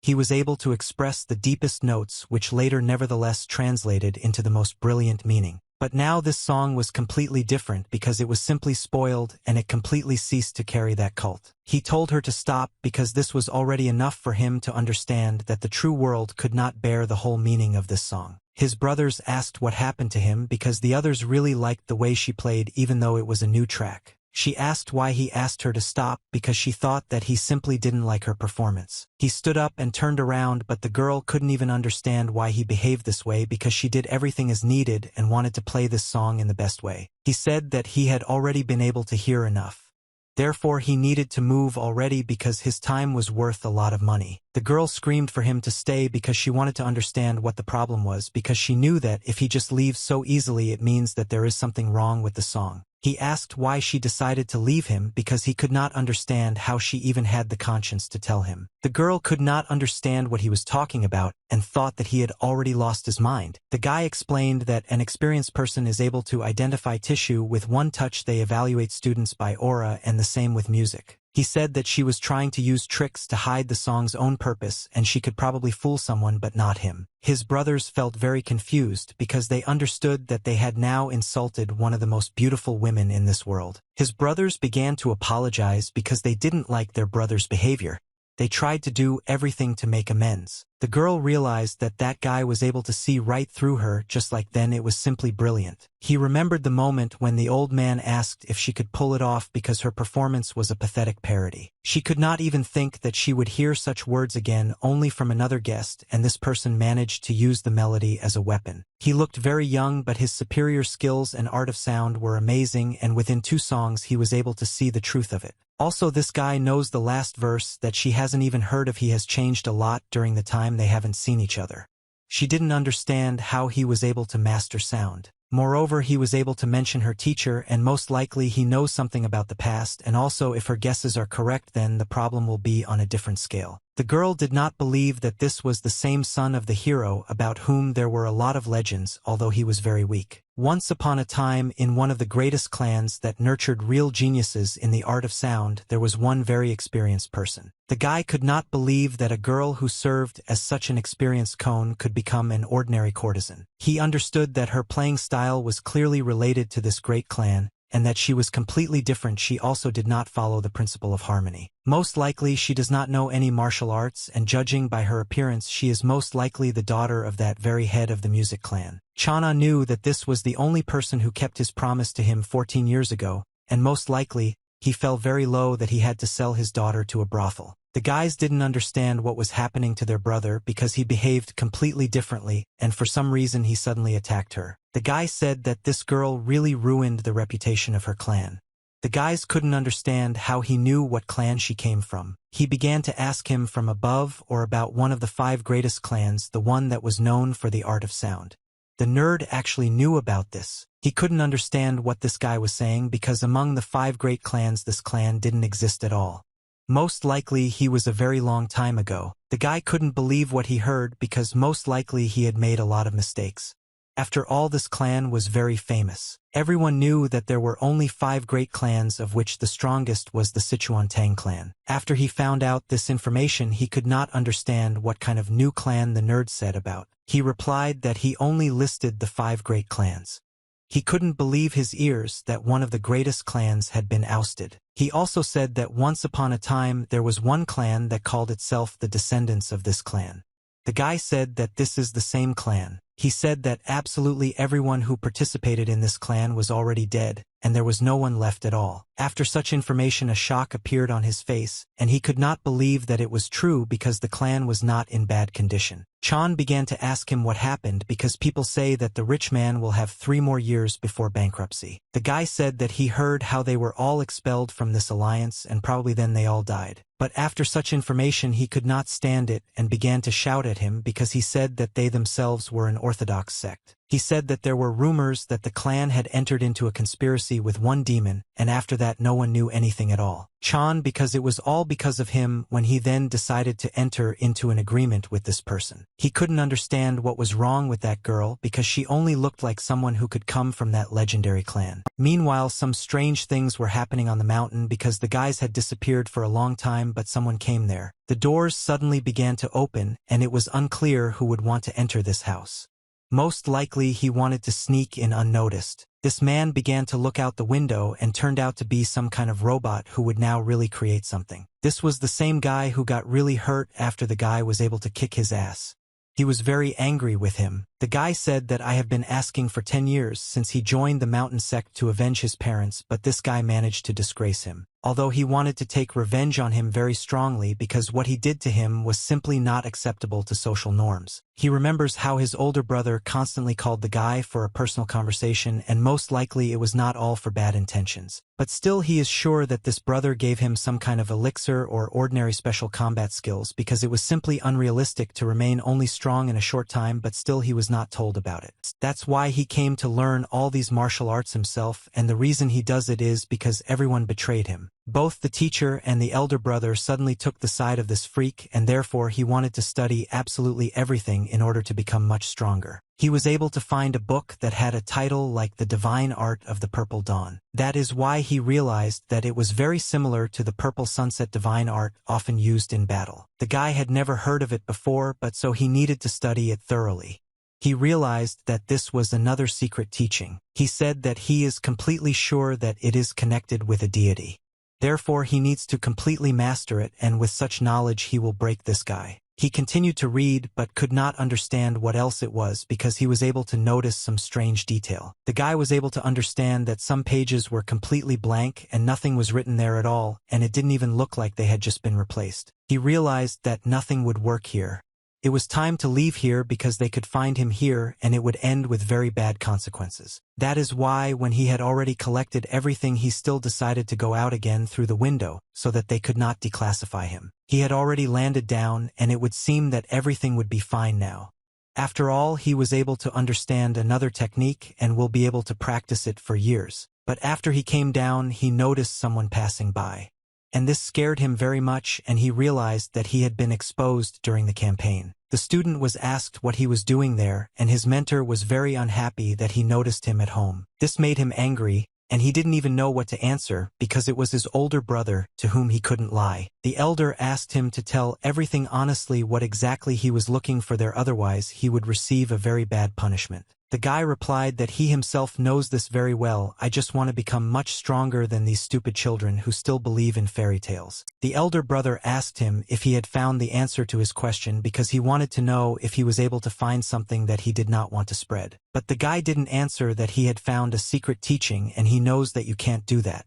he was able to express the deepest notes which later nevertheless translated into the most brilliant meaning. But now this song was completely different because it was simply spoiled and it completely ceased to carry that cult. He told her to stop because this was already enough for him to understand that the true world could not bear the whole meaning of this song. His brothers asked what happened to him because the others really liked the way she played even though it was a new track. She asked why he asked her to stop because she thought that he simply didn't like her performance. He stood up and turned around, but the girl couldn't even understand why he behaved this way because she did everything as needed and wanted to play this song in the best way. He said that he had already been able to hear enough. Therefore he needed to move already because his time was worth a lot of money. The girl screamed for him to stay because she wanted to understand what the problem was because she knew that if he just leaves so easily it means that there is something wrong with the song. He asked why she decided to leave him because he could not understand how she even had the conscience to tell him. The girl could not understand what he was talking about and thought that he had already lost his mind. The guy explained that an experienced person is able to identify tissue with one touch. They evaluate students by aura and the same with music. He said that she was trying to use tricks to hide the song's own purpose and she could probably fool someone but not him. His brothers felt very confused because they understood that they had now insulted one of the most beautiful women in this world. His brothers began to apologize because they didn't like their brother's behavior. They tried to do everything to make amends. The girl realized that that guy was able to see right through her just like then. It was simply brilliant. He remembered the moment when the old man asked if she could pull it off because her performance was a pathetic parody. She could not even think that she would hear such words again only from another guest, and this person managed to use the melody as a weapon. He looked very young, but his superior skills and art of sound were amazing, and within 2 songs he was able to see the truth of it. Also, this guy knows the last verse that she hasn't even heard of. He has changed a lot during the time they haven't seen each other. She didn't understand how he was able to master sound. Moreover, he was able to mention her teacher, and most likely he knows something about the past, and also if her guesses are correct then the problem will be on a different scale. The girl did not believe that this was the same son of the hero about whom there were a lot of legends, although he was very weak. Once upon a time, in one of the greatest clans that nurtured real geniuses in the art of sound, there was one very experienced person. The guy could not believe that a girl who served as such an experienced koan could become an ordinary courtesan. He understood that her playing style was clearly related to this great clan, and that she was completely different. She also did not follow the principle of harmony. Most likely she does not know any martial arts, and judging by her appearance she is most likely the daughter of that very head of the music clan. Chana knew that this was the only person who kept his promise to him 14 years ago, and most likely he fell very low that he had to sell his daughter to a brothel. The guys didn't understand what was happening to their brother because he behaved completely differently, and for some reason he suddenly attacked her. The guy said that this girl really ruined the reputation of her clan. The guys couldn't understand how he knew what clan she came from. He began to ask him from above or about one of the 5 greatest clans, the one that was known for the art of sound. The nerd actually knew about this. He couldn't understand what this guy was saying because among the 5 great clans this clan didn't exist at all. Most likely he was a very long time ago. The guy couldn't believe what he heard because most likely he had made a lot of mistakes. After all, this clan was very famous. Everyone knew that there were only 5 great clans, of which the strongest was the Sichuan Tang clan. After he found out this information, he could not understand what kind of new clan the nerd said about. He replied that he only listed the 5 great clans. He couldn't believe his ears that one of the greatest clans had been ousted. He also said that once upon a time there was one clan that called itself the descendants of this clan. The guy said that this is the same clan. He said that absolutely everyone who participated in this clan was already dead, and there was no one left at all. After such information, a shock appeared on his face, and he could not believe that it was true because the clan was not in bad condition. Chan began to ask him what happened because people say that the rich man will have 3 more years before bankruptcy. The guy said that he heard how they were all expelled from this alliance and probably then they all died. But after such information he could not stand it and began to shout at him because he said that they themselves were an orthodox sect. He said that there were rumors that the clan had entered into a conspiracy with one demon, and after that no one knew anything at all. Chan, because it was all because of him when he then decided to enter into an agreement with this person. He couldn't understand what was wrong with that girl because she only looked like someone who could come from that legendary clan. Meanwhile, some strange things were happening on the mountain because the guys had disappeared for a long time, but someone came there. The doors suddenly began to open, and it was unclear who would want to enter this house. Most likely he wanted to sneak in unnoticed. This man began to look out the window and turned out to be some kind of robot who would now really create something. This was the same guy who got really hurt after the guy was able to kick his ass. He was very angry with him. The guy said that I have been asking for 10 years since he joined the mountain sect to avenge his parents, but this guy managed to disgrace him. Although he wanted to take revenge on him very strongly because what he did to him was simply not acceptable to social norms. He remembers how his older brother constantly called the guy for a personal conversation, and most likely it was not all for bad intentions. But still he is sure that this brother gave him some kind of elixir or ordinary special combat skills because it was simply unrealistic to remain only strong in a short time, but still he was not told about it. That's why he came to learn all these martial arts himself, and the reason he does it is because everyone betrayed him. Both the teacher and the elder brother suddenly took the side of this freak, and therefore he wanted to study absolutely everything in order to become much stronger. He was able to find a book that had a title like The Divine Art of the Purple Dawn. That is why he realized that it was very similar to the Purple Sunset divine art often used in battle. The guy had never heard of it before, but so he needed to study it thoroughly. He realized that this was another secret teaching. He said that he is completely sure that it is connected with a deity. Therefore he needs to completely master it, and with such knowledge he will break this guy. He continued to read but could not understand what else it was because he was able to notice some strange detail. The guy was able to understand that some pages were completely blank and nothing was written there at all, and it didn't even look like they had just been replaced. He realized that nothing would work here. It was time to leave here because they could find him here and it would end with very bad consequences. That is why when he had already collected everything he still decided to go out again through the window so that they could not declassify him. He had already landed down and it would seem that everything would be fine now. After all, he was able to understand another technique and will be able to practice it for years. But after he came down, he noticed someone passing by. And this scared him very much, and he realized that he had been exposed during the campaign. The student was asked what he was doing there, and his mentor was very unhappy that he noticed him at home. This made him angry, and he didn't even know what to answer because it was his older brother to whom he couldn't lie. The elder asked him to tell everything honestly what exactly he was looking for there, otherwise he would receive a very bad punishment. The guy replied that he himself knows this very well. I just want to become much stronger than these stupid children who still believe in fairy tales. The elder brother asked him if he had found the answer to his question because he wanted to know if he was able to find something that he did not want to spread. But the guy didn't answer that he had found a secret teaching and he knows that you can't do that.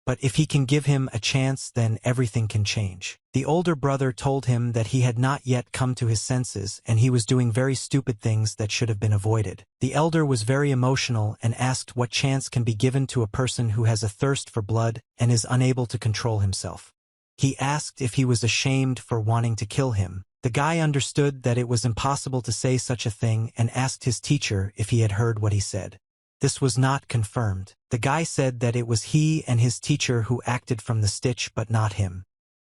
But if he can give him a chance, then everything can change. The older brother told him that he had not yet come to his senses and he was doing very stupid things that should have been avoided. The elder was very emotional and asked what chance can be given to a person who has a thirst for blood and is unable to control himself. He asked if he was ashamed for wanting to kill him. The guy understood that it was impossible to say such a thing and asked his teacher if he had heard what he said. This was not confirmed. The guy said that it was he and his teacher who acted from the stitch but not him.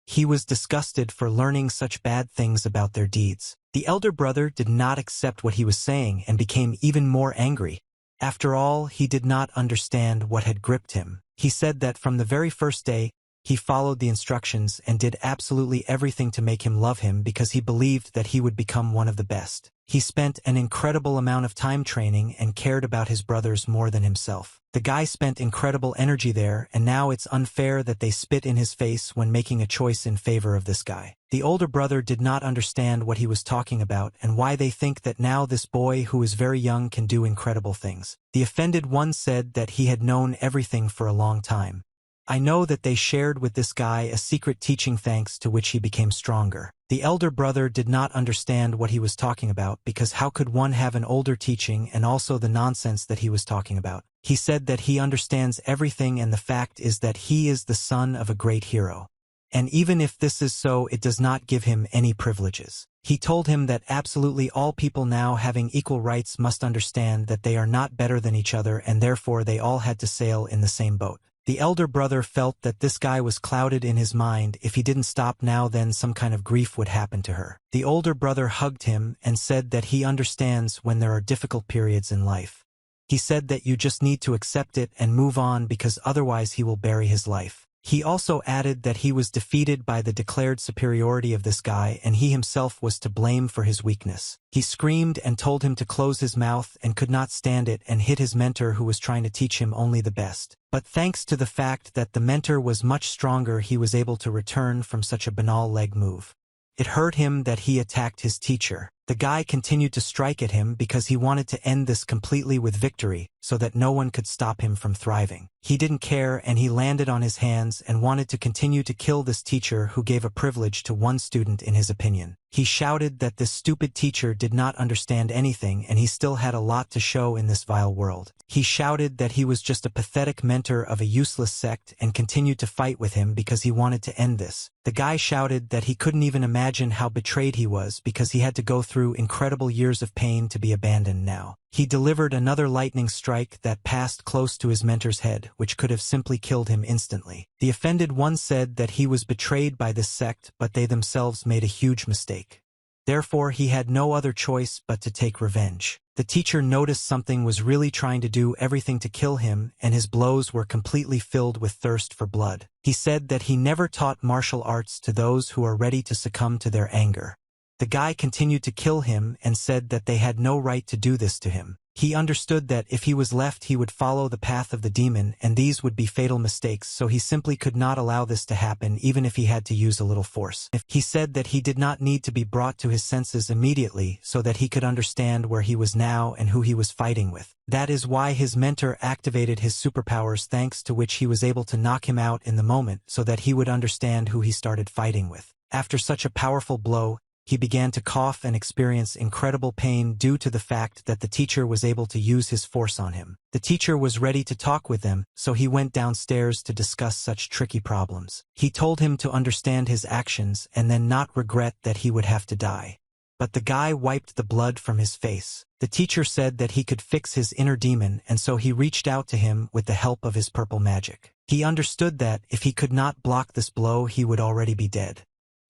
He was disgusted for learning such bad things about their deeds. The elder brother did not accept what he was saying and became even more angry. After all, he did not understand what had gripped him. He said that from the very first day, he followed the instructions and did absolutely everything to make him love him because he believed that he would become one of the best. He spent an incredible amount of time training and cared about his brothers more than himself. The guy spent incredible energy there, and now it's unfair that they spit in his face when making a choice in favor of this guy. The older brother did not understand what he was talking about and why they think that now this boy who is very young can do incredible things. The offended one said that he had known everything for a long time. I know that they shared with this guy a secret teaching thanks to which he became stronger. The elder brother did not understand what he was talking about because how could one have an older teaching and also the nonsense that he was talking about? He said that he understands everything and the fact is that he is the son of a great hero. And even if this is so, it does not give him any privileges. He told him that absolutely all people now having equal rights must understand that they are not better than each other and therefore they all had to sail in the same boat. The elder brother felt that this guy was clouded in his mind. If he didn't stop now, then some kind of grief would happen to her. The older brother hugged him and said that he understands when there are difficult periods in life. He said that you just need to accept it and move on because otherwise he will bury his life. He also added that he was defeated by the declared superiority of this guy and he himself was to blame for his weakness. He screamed and told him to close his mouth and could not stand it and hit his mentor who was trying to teach him only the best. But thanks to the fact that the mentor was much stronger, he was able to return from such a banal leg move. It hurt him that he attacked his teacher. The guy continued to strike at him because he wanted to end this completely with victory, so that no one could stop him from thriving. He didn't care and he landed on his hands and wanted to continue to kill this teacher who gave a privilege to one student in his opinion. He shouted that this stupid teacher did not understand anything and he still had a lot to show in this vile world. He shouted that he was just a pathetic mentor of a useless sect and continued to fight with him because he wanted to end this. The guy shouted that he couldn't even imagine how betrayed he was because he had to go through incredible years of pain to be abandoned now. He delivered another lightning strike that passed close to his mentor's head, which could have simply killed him instantly. The offended one said that he was betrayed by this sect, but they themselves made a huge mistake. Therefore, he had no other choice but to take revenge. The teacher noticed something was really trying to do everything to kill him, and his blows were completely filled with thirst for blood. He said that he never taught martial arts to those who are ready to succumb to their anger. The guy continued to kill him and said that they had no right to do this to him. He understood that if he was left he would follow the path of the demon and these would be fatal mistakes, so he simply could not allow this to happen even if he had to use a little force. He said that he did not need to be brought to his senses immediately so that he could understand where he was now and who he was fighting with. That is why his mentor activated his superpowers, thanks to which he was able to knock him out in the moment so that he would understand who he started fighting with. After such a powerful blow, he began to cough and experience incredible pain due to the fact that the teacher was able to use his force on him. The teacher was ready to talk with them, so he went downstairs to discuss such tricky problems. He told him to understand his actions and then not regret that he would have to die. But the guy wiped the blood from his face. The teacher said that he could fix his inner demon, and so he reached out to him with the help of his purple magic. He understood that if he could not block this blow, he would already be dead.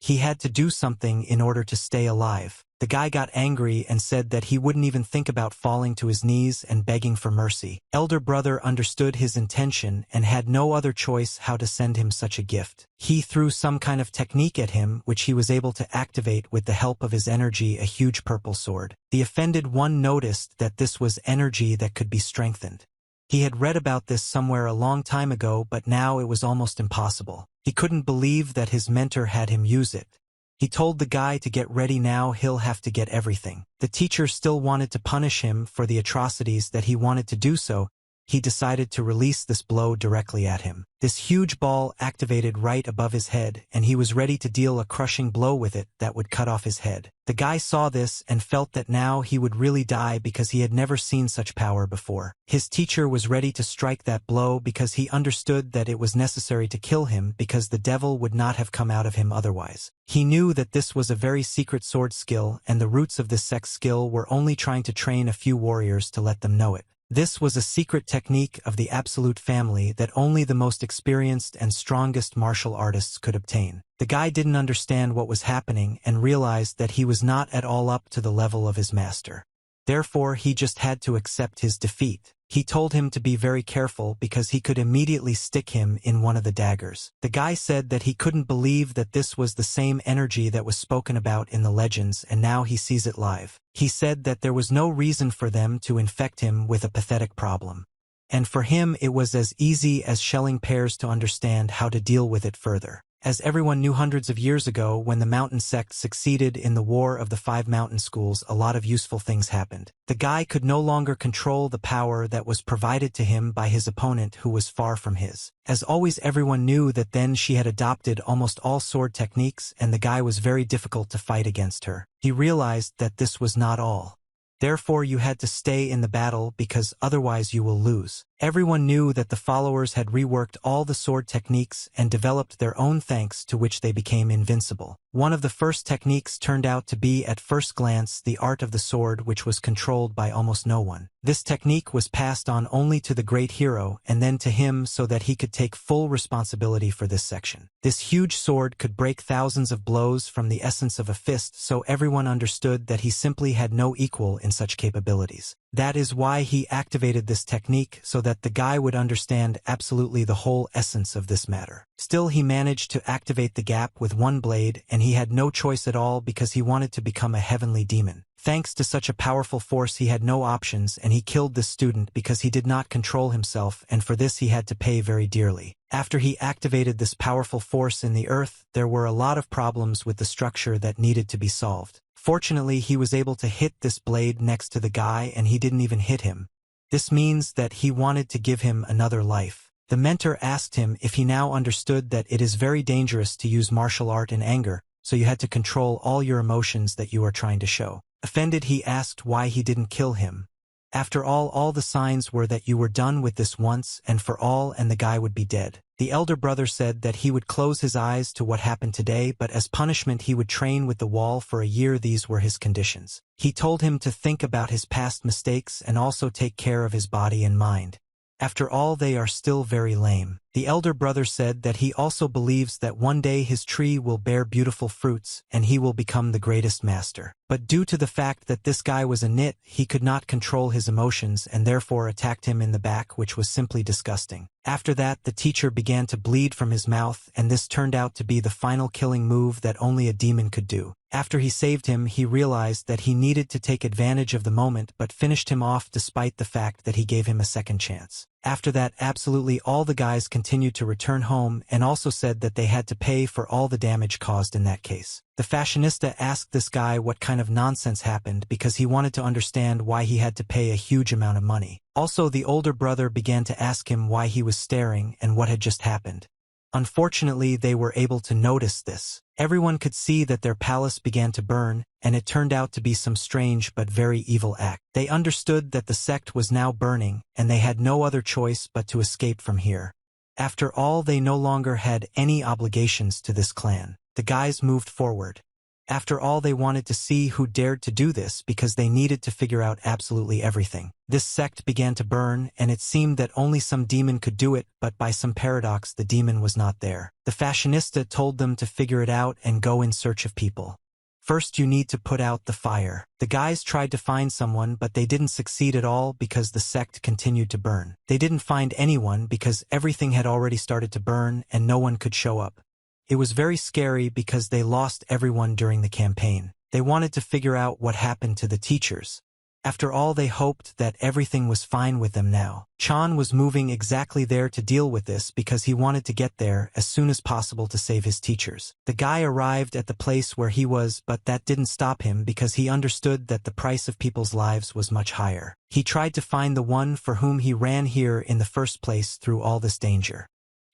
He had to do something in order to stay alive. The guy got angry and said that he wouldn't even think about falling to his knees and begging for mercy. Elder brother understood his intention and had no other choice how to send him such a gift. He threw some kind of technique at him which he was able to activate with the help of his energy, a huge purple sword. The offended one noticed that this was energy that could be strengthened. He had read about this somewhere a long time ago, but now it was almost impossible. He couldn't believe that his mentor had him use it. He told the guy to get ready now, he'll have to get everything. The teacher still wanted to punish him for the atrocities that he wanted to do, so he decided to release this blow directly at him. This huge ball activated right above his head, and he was ready to deal a crushing blow with it that would cut off his head. The guy saw this and felt that now he would really die because he had never seen such power before. His teacher was ready to strike that blow because he understood that it was necessary to kill him because the devil would not have come out of him otherwise. He knew that this was a very secret sword skill, and the roots of this sex skill were only trying to train a few warriors to let them know it. This was a secret technique of the absolute family that only the most experienced and strongest martial artists could obtain. The guy didn't understand what was happening and realized that he was not at all up to the level of his master. Therefore, he just had to accept his defeat. He told him to be very careful because he could immediately stick him in one of the daggers. The guy said that he couldn't believe that this was the same energy that was spoken about in the legends, and now he sees it live. He said that there was no reason for them to infect him with a pathetic problem. And for him it was as easy as shelling pears to understand how to deal with it further. As everyone knew, hundreds of years ago, when the mountain sect succeeded in the War of the Five Mountain Schools, a lot of useful things happened. The guy could no longer control the power that was provided to him by his opponent, who was far from his. As always, everyone knew that then she had adopted almost all sword techniques, and the guy was very difficult to fight against her. He realized that this was not all. Therefore, you had to stay in the battle because otherwise you will lose. Everyone knew that the followers had reworked all the sword techniques and developed their own, thanks to which they became invincible. One of the first techniques turned out to be, at first glance, the art of the sword, which was controlled by almost no one. This technique was passed on only to the great hero and then to him, so that he could take full responsibility for this section. This huge sword could break thousands of blows from the essence of a fist, so everyone understood that he simply had no equal in such capabilities. That is why he activated this technique, so that the guy would understand absolutely the whole essence of this matter. Still, he managed to activate the gap with one blade, and he had no choice at all because he wanted to become a heavenly demon. Thanks to such a powerful force, he had no options, and he killed this student because he did not control himself, and for this he had to pay very dearly. After he activated this powerful force in the earth, there were a lot of problems with the structure that needed to be solved. Fortunately, he was able to hit this blade next to the guy, and he didn't even hit him. This means that he wanted to give him another life. The mentor asked him if he now understood that it is very dangerous to use martial art in anger, so you had to control all your emotions that you are trying to show. Offended, he asked why he didn't kill him. After all the signs were that you were done with this once and for all, and the guy would be dead. The elder brother said that he would close his eyes to what happened today, but as punishment he would train with the wall for a year. These were his conditions. He told him to think about his past mistakes and also take care of his body and mind. After all, they are still very lame. The elder brother said that he also believes that one day his tree will bear beautiful fruits, and he will become the greatest master. But due to the fact that this guy was a nit, he could not control his emotions and therefore attacked him in the back, which was simply disgusting. After that, the teacher began to bleed from his mouth, and this turned out to be the final killing move that only a demon could do. After he saved him, he realized that he needed to take advantage of the moment, but finished him off despite the fact that he gave him a second chance. After that, absolutely all the guys continued to return home, and also said that they had to pay for all the damage caused in that case. The fashionista asked this guy what kind of nonsense happened because he wanted to understand why he had to pay a huge amount of money. Also, the older brother began to ask him why he was staring and what had just happened. Unfortunately, they were able to notice this. Everyone could see that their palace began to burn, and it turned out to be some strange but very evil act. They understood that the sect was now burning, and they had no other choice but to escape from here. After all, they no longer had any obligations to this clan. The guys moved forward. After all, they wanted to see who dared to do this because they needed to figure out absolutely everything. This sect began to burn, and it seemed that only some demon could do it, but by some paradox the demon was not there. The fashionista told them to figure it out and go in search of people. First, you need to put out the fire. The guys tried to find someone, but they didn't succeed at all because the sect continued to burn. They didn't find anyone because everything had already started to burn and no one could show up. It was very scary because they lost everyone during the campaign. They wanted to figure out what happened to the teachers. After all, they hoped that everything was fine with them now. Chan was moving exactly there to deal with this because he wanted to get there as soon as possible to save his teachers. The guy arrived at the place where he was, but that didn't stop him because he understood that the price of people's lives was much higher. He tried to find the one for whom he ran here in the first place through all this danger.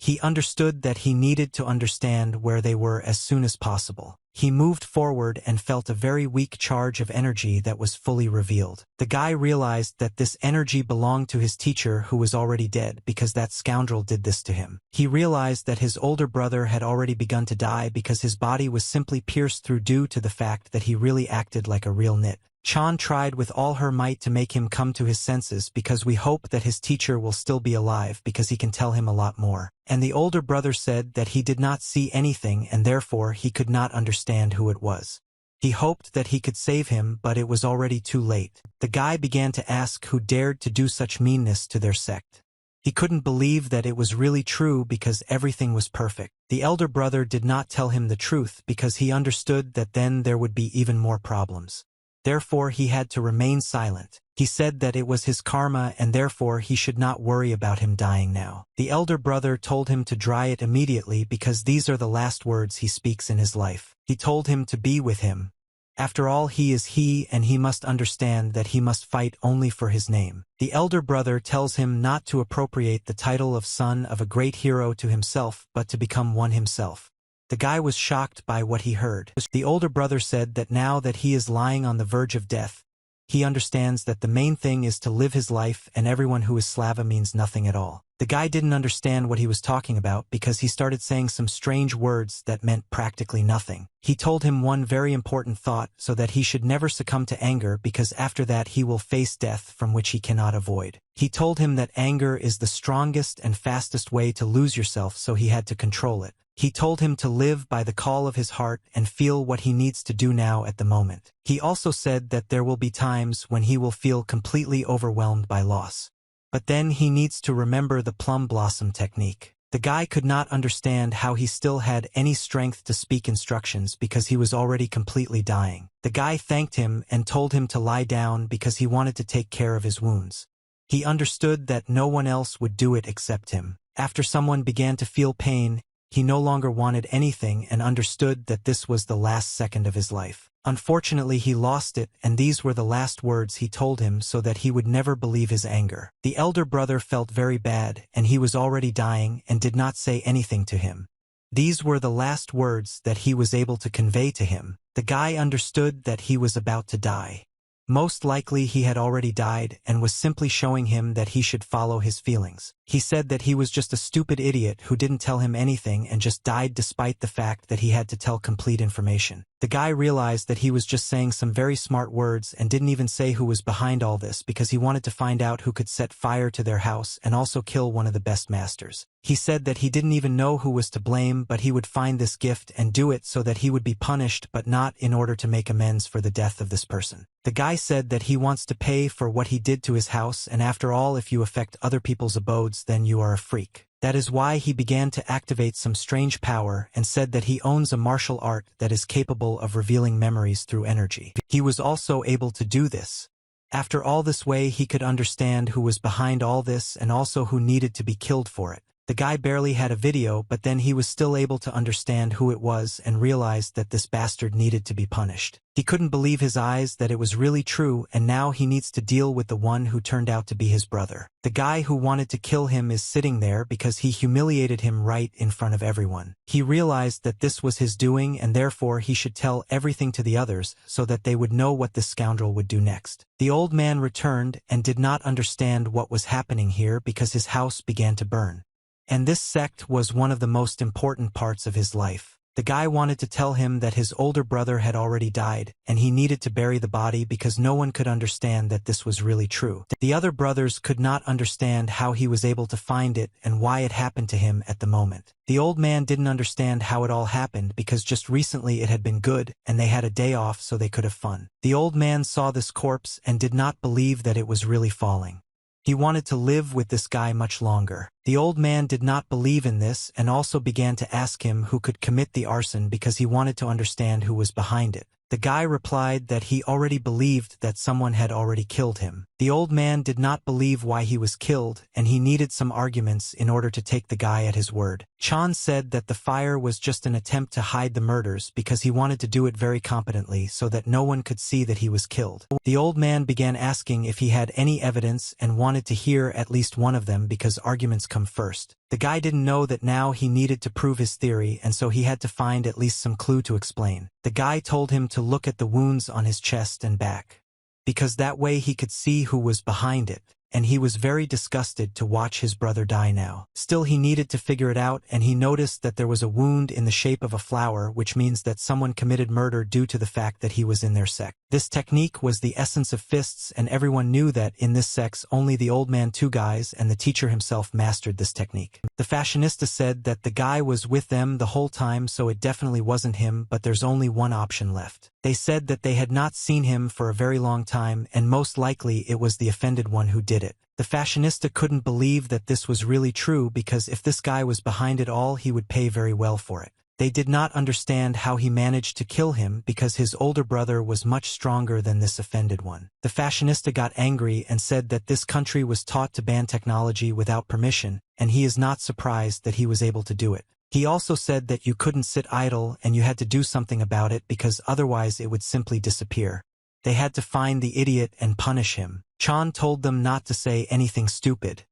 He understood that he needed to understand where they were as soon as possible. He moved forward and felt a very weak charge of energy that was fully revealed. The guy realized that this energy belonged to his teacher, who was already dead because that scoundrel did this to him. He realized that his older brother had already begun to die because his body was simply pierced through due to the fact that he really acted like a real nit. Chan tried with all her might to make him come to his senses because we hope that his teacher will still be alive because he can tell him a lot more. And the older brother said that he did not see anything and therefore he could not understand who it was. He hoped that he could save him, but it was already too late. The guy began to ask who dared to do such meanness to their sect. He couldn't believe that it was really true because everything was perfect. The elder brother did not tell him the truth because he understood that then there would be even more problems. Therefore he had to remain silent. He said that it was his karma and therefore he should not worry about him dying now. The elder brother told him to dry it immediately because these are the last words he speaks in his life. He told him to be with him. After all, he is he and he must understand that he must fight only for his name. The elder brother tells him not to appropriate the title of son of a great hero to himself but to become one himself. The guy was shocked by what he heard. The older brother said that now that he is lying on the verge of death, he understands that the main thing is to live his life and everyone who is Slava means nothing at all. The guy didn't understand what he was talking about because he started saying some strange words that meant practically nothing. He told him one very important thought so that he should never succumb to anger because after that he will face death from which he cannot avoid. He told him that anger is the strongest and fastest way to lose yourself, so he had to control it. He told him to live by the call of his heart and feel what he needs to do now at the moment. He also said that there will be times when he will feel completely overwhelmed by loss. But then he needs to remember the plum blossom technique. The guy could not understand how he still had any strength to speak instructions because he was already completely dying. The guy thanked him and told him to lie down because he wanted to take care of his wounds. He understood that no one else would do it except him. After someone began to feel pain, he no longer wanted anything and understood that this was the last second of his life. Unfortunately, he lost it, and these were the last words he told him so that he would never believe his anger. The elder brother felt very bad, and he was already dying and did not say anything to him. These were the last words that he was able to convey to him. The guy understood that he was about to die. Most likely he had already died and was simply showing him that he should follow his feelings. He said that he was just a stupid idiot who didn't tell him anything and just died despite the fact that he had to tell complete information. The guy realized that he was just saying some very smart words and didn't even say who was behind all this because he wanted to find out who could set fire to their house and also kill one of the best masters. He said that he didn't even know who was to blame, but he would find this gift and do it so that he would be punished, but not in order to make amends for the death of this person. The guy said that he wants to pay for what he did to his house, and after all, if you affect other people's abodes, then you are a freak. That is why he began to activate some strange power and said that he owns a martial art that is capable of revealing memories through energy. He was also able to do this. After all this way, he could understand who was behind all this and also who needed to be killed for it. The guy barely had a video, but then he was still able to understand who it was and realized that this bastard needed to be punished. He couldn't believe his eyes that it was really true, and now he needs to deal with the one who turned out to be his brother. The guy who wanted to kill him is sitting there because he humiliated him right in front of everyone. He realized that this was his doing and therefore he should tell everything to the others so that they would know what this scoundrel would do next. The old man returned and did not understand what was happening here because his house began to burn. And this sect was one of the most important parts of his life. The guy wanted to tell him that his older brother had already died, and he needed to bury the body because no one could understand that this was really true. The other brothers could not understand how he was able to find it and why it happened to him at the moment. The old man didn't understand how it all happened because just recently it had been good, and they had a day off so they could have fun. The old man saw this corpse and did not believe that it was really falling. He wanted to live with this guy much longer. The old man did not believe in this and also began to ask him who could commit the arson because he wanted to understand who was behind it. The guy replied that he already believed that someone had already killed him. The old man did not believe why he was killed, and he needed some arguments in order to take the guy at his word. Chan said that the fire was just an attempt to hide the murders because he wanted to do it very competently so that no one could see that he was killed. The old man began asking if he had any evidence and wanted to hear at least one of them because arguments come first. The guy didn't know that now he needed to prove his theory, and so he had to find at least some clue to explain. The guy told him to look at the wounds on his chest and back, because that way he could see who was behind it, and he was very disgusted to watch his brother die now. Still, he needed to figure it out, and he noticed that there was a wound in the shape of a flower, which means that someone committed murder due to the fact that he was in their sect. This technique was the essence of fists, and everyone knew that in this sect only the old man, two guys, and the teacher himself mastered this technique. The fashionista said that the guy was with them the whole time, so it definitely wasn't him, but there's only one option left. They said that they had not seen him for a very long time, and most likely it was the offended one who did it. The fashionista couldn't believe that this was really true because if this guy was behind it all, he would pay very well for it. They did not understand how he managed to kill him because his older brother was much stronger than this offended one. The fashionista got angry and said that this country was taught to ban technology without permission, and he is not surprised that he was able to do it. He also said that you couldn't sit idle and you had to do something about it because otherwise it would simply disappear. They had to find the idiot and punish him. Chan told them not to say anything stupid.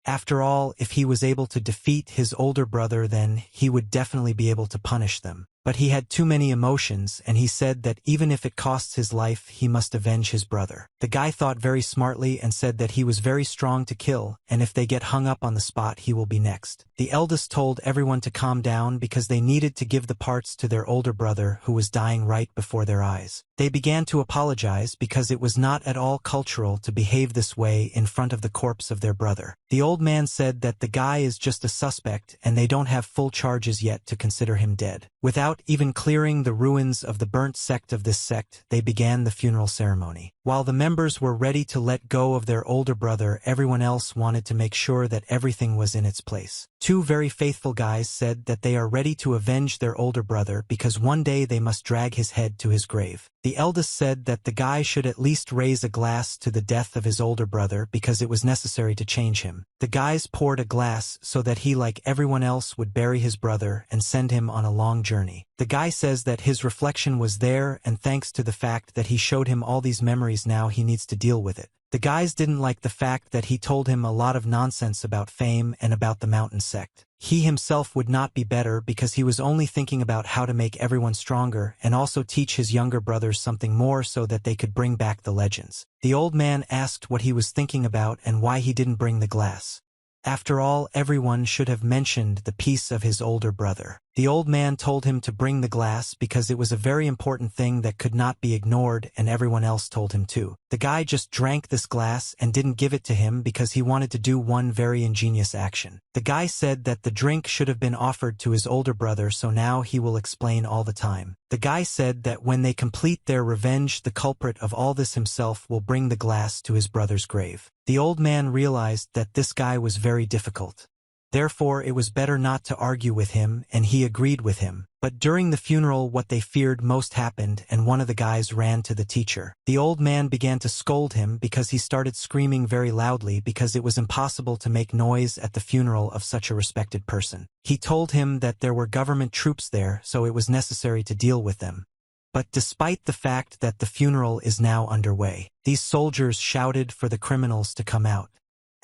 After all, if he was able to defeat his older brother, then he would definitely be able to punish them. But he had too many emotions, and he said that even if it costs his life, he must avenge his brother. The guy thought very smartly and said that he was very strong to kill, and if they get hung up on the spot, he will be next. The eldest told everyone to calm down because they needed to give the parts to their older brother who was dying right before their eyes. They began to apologize because it was not at all cultural to behave this way in front of the corpse of their brother. The old man said that the guy is just a suspect and they don't have full charges yet to consider him dead. Without even clearing the ruins of the burnt sect of this sect, they began the funeral ceremony. While the members were ready to let go of their older brother, everyone else wanted to make sure that everything was in its place. Two very faithful guys said that they are ready to avenge their older brother because one day they must drag his head to his grave. The eldest said that the guy should at least raise a glass to the death of his older brother because it was necessary to change him. The guys poured a glass so that he, like everyone else, would bury his brother and send him on a long journey. The guy says that his reflection was there, and thanks to the fact that he showed him all these memories, now he needs to deal with it. The guys didn't like the fact that he told him a lot of nonsense about fame and about the mountain sect. He himself would not be better because he was only thinking about how to make everyone stronger and also teach his younger brothers something more so that they could bring back the legends. The old man asked what he was thinking about and why he didn't bring the glass. After all, everyone should have mentioned the peace of his older brother. The old man told him to bring the glass because it was a very important thing that could not be ignored, and everyone else told him to. The guy just drank this glass and didn't give it to him because he wanted to do one very ingenious action. The guy said that the drink should have been offered to his older brother, so now he will explain all the time. The guy said that when they complete their revenge, the culprit of all this himself will bring the glass to his brother's grave. The old man realized that this guy was very difficult. Therefore, it was better not to argue with him, and he agreed with him. But during the funeral, what they feared most happened, and one of the guys ran to the teacher. The old man began to scold him because he started screaming very loudly because it was impossible to make noise at the funeral of such a respected person. He told him that there were government troops there, so it was necessary to deal with them. But despite the fact that the funeral is now underway, these soldiers shouted for the criminals to come out.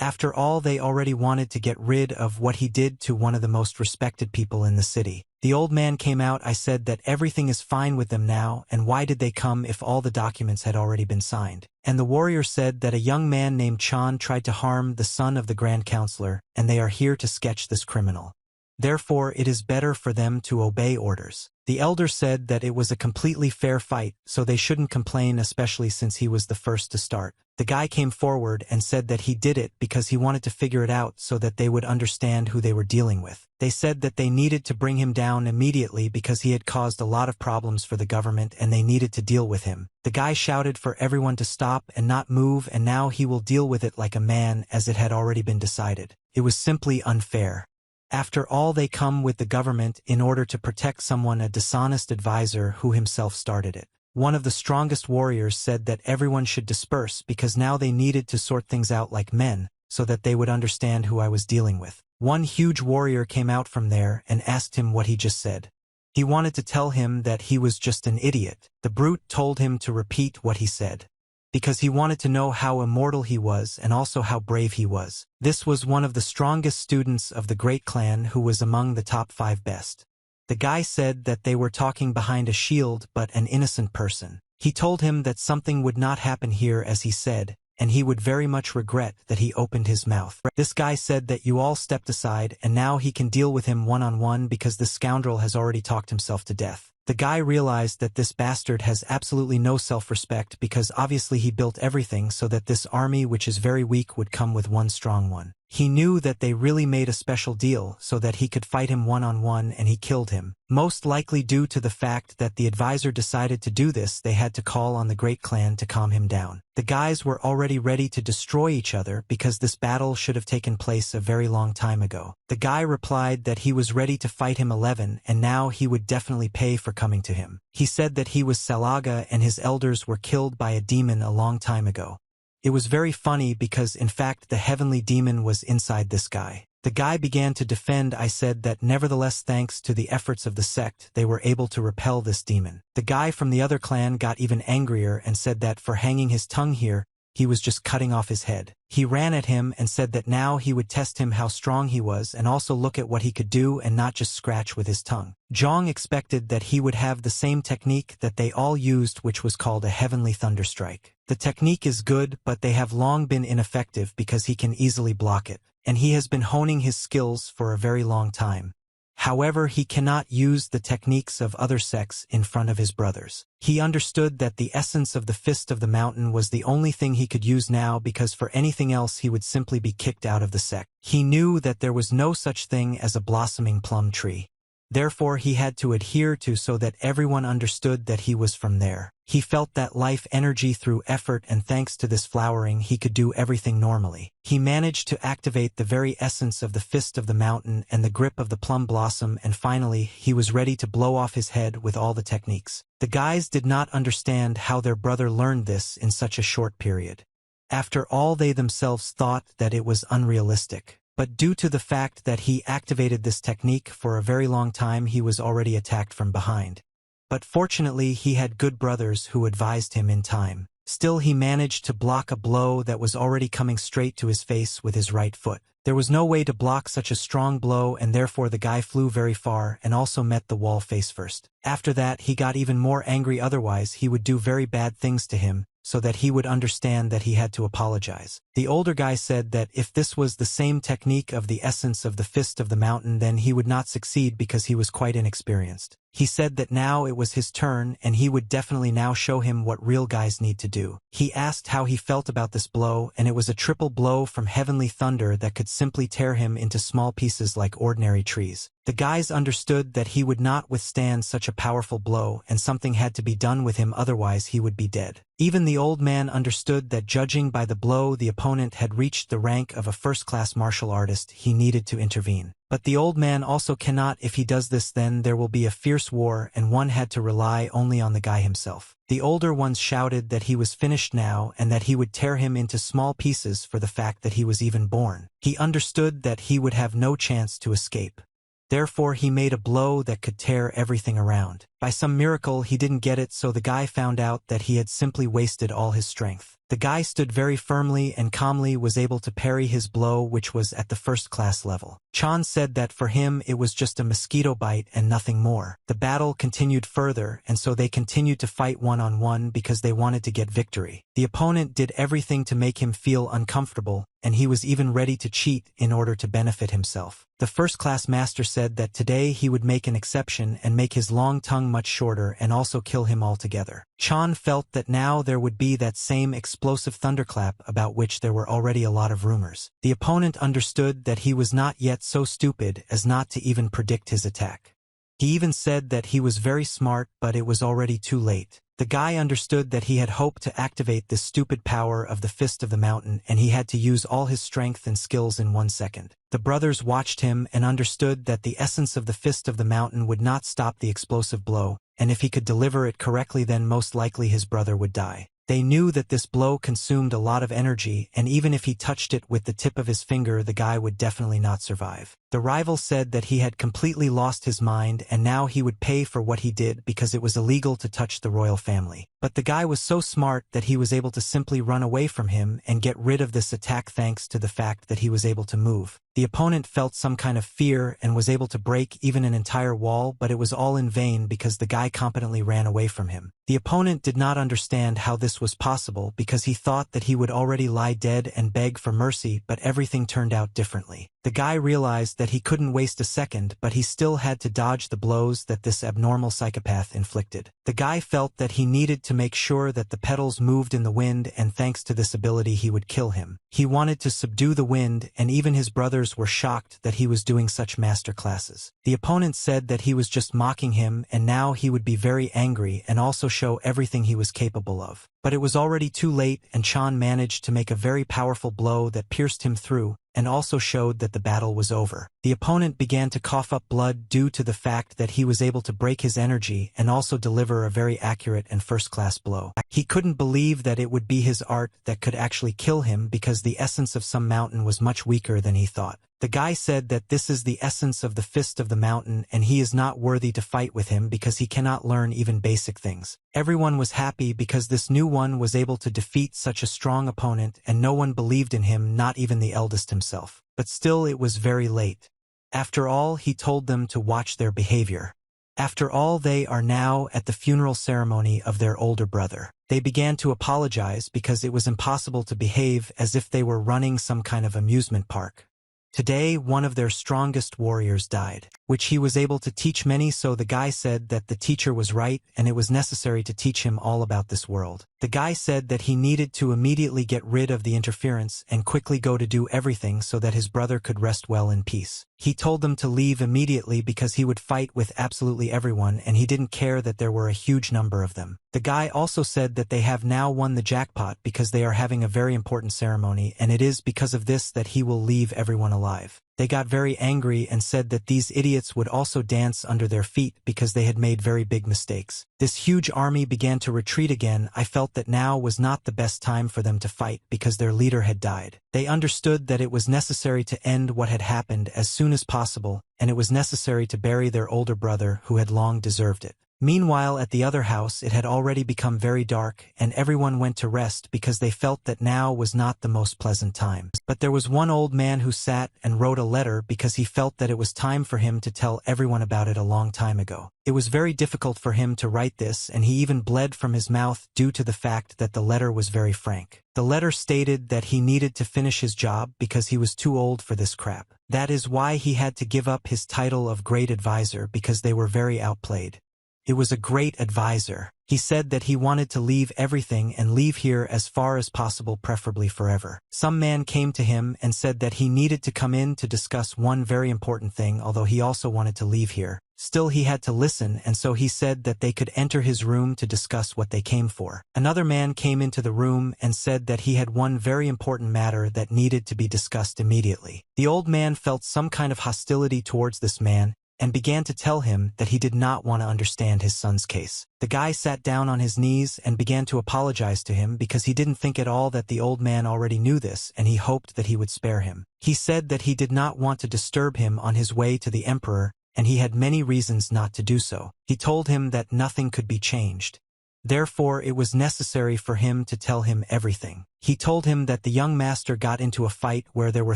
After all, they already wanted to get rid of what he did to one of the most respected people in the city. The old man came out. I said that everything is fine with them now, and why did they come if all the documents had already been signed? And the warrior said that a young man named Chan tried to harm the son of the Grand Counselor, and they are here to sketch this criminal. Therefore, it is better for them to obey orders. The elder said that it was a completely fair fight, so they shouldn't complain, especially since he was the first to start. The guy came forward and said that he did it because he wanted to figure it out so that they would understand who they were dealing with. They said that they needed to bring him down immediately because he had caused a lot of problems for the government and they needed to deal with him. The guy shouted for everyone to stop and not move, and now he will deal with it like a man, as it had already been decided. It was simply unfair. After all, they come with the government in order to protect someone, a dishonest advisor who himself started it. One of the strongest warriors said that everyone should disperse because now they needed to sort things out like men so that they would understand who I was dealing with. One huge warrior came out from there and asked him what he just said. He wanted to tell him that he was just an idiot. The brute told him to repeat what he said, because he wanted to know how immortal he was and also how brave he was. This was one of the strongest students of the great clan who was among the top 5 best. The guy said that they were talking behind a shield, but an innocent person. He told him that something would not happen here as he said, and he would very much regret that he opened his mouth. This guy said that you all stepped aside and now he can deal with him one-on-one because the scoundrel has already talked himself to death. The guy realized that this bastard has absolutely no self-respect because obviously he built everything so that this army, which is very weak, would come with one strong one. He knew that they really made a special deal so that he could fight him one-on-one, and he killed him. Most likely due to the fact that the advisor decided to do this, they had to call on the Great Clan to calm him down. The guys were already ready to destroy each other because this battle should have taken place a very long time ago. The guy replied that he was ready to fight him 11 and now he would definitely pay for coming to him. He said that he was Salaga and his elders were killed by a demon a long time ago. It was very funny because in fact the heavenly demon was inside this guy. The guy began to defend. I said that nevertheless thanks to the efforts of the sect they were able to repel this demon. The guy from the other clan got even angrier and said that for hanging his tongue here, he was just cutting off his head. He ran at him and said that now he would test him how strong he was and also look at what he could do and not just scratch with his tongue. Zhang expected that he would have the same technique that they all used, which was called a heavenly thunderstrike. The technique is good, but they have long been ineffective because he can easily block it, and he has been honing his skills for a very long time. However, he cannot use the techniques of other sects in front of his brothers. He understood that the essence of the Fist of the Mountain was the only thing he could use now because for anything else he would simply be kicked out of the sect. He knew that there was no such thing as a blossoming plum tree. Therefore he had to adhere to so that everyone understood that he was from there. He felt that life energy through effort, and thanks to this flowering he could do everything normally. He managed to activate the very essence of the Fist of the Mountain and the grip of the plum blossom, and finally he was ready to blow off his head with all the techniques. The guys did not understand how their brother learned this in such a short period. After all, they themselves thought that it was unrealistic. But due to the fact that he activated this technique for a very long time, he was already attacked from behind. But fortunately he had good brothers who advised him in time. Still he managed to block a blow that was already coming straight to his face with his right foot. There was no way to block such a strong blow, and therefore the guy flew very far and also met the wall face first. After that he got even more angry, otherwise he would do very bad things to him, so that he would understand that he had to apologize. The older guy said that if this was the same technique of the essence of the Fist of the Mountain, then he would not succeed because he was quite inexperienced. He said that now it was his turn and he would definitely now show him what real guys need to do. He asked how he felt about this blow, and it was a triple blow from heavenly thunder that could simply tear him into small pieces like ordinary trees. The guys understood that he would not withstand such a powerful blow and something had to be done with him, otherwise he would be dead. Even the old man understood that judging by the blow the opponent had reached the rank of a first-class martial artist, he needed to intervene. But the old man also cannot. If he does this, then there will be a fierce war and one had to rely only on the guy himself. The older ones shouted that he was finished now and that he would tear him into small pieces for the fact that he was even born. He understood that he would have no chance to escape. Therefore he made a blow that could tear everything around. By some miracle he didn't get it, so the guy found out that he had simply wasted all his strength. The guy stood very firmly and calmly was able to parry his blow, which was at the first-class level. Chan said that for him it was just a mosquito bite and nothing more. The battle continued further, and so they continued to fight one-on-one because they wanted to get victory. The opponent did everything to make him feel uncomfortable, and he was even ready to cheat in order to benefit himself. The first-class master said that today he would make an exception and make his long tongue much shorter and also kill him altogether. Chan felt that now there would be that same explosive thunderclap about which there were already a lot of rumors. The opponent understood that he was not yet so stupid as not to even predict his attack. He even said that he was very smart, but it was already too late. The guy understood that he had hoped to activate this stupid power of the Fist of the Mountain, and he had to use all his strength and skills in 1 second. The brothers watched him and understood that the essence of the Fist of the Mountain would not stop the explosive blow, and if he could deliver it correctly, then most likely his brother would die. They knew that this blow consumed a lot of energy, and even if he touched it with the tip of his finger, the guy would definitely not survive. The rival said that he had completely lost his mind and now he would pay for what he did because it was illegal to touch the royal family. But the guy was so smart that he was able to simply run away from him and get rid of this attack thanks to the fact that he was able to move. The opponent felt some kind of fear and was able to break even an entire wall, but it was all in vain because the guy competently ran away from him. The opponent did not understand how this was possible because he thought that he would already lie dead and beg for mercy, but everything turned out differently. The guy realized that he couldn't waste a second, but he still had to dodge the blows that this abnormal psychopath inflicted. The guy felt that he needed to make sure that the petals moved in the wind, and thanks to this ability he would kill him. He wanted to subdue the wind, and even his brothers were shocked that he was doing such master classes. The opponent said that he was just mocking him, and now he would be very angry and also show everything he was capable of. But it was already too late, and Chan managed to make a very powerful blow that pierced him through, and also showed that the battle was over. The opponent began to cough up blood due to the fact that he was able to break his energy and also deliver a very accurate and first-class blow. He couldn't believe that it would be his art that could actually kill him, because the essence of some mountain was much weaker than he thought. The guy said that this is the essence of the fist of the mountain, and he is not worthy to fight with him because he cannot learn even basic things. Everyone was happy because this new one was able to defeat such a strong opponent, and no one believed in him, not even the eldest himself. But still it was very late. After all, he told them to watch their behavior. After all, they are now at the funeral ceremony of their older brother. They began to apologize because it was impossible to behave as if they were running some kind of amusement park. Today, one of their strongest warriors died, which he was able to teach many, so the guy said that the teacher was right and it was necessary to teach him all about this world. The guy said that he needed to immediately get rid of the interference and quickly go to do everything so that his brother could rest well in peace. He told them to leave immediately because he would fight with absolutely everyone, and he didn't care that there were a huge number of them. The guy also said that they have now won the jackpot because they are having a very important ceremony, and it is because of this that he will leave everyone alive. They got very angry and said that these idiots would also dance under their feet because they had made very big mistakes. This huge army began to retreat again. I felt that now was not the best time for them to fight because their leader had died. They understood that it was necessary to end what had happened as soon as possible, and it was necessary to bury their older brother who had long deserved it. Meanwhile, at the other house, it had already become very dark, and everyone went to rest because they felt that now was not the most pleasant time. But there was one old man who sat and wrote a letter because he felt that it was time for him to tell everyone about it a long time ago. It was very difficult for him to write this, and he even bled from his mouth due to the fact that the letter was very frank. The letter stated that he needed to finish his job because he was too old for this crap. That is why he had to give up his title of great advisor because they were very outplayed. It was a great advisor. He said that he wanted to leave everything and leave here as far as possible, preferably forever. Some man came to him and said that he needed to come in to discuss one very important thing, although he also wanted to leave here. Still, he had to listen, and so he said that they could enter his room to discuss what they came for. Another man came into the room and said that he had one very important matter that needed to be discussed immediately. The old man felt some kind of hostility towards this man, and began to tell him that he did not want to understand his son's case. The guy sat down on his knees and began to apologize to him because he didn't think at all that the old man already knew this, and he hoped that he would spare him. He said that he did not want to disturb him on his way to the emperor, and he had many reasons not to do so. He told him that nothing could be changed. Therefore, it was necessary for him to tell him everything. He told him that the young master got into a fight where there were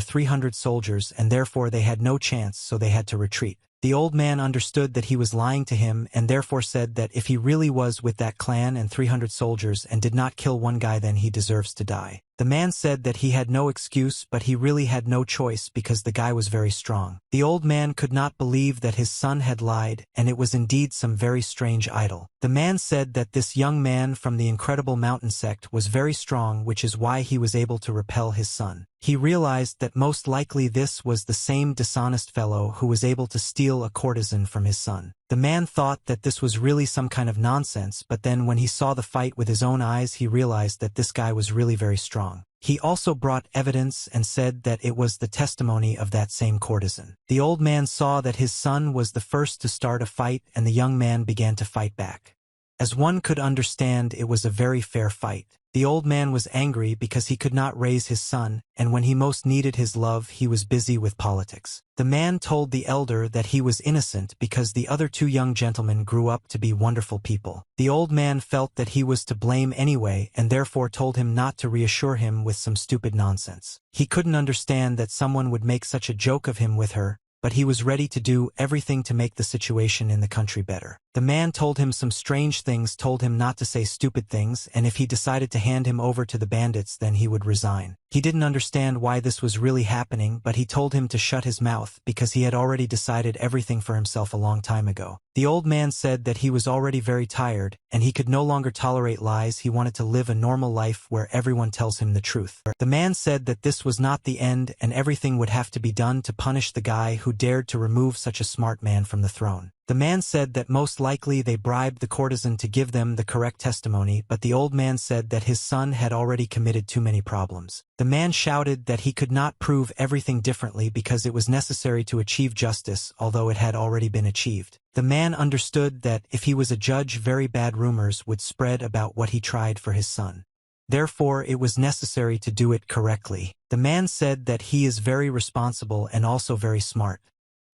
300 soldiers, and therefore they had no chance, so they had to retreat. The old man understood that he was lying to him, and therefore said that if he really was with that clan and 300 soldiers and did not kill one guy, then he deserves to die. The man said that he had no excuse, but he really had no choice because the guy was very strong. The old man could not believe that his son had lied, and it was indeed some very strange idol. The man said that this young man from the incredible mountain sect was very strong, which is why he was able to repel his son. He realized that most likely this was the same dishonest fellow who was able to steal a courtesan from his son. The man thought that this was really some kind of nonsense, but then when he saw the fight with his own eyes, he realized that this guy was really very strong. He also brought evidence and said that it was the testimony of that same courtesan. The old man saw that his son was the first to start a fight, and the young man began to fight back. As one could understand, it was a very fair fight. The old man was angry because he could not raise his son, and when he most needed his love, he was busy with politics. The man told the elder that he was innocent because the other two young gentlemen grew up to be wonderful people. The old man felt that he was to blame anyway, and therefore told him not to reassure him with some stupid nonsense. He couldn't understand that someone would make such a joke of him with her, but he was ready to do everything to make the situation in the country better. The man told him some strange things, told him not to say stupid things, and if he decided to hand him over to the bandits, then he would resign. He didn't understand why this was really happening, but he told him to shut his mouth because he had already decided everything for himself a long time ago. The old man said that he was already very tired, and he could no longer tolerate lies. He wanted to live a normal life where everyone tells him the truth. The man said that this was not the end and everything would have to be done to punish the guy who dared to remove such a smart man from the throne. The man said that most likely they bribed the courtesan to give them the correct testimony, but the old man said that his son had already committed too many problems. The man shouted that he could not prove everything differently because it was necessary to achieve justice, although it had already been achieved. The man understood that if he was a judge, very bad rumors would spread about what he tried for his son. Therefore, it was necessary to do it correctly. The man said that he is very responsible and also very smart.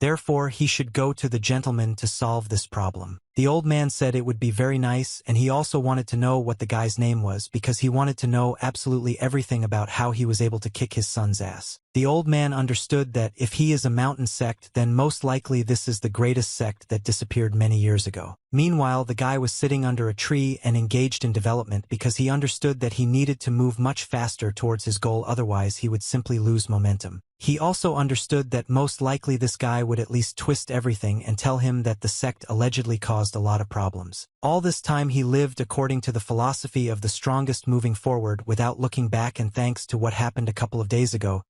Therefore, he should go to the gentleman to solve this problem. The old man said it would be very nice, and he also wanted to know what the guy's name was because he wanted to know absolutely everything about how he was able to kick his son's ass. The old man understood that if he is a mountain sect, then most likely this is the greatest sect that disappeared many years ago. Meanwhile, the guy was sitting under a tree and engaged in development because he understood that he needed to move much faster towards his goal, otherwise he would simply lose momentum. He also understood that most likely this guy would at least twist everything and tell him that the sect allegedly caused a lot of problems. All this time he lived according to the philosophy of the strongest moving forward without looking back, and thanks to what happened a couple of days ago,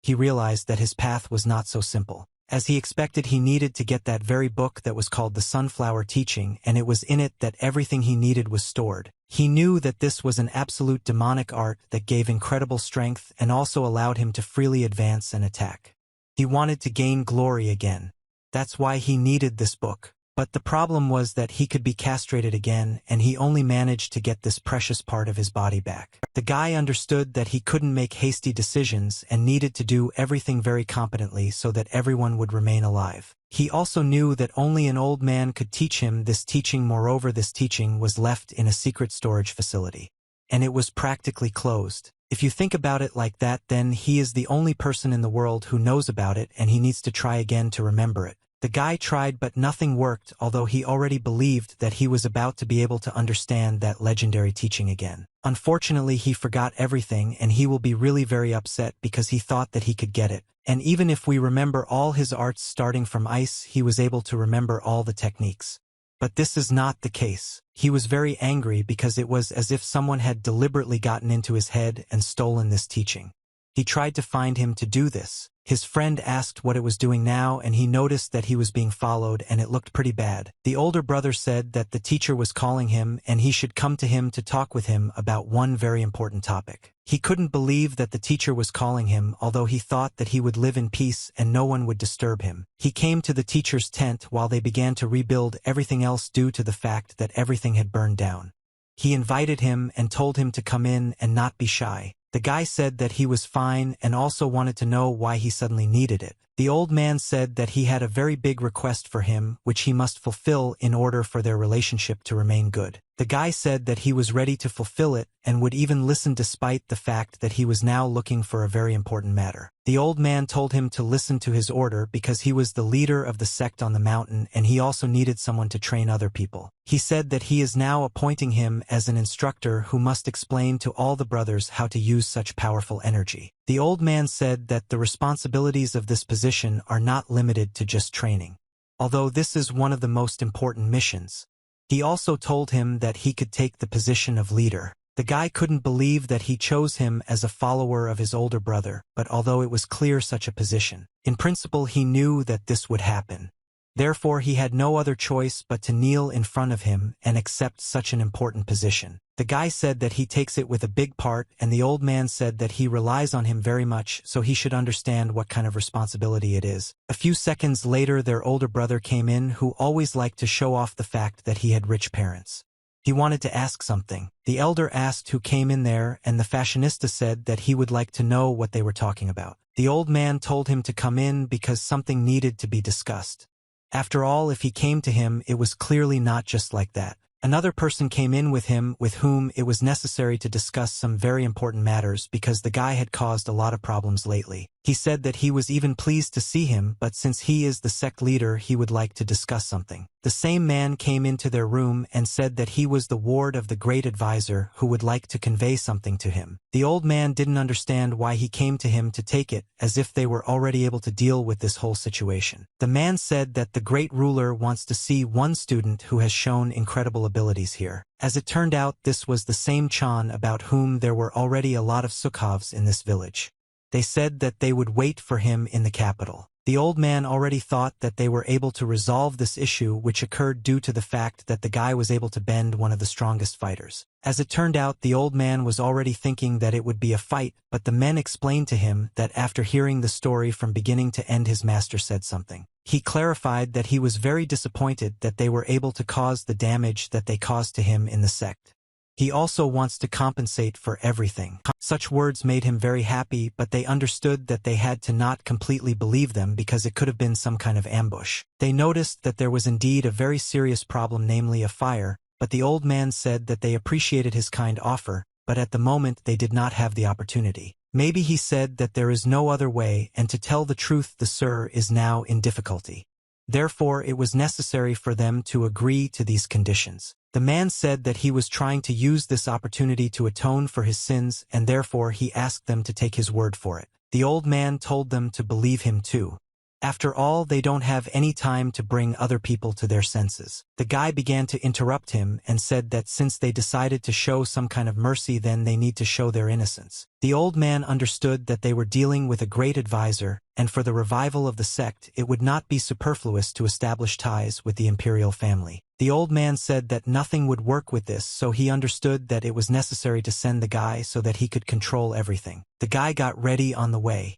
he realized that his path was not so simple. As he expected, he needed to get that very book that was called the Sunflower Teaching, and it was in it that everything he needed was stored. He knew that this was an absolute demonic art that gave incredible strength and also allowed him to freely advance and attack. He wanted to gain glory again. That's why he needed this book. But the problem was that he could be castrated again, and he only managed to get this precious part of his body back. The guy understood that he couldn't make hasty decisions and needed to do everything very competently so that everyone would remain alive. He also knew that only an old man could teach him this teaching. Moreover, this teaching was left in a secret storage facility, and it was practically closed. If you think about it like that, then he is the only person in the world who knows about it, and he needs to try again to remember it. The guy tried, but nothing worked, although he already believed that he was about to be able to understand that legendary teaching again. Unfortunately, he forgot everything, and he will be really very upset because he thought that he could get it. And even if we remember all his arts starting from ice, he was able to remember all the techniques. But this is not the case. He was very angry because it was as if someone had deliberately gotten into his head and stolen this teaching. He tried to find him to do this. His friend asked what it was doing now, and he noticed that he was being followed, and it looked pretty bad. The older brother said that the teacher was calling him and he should come to him to talk with him about one very important topic. He couldn't believe that the teacher was calling him, although he thought that he would live in peace and no one would disturb him. He came to the teacher's tent while they began to rebuild everything else due to the fact that everything had burned down. He invited him and told him to come in and not be shy. The guy said that he was fine and also wanted to know why he suddenly needed it. The old man said that he had a very big request for him, which he must fulfill in order for their relationship to remain good. The guy said that he was ready to fulfill it and would even listen despite the fact that he was now looking for a very important matter. The old man told him to listen to his order because he was the leader of the sect on the mountain and he also needed someone to train other people. He said that he is now appointing him as an instructor who must explain to all the brothers how to use such powerful energy. The old man said that the responsibilities of this position are not limited to just training, although this is one of the most important missions. He also told him that he could take the position of leader. The guy couldn't believe that he chose him as a follower of his older brother, but although it was clear such a position, in principle he knew that this would happen. Therefore he had no other choice but to kneel in front of him and accept such an important position. The guy said that he takes it with a big part, and the old man said that he relies on him very much, so he should understand what kind of responsibility it is. A few seconds later their older brother came in, who always liked to show off the fact that he had rich parents. He wanted to ask something. The elder asked who came in there, and the fashionista said that he would like to know what they were talking about. The old man told him to come in because something needed to be discussed. After all, if he came to him, it was clearly not just like that. Another person came in with him, with whom it was necessary to discuss some very important matters because the guy had caused a lot of problems lately. He said that he was even pleased to see him, but since he is the sect leader he would like to discuss something. The same man came into their room and said that he was the ward of the great advisor who would like to convey something to him. The old man didn't understand why he came to him to take it, as if they were already able to deal with this whole situation. The man said that the great ruler wants to see one student who has shown incredible abilities here. As it turned out, this was the same Chan about whom there were already a lot of Sukhovs in this village. They said that they would wait for him in the capital. The old man already thought that they were able to resolve this issue, which occurred due to the fact that the guy was able to bend one of the strongest fighters. As it turned out, the old man was already thinking that it would be a fight, but the men explained to him that after hearing the story from beginning to end his master said something. He clarified that he was very disappointed that they were able to cause the damage that they caused to him in the sect. He also wants to compensate for everything. Such words made him very happy, but they understood that they had to not completely believe them because it could have been some kind of ambush. They noticed that there was indeed a very serious problem, namely a fire, but the old man said that they appreciated his kind offer, but at the moment they did not have the opportunity. Maybe he said that there is no other way, and to tell the truth the Sir is now in difficulty. Therefore it was necessary for them to agree to these conditions. The man said that he was trying to use this opportunity to atone for his sins, and therefore he asked them to take his word for it. The old man told them to believe him too. After all, they don't have any time to bring other people to their senses. The guy began to interrupt him and said that since they decided to show some kind of mercy, then they need to show their innocence. The old man understood that they were dealing with a great advisor, and for the revival of the sect it would not be superfluous to establish ties with the imperial family. The old man said that nothing would work with this, so he understood that it was necessary to send the guy so that he could control everything. The guy got ready on the way.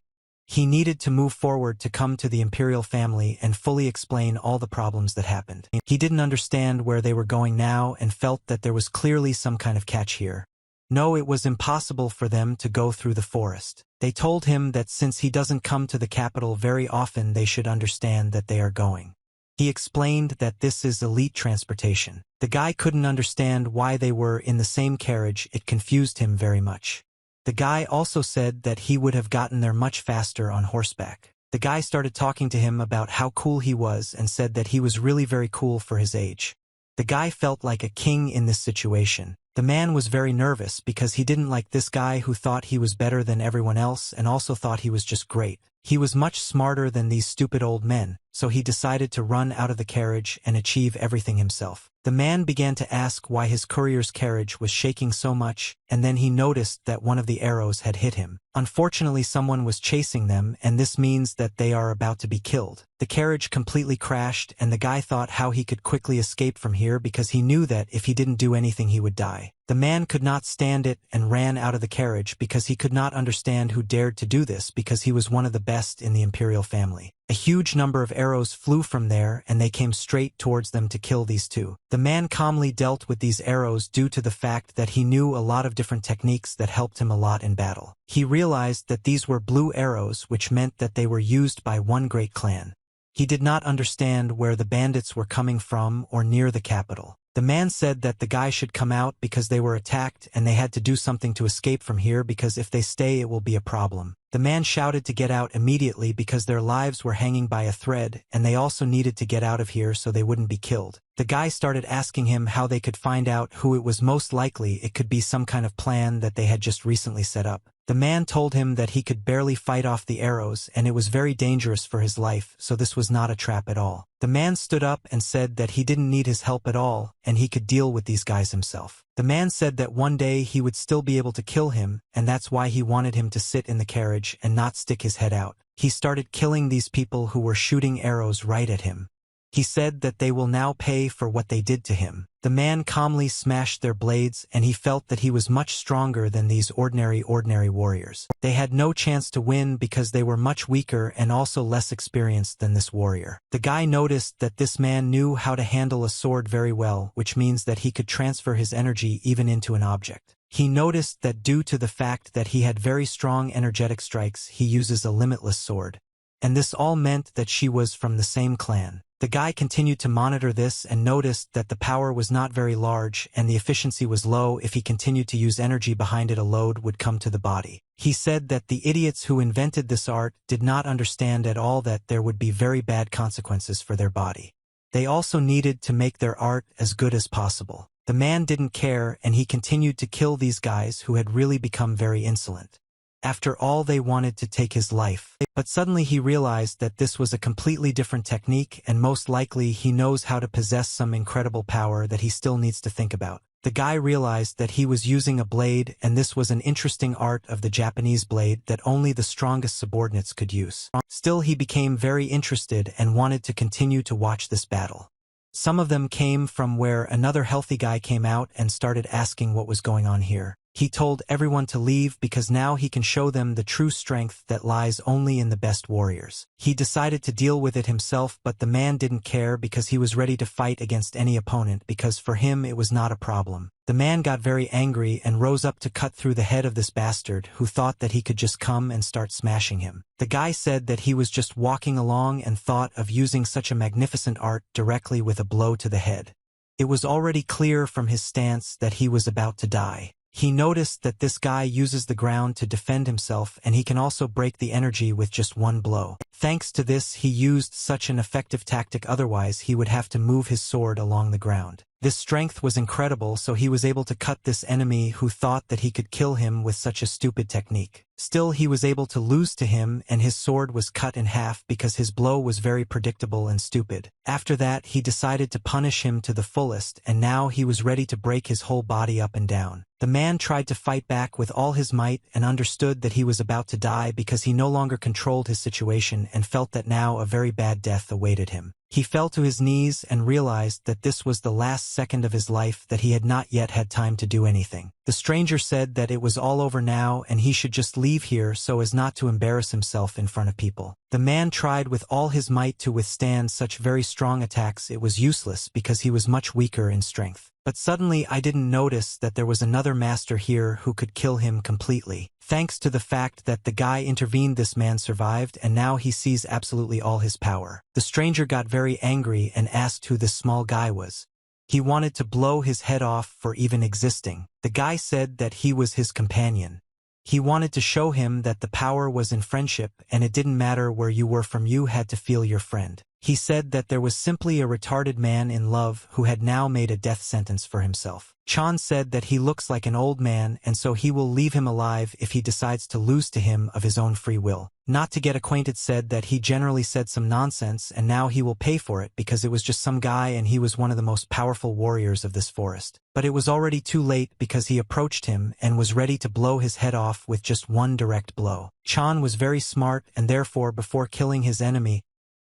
He needed to move forward to come to the imperial family and fully explain all the problems that happened. He didn't understand where they were going now and felt that there was clearly some kind of catch here. No, it was impossible for them to go through the forest. They told him that since he doesn't come to the capital very often, they should understand that they are going. He explained that this is elite transportation. The guy couldn't understand why they were in the same carriage. It confused him very much. The guy also said that he would have gotten there much faster on horseback. The guy started talking to him about how cool he was and said that he was really very cool for his age. The guy felt like a king in this situation. The man was very nervous because he didn't like this guy who thought he was better than everyone else and also thought he was just great. He was much smarter than these stupid old men, so he decided to run out of the carriage and achieve everything himself. The man began to ask why his courier's carriage was shaking so much, and then he noticed that one of the arrows had hit him. Unfortunately, someone was chasing them, and this means that they are about to be killed. The carriage completely crashed, and the guy thought how he could quickly escape from here because he knew that if he didn't do anything he would die. The man could not stand it and ran out of the carriage because he could not understand who dared to do this because he was one of the best in the imperial family. A huge number of arrows flew from there and they came straight towards them to kill these two. The man calmly dealt with these arrows due to the fact that he knew a lot of different techniques that helped him a lot in battle. He realized that these were blue arrows, which meant that they were used by one great clan. He did not understand where the bandits were coming from or near the capital. The man said that the guy should come out because they were attacked and they had to do something to escape from here because if they stay it will be a problem. The man shouted to get out immediately because their lives were hanging by a thread and they also needed to get out of here so they wouldn't be killed. The guy started asking him how they could find out who it was. Most likely it could be some kind of plan that they had just recently set up. The man told him that he could barely fight off the arrows and it was very dangerous for his life, so this was not a trap at all. The man stood up and said that he didn't need his help at all and he could deal with these guys himself. The man said that one day he would still be able to kill him, and that's why he wanted him to sit in the carriage and not stick his head out. He started killing these people who were shooting arrows right at him. He said that they will now pay for what they did to him. The man calmly smashed their blades and he felt that he was much stronger than these ordinary warriors. They had no chance to win because they were much weaker and also less experienced than this warrior. The guy noticed that this man knew how to handle a sword very well, which means that he could transfer his energy even into an object. He noticed that due to the fact that he had very strong energetic strikes, he uses a limitless sword. And this all meant that she was from the same clan. The guy continued to monitor this and noticed that the power was not very large and the efficiency was low. If he continued to use energy behind it, a load would come to the body. He said that the idiots who invented this art did not understand at all that there would be very bad consequences for their body. They also needed to make their art as good as possible. The man didn't care and he continued to kill these guys who had really become very insolent. After all, they wanted to take his life. But suddenly he realized that this was a completely different technique and most likely he knows how to possess some incredible power that he still needs to think about. The guy realized that he was using a blade and this was an interesting art of the Japanese blade that only the strongest subordinates could use. Still, he became very interested and wanted to continue to watch this battle. Some of them came from where another healthy guy came out and started asking what was going on here. He told everyone to leave because now he can show them the true strength that lies only in the best warriors. He decided to deal with it himself, but the man didn't care because he was ready to fight against any opponent because for him it was not a problem. The man got very angry and rose up to cut through the head of this bastard who thought that he could just come and start smashing him. The guy said that he was just walking along and thought of using such a magnificent art directly with a blow to the head. It was already clear from his stance that he was about to die. He noticed that this guy uses the ground to defend himself and he can also break the energy with just one blow. Thanks to this, he used such an effective tactic, otherwise he would have to move his sword along the ground. This strength was incredible, so he was able to cut this enemy who thought that he could kill him with such a stupid technique. Still, he was able to lose to him and his sword was cut in half because his blow was very predictable and stupid. After that, he decided to punish him to the fullest and now he was ready to break his whole body up and down. The man tried to fight back with all his might and understood that he was about to die because he no longer controlled his situation and felt that now a very bad death awaited him. He fell to his knees and realized that this was the last second of his life, that he had not yet had time to do anything. The stranger said that it was all over now and he should just leave here so as not to embarrass himself in front of people. The man tried with all his might to withstand such very strong attacks. It was useless because he was much weaker in strength. But suddenly I didn't notice that there was another master here who could kill him completely. Thanks to the fact that the guy intervened, this man survived and now he sees absolutely all his power. The stranger got very angry and asked who this small guy was. He wanted to blow his head off for even existing. The guy said that he was his companion. He wanted to show him that the power was in friendship and it didn't matter where you were from, you had to feel your friend. He said that there was simply a retarded man in love who had now made a death sentence for himself. Chan said that he looks like an old man and so he will leave him alive if he decides to lose to him of his own free will. Not to get acquainted said that he generally said some nonsense and now he will pay for it because it was just some guy and he was one of the most powerful warriors of this forest. But it was already too late because he approached him and was ready to blow his head off with just one direct blow. Chan was very smart and therefore before killing his enemy,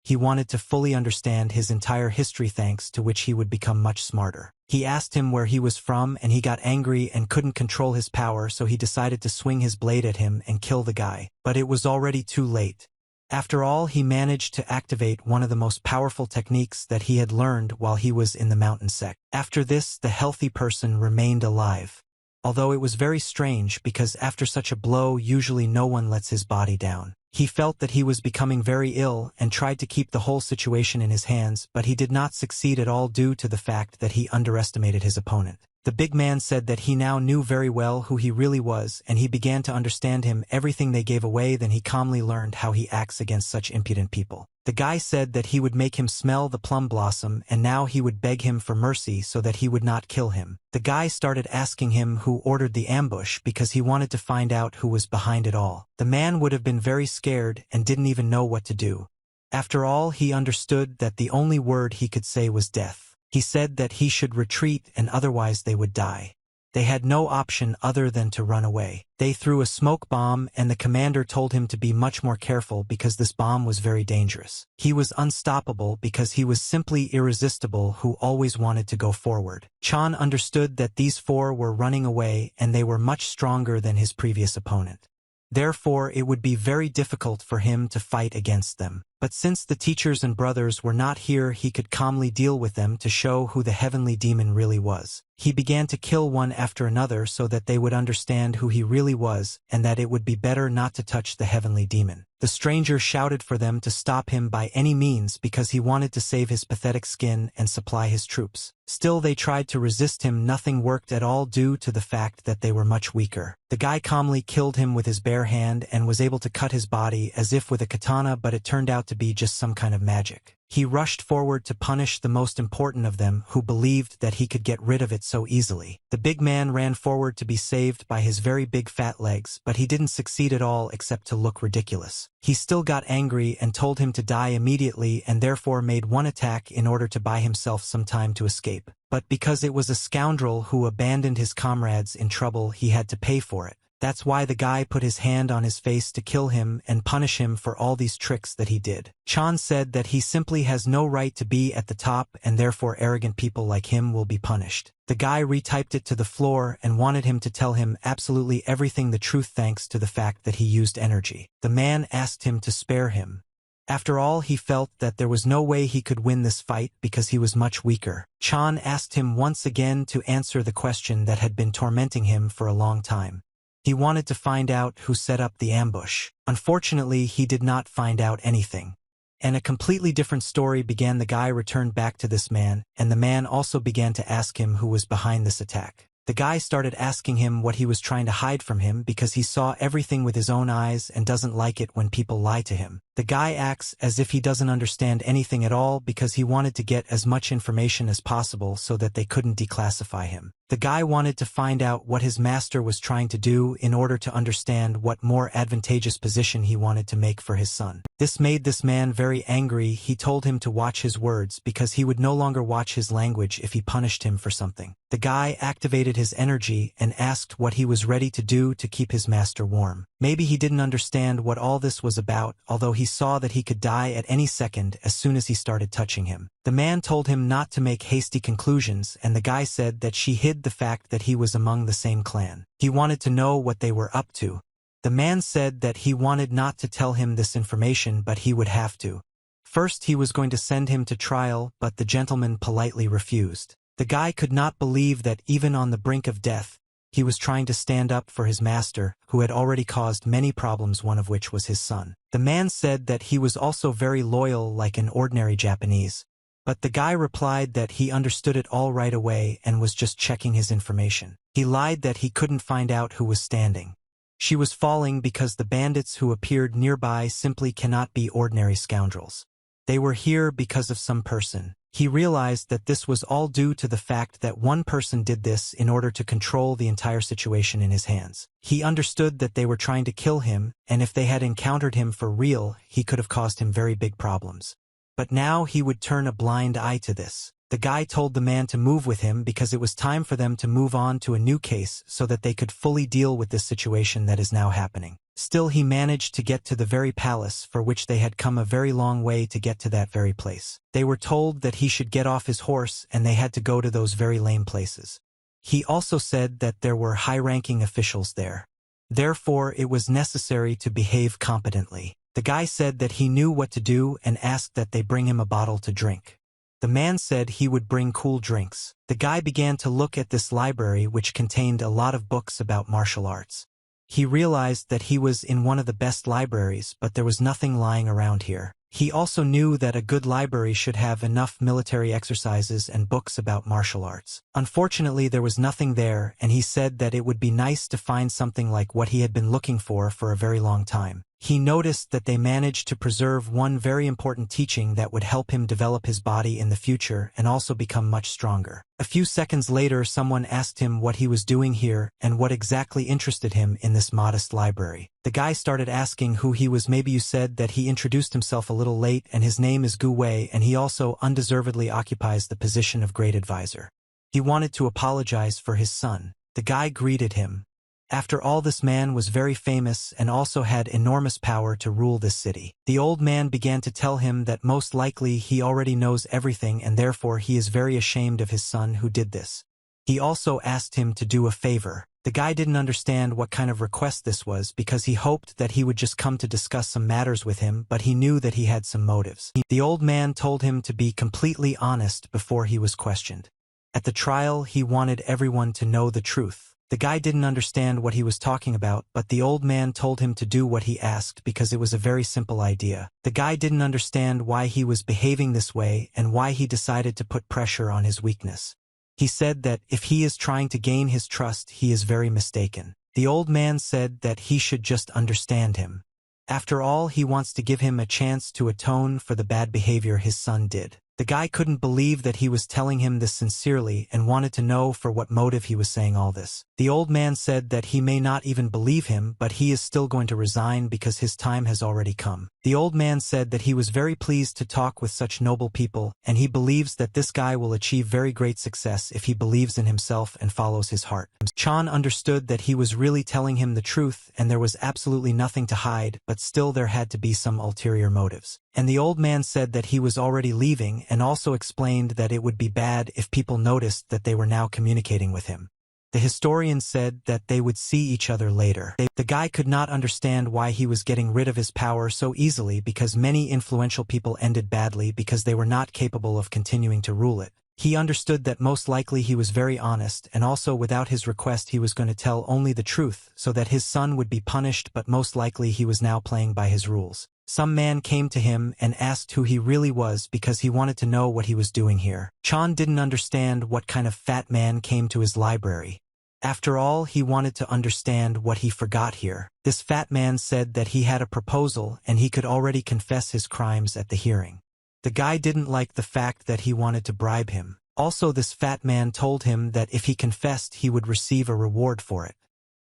he wanted to fully understand his entire history, thanks to which he would become much smarter. He asked him where he was from and he got angry and couldn't control his power, so he decided to swing his blade at him and kill the guy. But it was already too late. After all, he managed to activate one of the most powerful techniques that he had learned while he was in the mountain sect. After this, the healthy person remained alive. Although it was very strange because after such a blow usually no one lets his body down. He felt that he was becoming very ill and tried to keep the whole situation in his hands, but he did not succeed at all due to the fact that he underestimated his opponent. The big man said that he now knew very well who he really was and he began to understand him everything they gave away. Then he calmly learned how he acts against such impudent people. The guy said that he would make him smell the plum blossom and now he would beg him for mercy so that he would not kill him. The guy started asking him who ordered the ambush because he wanted to find out who was behind it all. The man would have been very scared and didn't even know what to do. After all, he understood that the only word he could say was death. He said that he should retreat and otherwise they would die. They had no option other than to run away. They threw a smoke bomb and the commander told him to be much more careful because this bomb was very dangerous. He was unstoppable because he was simply irresistible, who always wanted to go forward. Chan understood that these four were running away and they were much stronger than his previous opponent. Therefore, it would be very difficult for him to fight against them. But since the teachers and brothers were not here, he could calmly deal with them to show who the heavenly demon really was. He began to kill one after another so that they would understand who he really was and that it would be better not to touch the heavenly demon. The stranger shouted for them to stop him by any means because he wanted to save his pathetic skin and supply his troops. Still they tried to resist him. Nothing worked at all due to the fact that they were much weaker. The guy calmly killed him with his bare hand and was able to cut his body as if with a katana, but it turned out to be just some kind of magic. He rushed forward to punish the most important of them, who believed that he could get rid of it so easily. The big man ran forward to be saved by his very big fat legs, but he didn't succeed at all except to look ridiculous. He still got angry and told him to die immediately, and therefore made one attack in order to buy himself some time to escape. But because it was a scoundrel who abandoned his comrades in trouble, he had to pay for it. That's why the guy put his hand on his face to kill him and punish him for all these tricks that he did. Chan said that he simply has no right to be at the top and therefore arrogant people like him will be punished. The guy retyped it to the floor and wanted him to tell him absolutely everything, the truth, thanks to the fact that he used energy. The man asked him to spare him. After all, he felt that there was no way he could win this fight because he was much weaker. Chan asked him once again to answer the question that had been tormenting him for a long time. He wanted to find out who set up the ambush. Unfortunately, he did not find out anything. And a completely different story began. The guy returned back to this man, and the man also began to ask him who was behind this attack. The guy started asking him what he was trying to hide from him because he saw everything with his own eyes and doesn't like it when people lie to him. The guy acts as if he doesn't understand anything at all because he wanted to get as much information as possible so that they couldn't declassify him. The guy wanted to find out what his master was trying to do in order to understand what more advantageous position he wanted to make for his son. This made this man very angry. He told him to watch his words because he would no longer watch his language if he punished him for something. The guy activated his energy and asked what he was ready to do to keep his master warm. Maybe he didn't understand what all this was about, although he saw that he could die at any second as soon as he started touching him. The man told him not to make hasty conclusions, and the guy said that she hid the fact that he was among the same clan. He wanted to know what they were up to. The man said that he wanted not to tell him this information, but he would have to. First, he was going to send him to trial, but the gentleman politely refused. The guy could not believe that even on the brink of death, he was trying to stand up for his master, who had already caused many problems, one of which was his son. The man said that he was also very loyal like an ordinary Japanese. But the guy replied that he understood it all right away and was just checking his information. He lied that he couldn't find out who was standing. She was falling because the bandits who appeared nearby simply cannot be ordinary scoundrels. They were here because of some person. He realized that this was all due to the fact that one person did this in order to control the entire situation in his hands. He understood that they were trying to kill him, and if they had encountered him for real, he could have caused him very big problems. But now he would turn a blind eye to this. The guy told the man to move with him because it was time for them to move on to a new case so that they could fully deal with this situation that is now happening. Still, he managed to get to the very palace for which they had come a very long way to get to that very place. They were told that he should get off his horse and they had to go to those very lame places. He also said that there were high-ranking officials there. Therefore, it was necessary to behave competently. The guy said that he knew what to do and asked that they bring him a bottle to drink. The man said he would bring cool drinks. The guy began to look at this library, which contained a lot of books about martial arts. He realized that he was in one of the best libraries, but there was nothing lying around here. He also knew that a good library should have enough military exercises and books about martial arts. Unfortunately, there was nothing there, and he said that it would be nice to find something like what he had been looking for a very long time. He noticed that they managed to preserve one very important teaching that would help him develop his body in the future and also become much stronger. A few seconds later, someone asked him what he was doing here and what exactly interested him in this modest library. The guy started asking who he was. Maybe you said that he introduced himself a little late, and his name is Gu Wei, and he also undeservedly occupies the position of great advisor. He wanted to apologize for his son. The guy greeted him. After all, this man was very famous and also had enormous power to rule this city. The old man began to tell him that most likely he already knows everything and therefore he is very ashamed of his son who did this. He also asked him to do a favor. The guy didn't understand what kind of request this was because he hoped that he would just come to discuss some matters with him, but he knew that he had some motives. The old man told him to be completely honest before he was questioned. At the trial, he wanted everyone to know the truth. The guy didn't understand what he was talking about, but the old man told him to do what he asked because it was a very simple idea. The guy didn't understand why he was behaving this way and why he decided to put pressure on his weakness. He said that if he is trying to gain his trust, he is very mistaken. The old man said that he should just understand him. After all, he wants to give him a chance to atone for the bad behavior his son did. The guy couldn't believe that he was telling him this sincerely and wanted to know for what motive he was saying all this. The old man said that he may not even believe him, but he is still going to resign because his time has already come. The old man said that he was very pleased to talk with such noble people, and he believes that this guy will achieve very great success if he believes in himself and follows his heart. Chan understood that he was really telling him the truth and there was absolutely nothing to hide, but still there had to be some ulterior motives. And the old man said that he was already leaving and also explained that it would be bad if people noticed that they were now communicating with him. The historian said that they would see each other later. The guy could not understand why he was getting rid of his power so easily because many influential people ended badly because they were not capable of continuing to rule it. He understood that most likely he was very honest, and also without his request he was going to tell only the truth so that his son would be punished, but most likely he was now playing by his rules. Some man came to him and asked who he really was because he wanted to know what he was doing here. Chan didn't understand what kind of fat man came to his library. After all, he wanted to understand what he forgot here. This fat man said that he had a proposal and he could already confess his crimes at the hearing. The guy didn't like the fact that he wanted to bribe him. Also, this fat man told him that if he confessed he would receive a reward for it.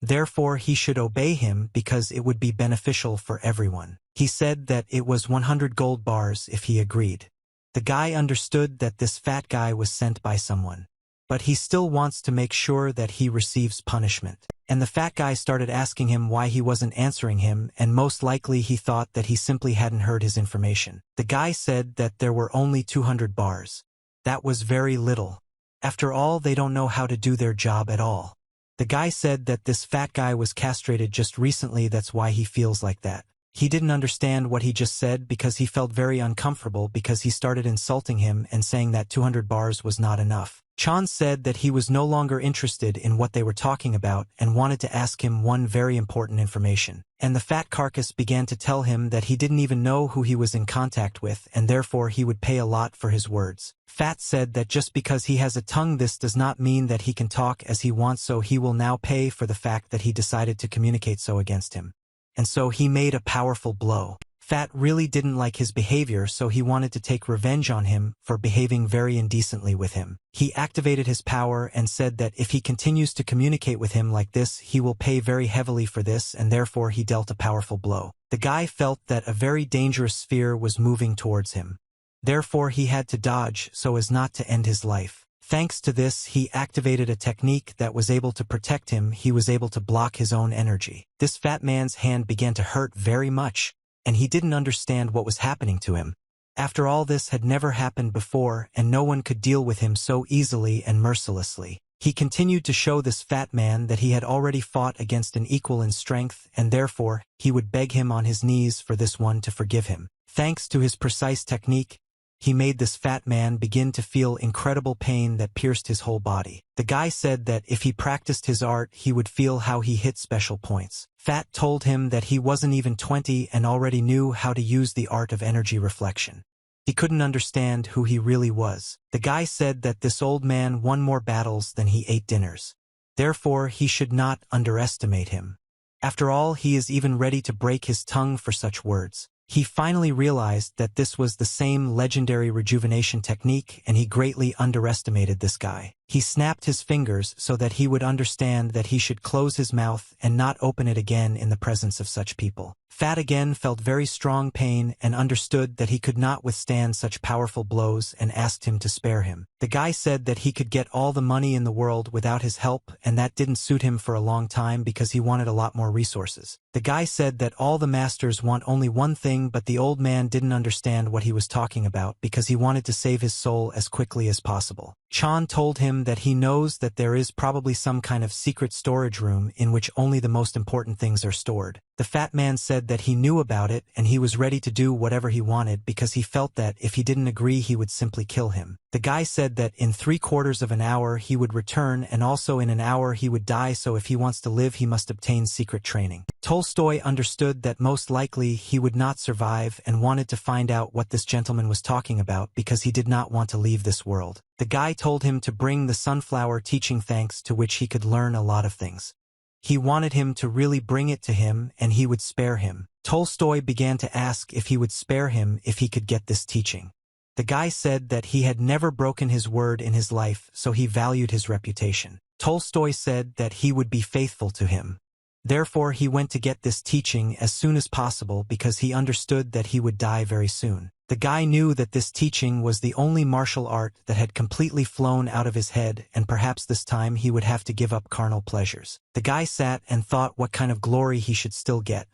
Therefore, he should obey him because it would be beneficial for everyone. He said that it was 100 gold bars if he agreed. The guy understood that this fat guy was sent by someone. But he still wants to make sure that he receives punishment. And the fat guy started asking him why he wasn't answering him, and most likely he thought that he simply hadn't heard his information. The guy said that there were only 200 bars. That was very little. After all, they don't know how to do their job at all. The guy said that this fat guy was castrated just recently, that's why he feels like that. He didn't understand what he just said because he felt very uncomfortable because he started insulting him and saying that 200 bars was not enough. Chan said that he was no longer interested in what they were talking about and wanted to ask him one very important information. And the fat carcass began to tell him that he didn't even know who he was in contact with and therefore he would pay a lot for his words. Fat said that just because he has a tongue this does not mean that he can talk as he wants, so he will now pay for the fact that he decided to communicate so against him. And so he made a powerful blow. Fat really didn't like his behavior, so he wanted to take revenge on him for behaving very indecently with him. He activated his power and said that if he continues to communicate with him like this, he will pay very heavily for this, and therefore he dealt a powerful blow. The guy felt that a very dangerous sphere was moving towards him. Therefore he had to dodge so as not to end his life. Thanks to this, he activated a technique that was able to protect him. He was able to block his own energy. This fat man's hand began to hurt very much, and he didn't understand what was happening to him. After all, this had never happened before, and no one could deal with him so easily and mercilessly. He continued to show this fat man that he had already fought against an equal in strength, and therefore, he would beg him on his knees for this one to forgive him. Thanks to his precise technique, he made this fat man begin to feel incredible pain that pierced his whole body. The guy said that if he practiced his art, he would feel how he hit special points. Fat told him that he wasn't even 20 and already knew how to use the art of energy reflection. He couldn't understand who he really was. The guy said that this old man won more battles than he ate dinners. Therefore, he should not underestimate him. After all, he is even ready to break his tongue for such words. He finally realized that this was the same legendary rejuvenation technique, and he greatly underestimated this guy. He snapped his fingers so that he would understand that he should close his mouth and not open it again in the presence of such people. Fat again felt very strong pain and understood that he could not withstand such powerful blows and asked him to spare him. The guy said that he could get all the money in the world without his help, and that didn't suit him for a long time because he wanted a lot more resources. The guy said that all the masters want only one thing, but the old man didn't understand what he was talking about because he wanted to save his soul as quickly as possible. Chan told him him that he knows that there is probably some kind of secret storage room in which only the most important things are stored. The fat man said that he knew about it and he was ready to do whatever he wanted because he felt that if he didn't agree he would simply kill him. The guy said that in 3/4 of an hour he would return and also in an hour he would die, so if he wants to live he must obtain secret training. Tolstoy understood that most likely he would not survive and wanted to find out what this gentleman was talking about because he did not want to leave this world. The guy told him to bring the sunflower teaching, thanks to which he could learn a lot of things. He wanted him to really bring it to him and he would spare him. Tolstoy began to ask if he would spare him if he could get this teaching. The guy said that he had never broken his word in his life, so he valued his reputation. Tolstoy said that he would be faithful to him. Therefore he went to get this teaching as soon as possible because he understood that he would die very soon. The guy knew that this teaching was the only martial art that had completely flown out of his head, and perhaps this time he would have to give up carnal pleasures. The guy sat and thought what kind of glory he should still get.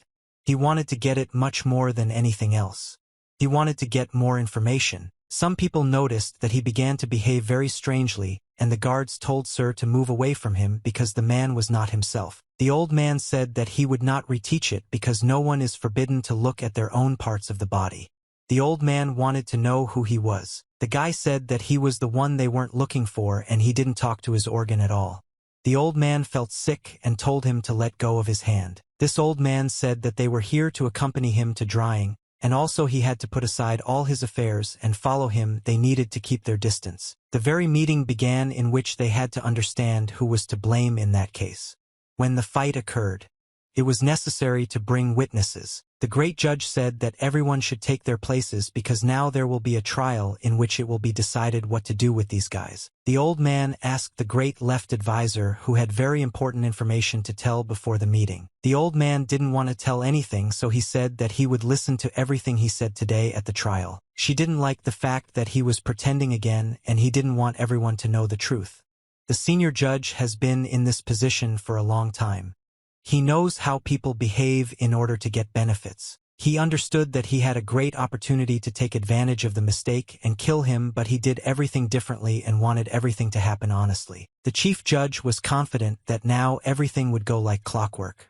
He wanted to get it much more than anything else. He wanted to get more information. Some people noticed that he began to behave very strangely, and the guards told Sir to move away from him because the man was not himself. The old man said that he would not reteach it because no one is forbidden to look at their own parts of the body. The old man wanted to know who he was. The guy said that he was the one they weren't looking for and he didn't talk to his organ at all. The old man felt sick and told him to let go of his hand. This old man said that they were here to accompany him to drying, and also he had to put aside all his affairs and follow him. They needed to keep their distance. The very meeting began in which they had to understand who was to blame in that case. When the fight occurred, it was necessary to bring witnesses. The great judge said that everyone should take their places because now there will be a trial in which it will be decided what to do with these guys. The old man asked the great left advisor, who had very important information to tell before the meeting. The old man didn't want to tell anything, so he said that he would listen to everything he said today at the trial. She didn't like the fact that he was pretending again and he didn't want everyone to know the truth. The senior judge has been in this position for a long time. He knows how people behave in order to get benefits. He understood that he had a great opportunity to take advantage of the mistake and kill him, but he did everything differently and wanted everything to happen honestly. The chief judge was confident that now everything would go like clockwork.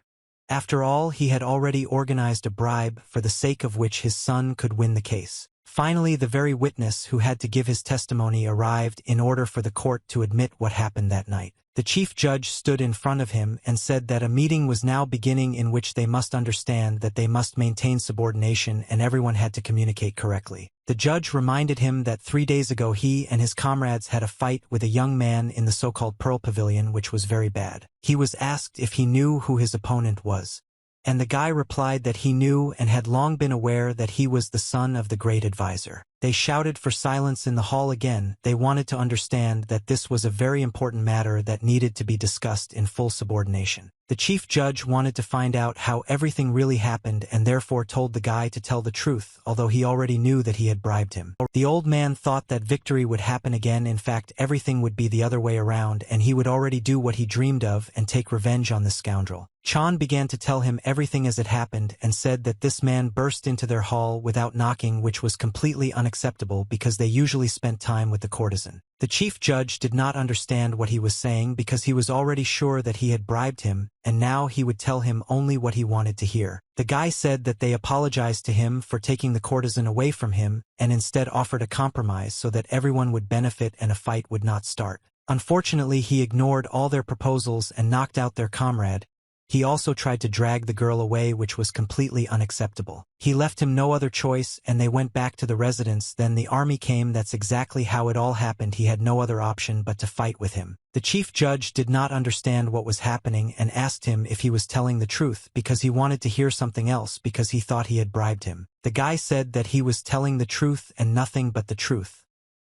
After all, he had already organized a bribe for the sake of which his son could win the case. Finally, the very witness who had to give his testimony arrived in order for the court to admit what happened that night. The chief judge stood in front of him and said that a meeting was now beginning in which they must understand that they must maintain subordination and everyone had to communicate correctly. The judge reminded him that 3 days ago he and his comrades had a fight with a young man in the so-called Pearl Pavilion, which was very bad. He was asked if he knew who his opponent was, and the guy replied that he knew and had long been aware that he was the son of the great advisor. They shouted for silence in the hall again. They wanted to understand that this was a very important matter that needed to be discussed in full subordination. The chief judge wanted to find out how everything really happened and therefore told the guy to tell the truth, although he already knew that he had bribed him. The old man thought that victory would happen again. In fact, everything would be the other way around and he would already do what he dreamed of and take revenge on the scoundrel. Chan began to tell him everything as it happened and said that this man burst into their hall without knocking, which was completely unacceptable because they usually spent time with the courtesan. The chief judge did not understand what he was saying because he was already sure that he had bribed him, and now he would tell him only what he wanted to hear. The guy said that they apologized to him for taking the courtesan away from him and instead offered a compromise so that everyone would benefit and a fight would not start. Unfortunately, he ignored all their proposals and knocked out their comrade. He also tried to drag the girl away, which was completely unacceptable. He left him no other choice and they went back to the residence. Then the army came. That's exactly how it all happened. He had no other option but to fight with him. The chief judge did not understand what was happening and asked him if he was telling the truth because he wanted to hear something else because he thought he had bribed him. The guy said that he was telling the truth and nothing but the truth.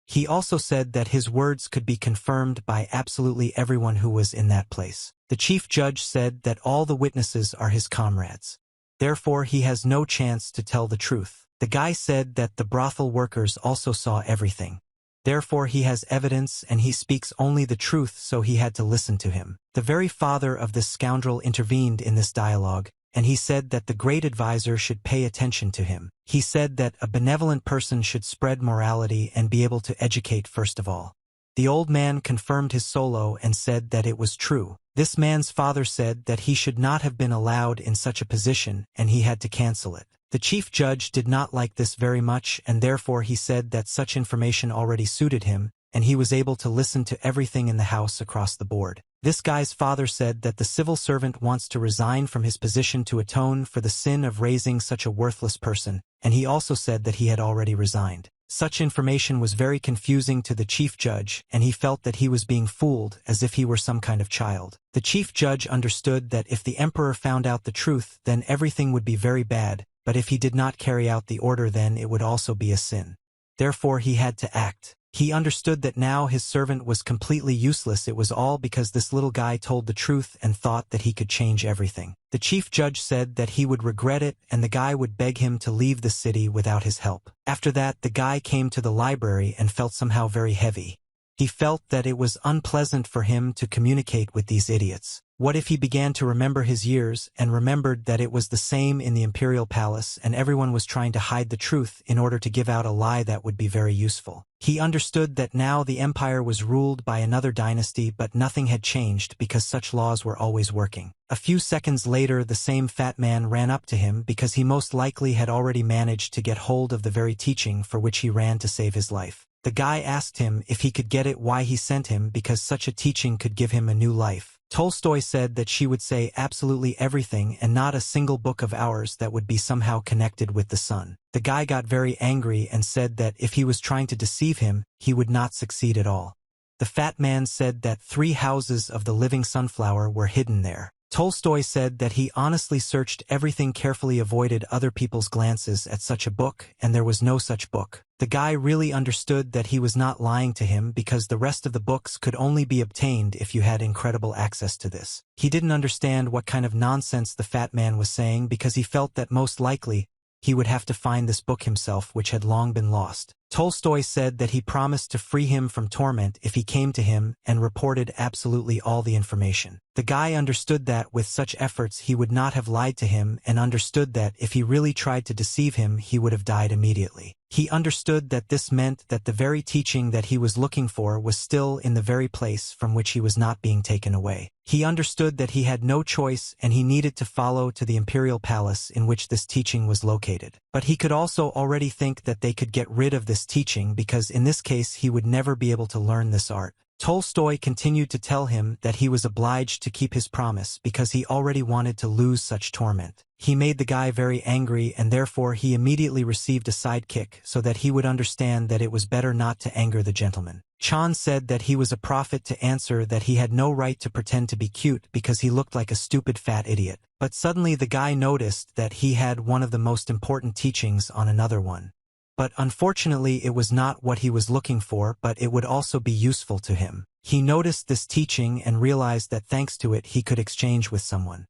He also said that his words could be confirmed by absolutely everyone who was in that place. The chief judge said that all the witnesses are his comrades. Therefore, he has no chance to tell the truth. The guy said that the brothel workers also saw everything. Therefore, he has evidence and he speaks only the truth, so he had to listen to him. The very father of this scoundrel intervened in this dialogue, and he said that the great advisor should pay attention to him. He said that a benevolent person should spread morality and be able to educate first of all. The old man confirmed his solo and said that it was true. This man's father said that he should not have been allowed in such a position and he had to cancel it. The chief judge did not like this very much and therefore he said that such information already suited him and he was able to listen to everything in the house across the board. This guy's father said that the civil servant wants to resign from his position to atone for the sin of raising such a worthless person, and he also said that he had already resigned. Such information was very confusing to the chief judge, and he felt that he was being fooled as if he were some kind of child. The chief judge understood that if the emperor found out the truth, then everything would be very bad, but if he did not carry out the order, then it would also be a sin. Therefore he had to act. He understood that now his servant was completely useless. It was all because this little guy told the truth and thought that he could change everything. The chief judge said that he would regret it and the guy would beg him to leave the city without his help. After that, the guy came to the library and felt somehow very heavy. He felt that it was unpleasant for him to communicate with these idiots. What if he began to remember his years and remembered that it was the same in the imperial palace and everyone was trying to hide the truth in order to give out a lie that would be very useful? He understood that now the empire was ruled by another dynasty, but nothing had changed because such laws were always working. A few seconds later, the same fat man ran up to him because he most likely had already managed to get hold of the very teaching for which he ran to save his life. The guy asked him if he could get it, why he sent him, because such a teaching could give him a new life. Tolstoy said that she would say absolutely everything and not a single book of ours that would be somehow connected with the sun. The guy got very angry and said that if he was trying to deceive him, he would not succeed at all. The fat man said that 3 houses of the living sunflower were hidden there. Tolstoy said that he honestly searched everything carefully, avoided other people's glances at such a book, and there was no such book. The guy really understood that he was not lying to him because the rest of the books could only be obtained if you had incredible access to this. He didn't understand what kind of nonsense the fat man was saying because he felt that most likely he would have to find this book himself, which had long been lost. Tolstoy said that he promised to free him from torment if he came to him and reported absolutely all the information. The guy understood that with such efforts he would not have lied to him and understood that if he really tried to deceive him he would have died immediately. He understood that this meant that the very teaching that he was looking for was still in the very place from which he was not being taken away. He understood that he had no choice and he needed to follow to the imperial palace in which this teaching was located. But he could also already think that they could get rid of this teaching because in this case he would never be able to learn this art. Tolstoy continued to tell him that he was obliged to keep his promise because he already wanted to lose such torment. He made the guy very angry and therefore he immediately received a sidekick so that he would understand that it was better not to anger the gentleman. Chan said that he was a prophet to answer that he had no right to pretend to be cute because he looked like a stupid fat idiot. But suddenly the guy noticed that he had one of the most important teachings on another one. But unfortunately it was not what he was looking for, but it would also be useful to him. He noticed this teaching and realized that thanks to it he could exchange with someone.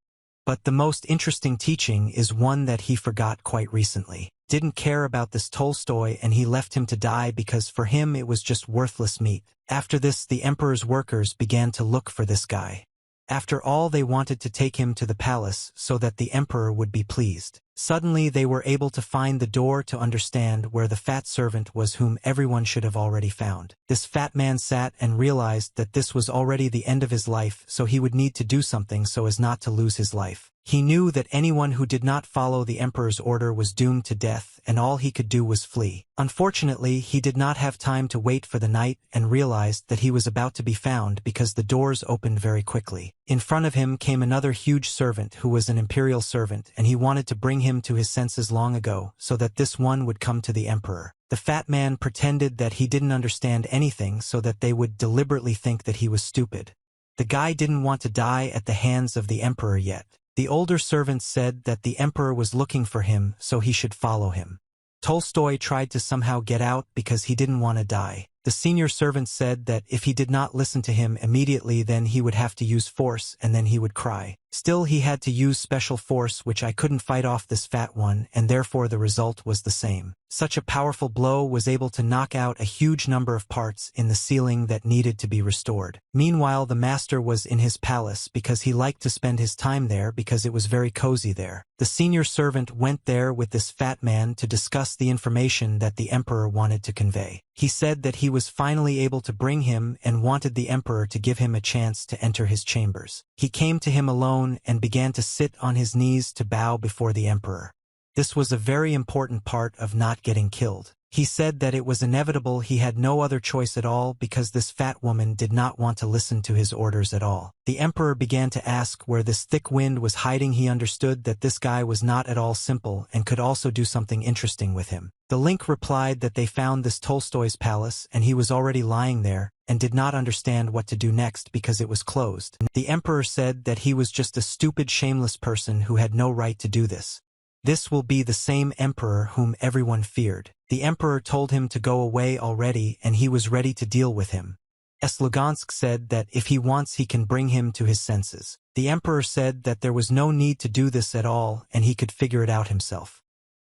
But the most interesting teaching is one that he forgot quite recently. Didn't care about this Tolstoy and he left him to die because for him it was just worthless meat. After this the emperor's workers began to look for this guy. After all, they wanted to take him to the palace so that the emperor would be pleased. Suddenly they were able to find the door to understand where the fat servant was whom everyone should have already found. This fat man sat and realized that this was already the end of his life, so he would need to do something so as not to lose his life. He knew that anyone who did not follow the emperor's order was doomed to death, and all he could do was flee. Unfortunately, he did not have time to wait for the night and realized that he was about to be found because the doors opened very quickly. In front of him came another huge servant who was an imperial servant, and he wanted to bring him to his senses long ago so that this one would come to the emperor. The fat man pretended that he didn't understand anything so that they would deliberately think that he was stupid. The guy didn't want to die at the hands of the emperor yet. The older servant said that the emperor was looking for him, so he should follow him. Tolstoy tried to somehow get out because he didn't want to die. The senior servant said that if he did not listen to him immediately then he would have to use force and then he would cry. Still he had to use special force which I couldn't fight off this fat one, and therefore the result was the same. Such a powerful blow was able to knock out a huge number of parts in the ceiling that needed to be restored. Meanwhile the master was in his palace because he liked to spend his time there because it was very cozy there. The senior servant went there with this fat man to discuss the information that the emperor wanted to convey. He said that he was finally able to bring him and wanted the emperor to give him a chance to enter his chambers. He came to him alone and began to sit on his knees to bow before the emperor. This was a very important part of not getting killed. He said that it was inevitable, he had no other choice at all because this fat woman did not want to listen to his orders at all. The emperor began to ask where this thick wind was hiding. He understood that this guy was not at all simple and could also do something interesting with him. The Link replied that they found this Tolstoy's palace and he was already lying there and did not understand what to do next because it was closed. The emperor said that he was just a stupid, shameless person who had no right to do this. This will be the same emperor whom everyone feared. The emperor told him to go away already and he was ready to deal with him. Lugansk said that if he wants he can bring him to his senses. The emperor said that there was no need to do this at all and he could figure it out himself.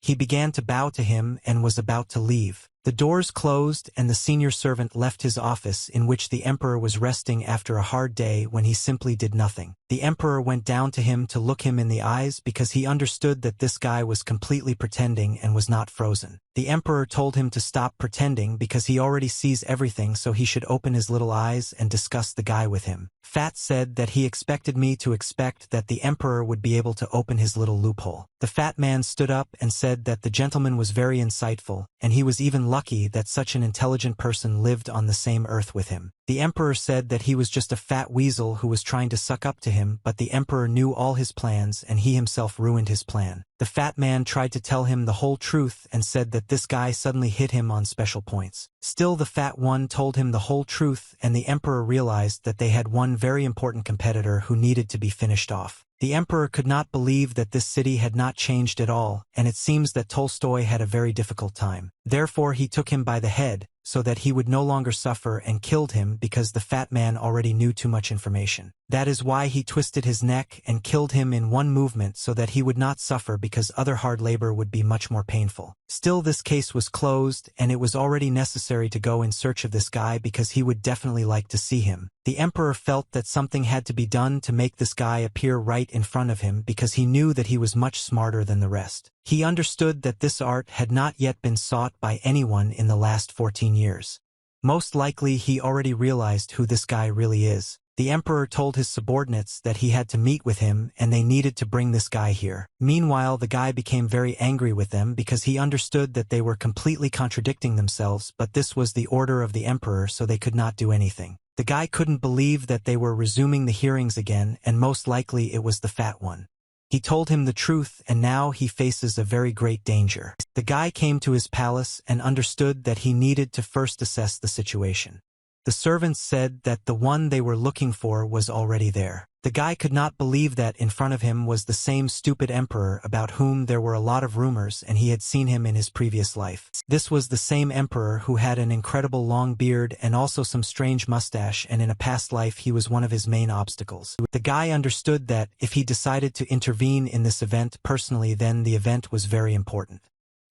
He began to bow to him and was about to leave. The doors closed and the senior servant left his office in which the emperor was resting after a hard day when he simply did nothing. The emperor went down to him to look him in the eyes because he understood that this guy was completely pretending and was not frozen. The emperor told him to stop pretending because he already sees everything, so he should open his little eyes and discuss the guy with him. Fat said that he expected me to expect that the emperor would be able to open his little loophole. The fat man stood up and said that the gentleman was very insightful, and he was even lucky that such an intelligent person lived on the same earth with him. The emperor said that he was just a fat weasel who was trying to suck up to him, but the emperor knew all his plans and he himself ruined his plan. The fat man tried to tell him the whole truth and said that this guy suddenly hit him on special points. Still the fat one told him the whole truth and the emperor realized that they had one very important competitor who needed to be finished off. The emperor could not believe that this city had not changed at all, and it seems that Tolstoy had a very difficult time. Therefore he took him by the head, so that he would no longer suffer, and killed him because the fat man already knew too much information. That is why he twisted his neck and killed him in one movement so that he would not suffer because other hard labor would be much more painful. Still this case was closed and it was already necessary to go in search of this guy because he would definitely like to see him. The emperor felt that something had to be done to make this guy appear right in front of him because he knew that he was much smarter than the rest. He understood that this art had not yet been sought by anyone in the last 14 years. Most likely he already realized who this guy really is. The emperor told his subordinates that he had to meet with him and they needed to bring this guy here. Meanwhile, the guy became very angry with them because he understood that they were completely contradicting themselves, but this was the order of the emperor, so they could not do anything. The guy couldn't believe that they were resuming the hearings again, and most likely it was the fat one. He told him the truth and now he faces a very great danger. The guy came to his palace and understood that he needed to first assess the situation. The servants said that the one they were looking for was already there. The guy could not believe that in front of him was the same stupid emperor about whom there were a lot of rumors and he had seen him in his previous life. This was the same emperor who had an incredible long beard and also some strange mustache, and in a past life he was one of his main obstacles. The guy understood that if he decided to intervene in this event personally, then the event was very important.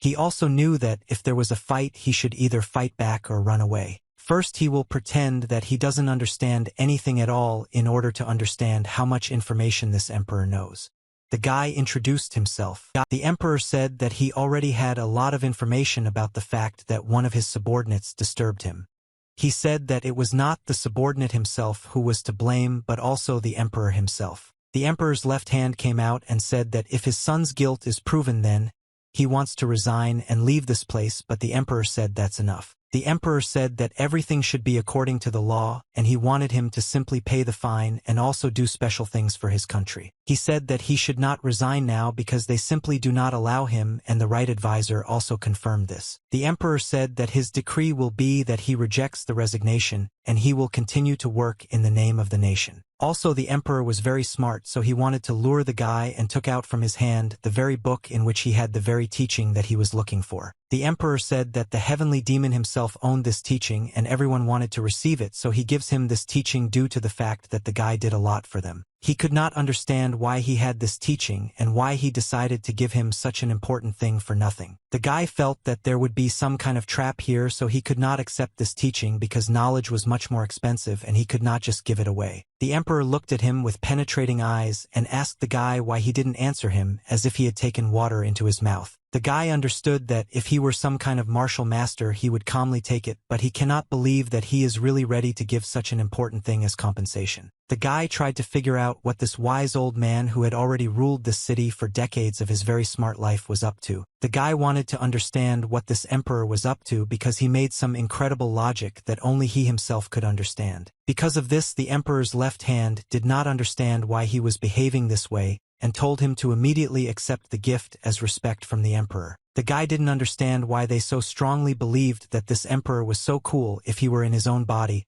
He also knew that if there was a fight he should either fight back or run away. First he will pretend that he doesn't understand anything at all in order to understand how much information this emperor knows. The guy introduced himself. The emperor said that he already had a lot of information about the fact that one of his subordinates disturbed him. He said that it was not the subordinate himself who was to blame but also the emperor himself. The emperor's left hand came out and said that if his son's guilt is proven, then he wants to resign and leave this place, but the emperor said that's enough. The emperor said that everything should be according to the law, and he wanted him to simply pay the fine and also do special things for his country. He said that he should not resign now because they simply do not allow him, and the right advisor also confirmed this. The emperor said that his decree will be that he rejects the resignation, and he will continue to work in the name of the nation. Also, the emperor was very smart, so he wanted to lure the guy and took out from his hand the very book in which he had the very teaching that he was looking for. The emperor said that the heavenly demon himself owned this teaching and everyone wanted to receive it, so he gives him this teaching due to the fact that the guy did a lot for them. He could not understand why he had this teaching and why he decided to give him such an important thing for nothing. The guy felt that there would be some kind of trap here, so he could not accept this teaching because knowledge was much more expensive and he could not just give it away. The emperor looked at him with penetrating eyes and asked the guy why he didn't answer him, as if he had taken water into his mouth. The guy understood that if he were some kind of martial master he would calmly take it, but he cannot believe that he is really ready to give such an important thing as compensation. The guy tried to figure out what this wise old man who had already ruled this city for decades of his very smart life was up to. The guy wanted to understand what this emperor was up to because he made some incredible logic that only he himself could understand. Because of this, the emperor's left hand did not understand why he was behaving this way and told him to immediately accept the gift as respect from the emperor. The guy didn't understand why they so strongly believed that this emperor was so cool. If he were in his own body,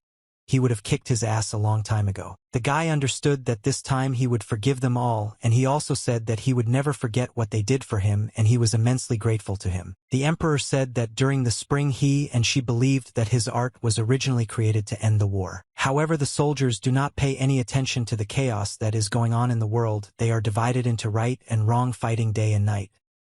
he would have kicked his ass a long time ago. The guy understood that this time he would forgive them all, and he also said that he would never forget what they did for him, and he was immensely grateful to him. The emperor said that during the spring he and she believed that his art was originally created to end the war. However, the soldiers do not pay any attention to the chaos that is going on in the world. They are divided into right and wrong, fighting day and night.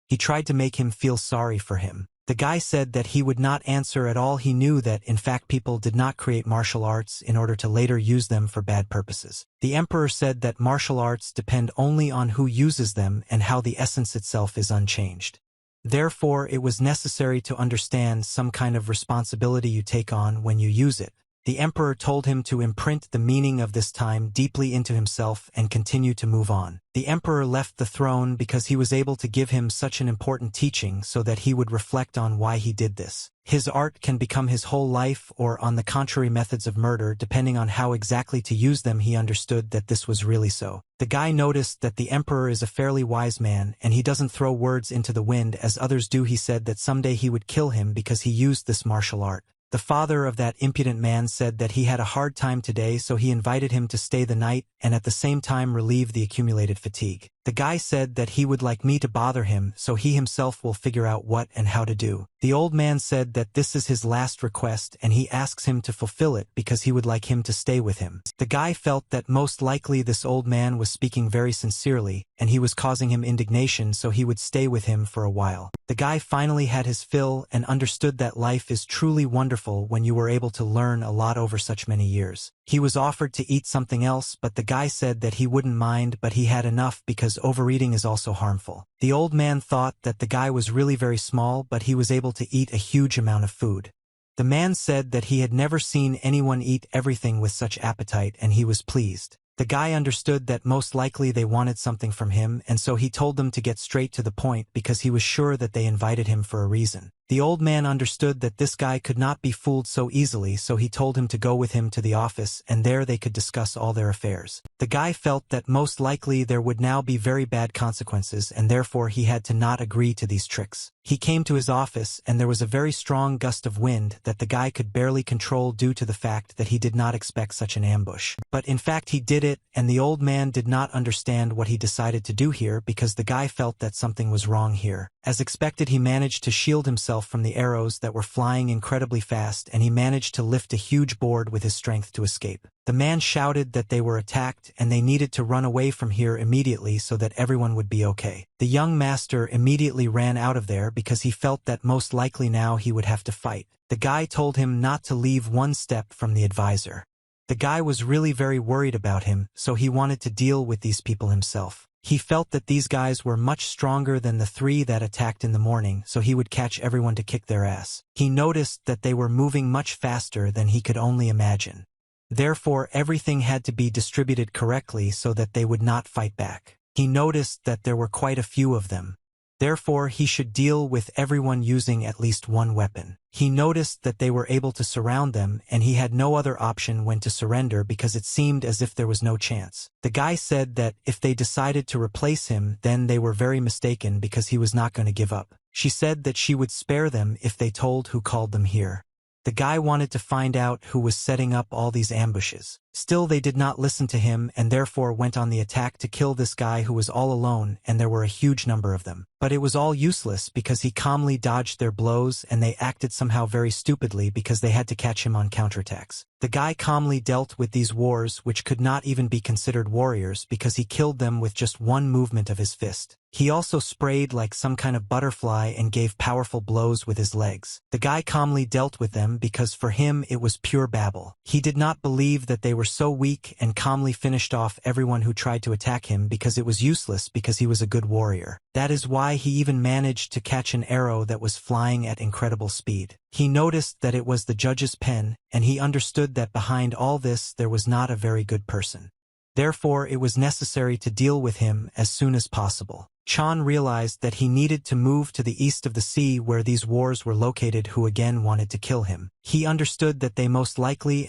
He tried to make him feel sorry for him. The guy said that he would not answer at all. He knew that, in fact, people did not create martial arts in order to later use them for bad purposes. The emperor said that martial arts depend only on who uses them and how the essence itself is unchanged. Therefore, it was necessary to understand some kind of responsibility you take on when you use it. The emperor told him to imprint the meaning of this time deeply into himself and continue to move on. The emperor left the throne because he was able to give him such an important teaching so that he would reflect on why he did this. His art can become his whole life, or on the contrary, methods of murder, depending on how exactly to use them. He understood that this was really so. The guy noticed that the emperor is a fairly wise man and he doesn't throw words into the wind as others do. He said that someday he would kill him because he used this martial art. The father of that impudent man said that he had a hard time today, so he invited him to stay the night and at the same time relieve the accumulated fatigue. The guy said that he would like me to bother him, so he himself will figure out what and how to do. The old man said that this is his last request and he asks him to fulfill it because he would like him to stay with him. The guy felt that most likely this old man was speaking very sincerely and he was causing him indignation, so he would stay with him for a while. The guy finally had his fill and understood that life is truly wonderful when you were able to learn a lot over such many years. He was offered to eat something else, but the guy said that he wouldn't mind, but he had enough because overeating is also harmful. The old man thought that the guy was really very small, but he was able to eat a huge amount of food. The man said that he had never seen anyone eat everything with such appetite, and he was pleased. The guy understood that most likely they wanted something from him, and so he told them to get straight to the point because he was sure that they invited him for a reason. The old man understood that this guy could not be fooled so easily, so he told him to go with him to the office, and there they could discuss all their affairs. The guy felt that most likely there would now be very bad consequences, and therefore he had to not agree to these tricks. He came to his office, and there was a very strong gust of wind that the guy could barely control due to the fact that he did not expect such an ambush. But in fact he did it, and the old man did not understand what he decided to do here because the guy felt that something was wrong here. As expected, he managed to shield himself from the arrows that were flying incredibly fast, and he managed to lift a huge board with his strength to escape. The man shouted that they were attacked and they needed to run away from here immediately so that everyone would be okay. The young master immediately ran out of there because he felt that most likely now he would have to fight. The guy told him not to leave one step from the advisor. The guy was really very worried about him, so he wanted to deal with these people himself. He felt that these guys were much stronger than the three that attacked in the morning, so he would catch everyone to kick their ass. He noticed that they were moving much faster than he could only imagine. Therefore, everything had to be distributed correctly so that they would not fight back. He noticed that there were quite a few of them. Therefore, he should deal with everyone using at least one weapon. He noticed that they were able to surround them, and he had no other option when to surrender because it seemed as if there was no chance. The guy said that if they decided to replace him, then they were very mistaken because he was not going to give up. She said that she would spare them if they told who called them here. The guy wanted to find out who was setting up all these ambushes. Still, they did not listen to him and therefore went on the attack to kill this guy who was all alone, and there were a huge number of them. But it was all useless because he calmly dodged their blows, and they acted somehow very stupidly because they had to catch him on counterattacks. The guy calmly dealt with these wars, which could not even be considered warriors, because he killed them with just one movement of his fist. He also sprayed like some kind of butterfly and gave powerful blows with his legs. The guy calmly dealt with them because for him it was pure babble. He did not believe that they were so weak and calmly finished off everyone who tried to attack him because it was useless because he was a good warrior. That is why he even managed to catch an arrow that was flying at incredible speed. He noticed that it was the judge's pen, and he understood that behind all this there was not a very good person. Therefore, it was necessary to deal with him as soon as possible. Chan realized that he needed to move to the east of the sea where these wars were located who again wanted to kill him. He understood that they most likely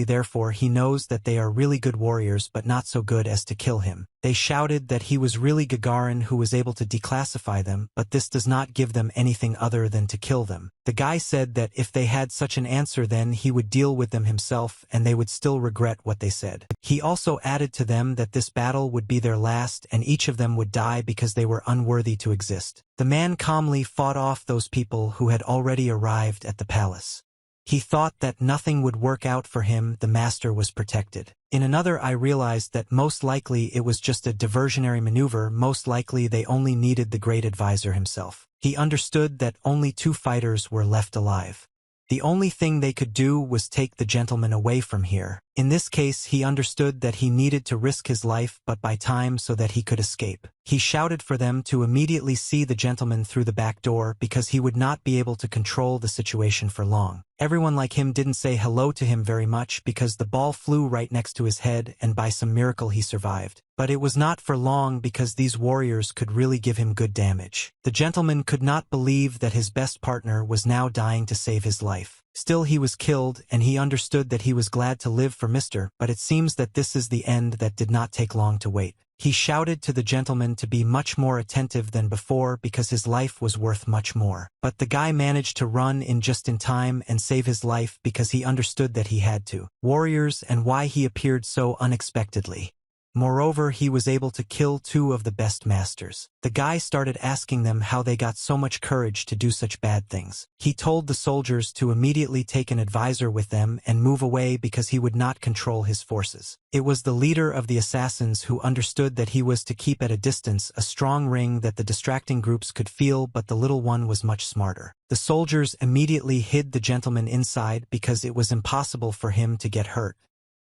therefore he knows that they are really good warriors but not so good as to kill him. They shouted that he was really Gagarin who was able to declassify them, but this does not give them anything other than to kill them. The guy said that if they had such an answer then he would deal with them himself and they would still regret what they said. He also added to them that this battle would be their last and each of them would die because they were unworthy to exist. The man calmly fought off those people who had already arrived at the palace. He thought that nothing would work out for him, the master was protected. In another I realized that most likely it was just a diversionary maneuver, most likely they only needed the great advisor himself. He understood that only 2 fighters were left alive. The only thing they could do was take the gentleman away from here. In this case he understood that he needed to risk his life but by time so that he could escape. He shouted for them to immediately see the gentleman through the back door because he would not be able to control the situation for long. Everyone like him didn't say hello to him very much because the ball flew right next to his head and by some miracle he survived. But it was not for long because these warriors could really give him good damage. The gentleman could not believe that his best partner was now dying to save his life. Still he was killed and he understood that he was glad to live for Mr. But it seems that this is the end that did not take long to wait. He shouted to the gentleman to be much more attentive than before because his life was worth much more. But the guy managed to run in just in time and save his life because he understood that he had to. Warriors and why he appeared so unexpectedly. Moreover, he was able to kill 2 of the best masters. The guy started asking them how they got so much courage to do such bad things. He told the soldiers to immediately take an advisor with them and move away because he would not control his forces. It was the leader of the assassins who understood that he was to keep at a distance a strong ring that the distracting groups could feel, but the little one was much smarter. The soldiers immediately hid the gentleman inside because it was impossible for him to get hurt.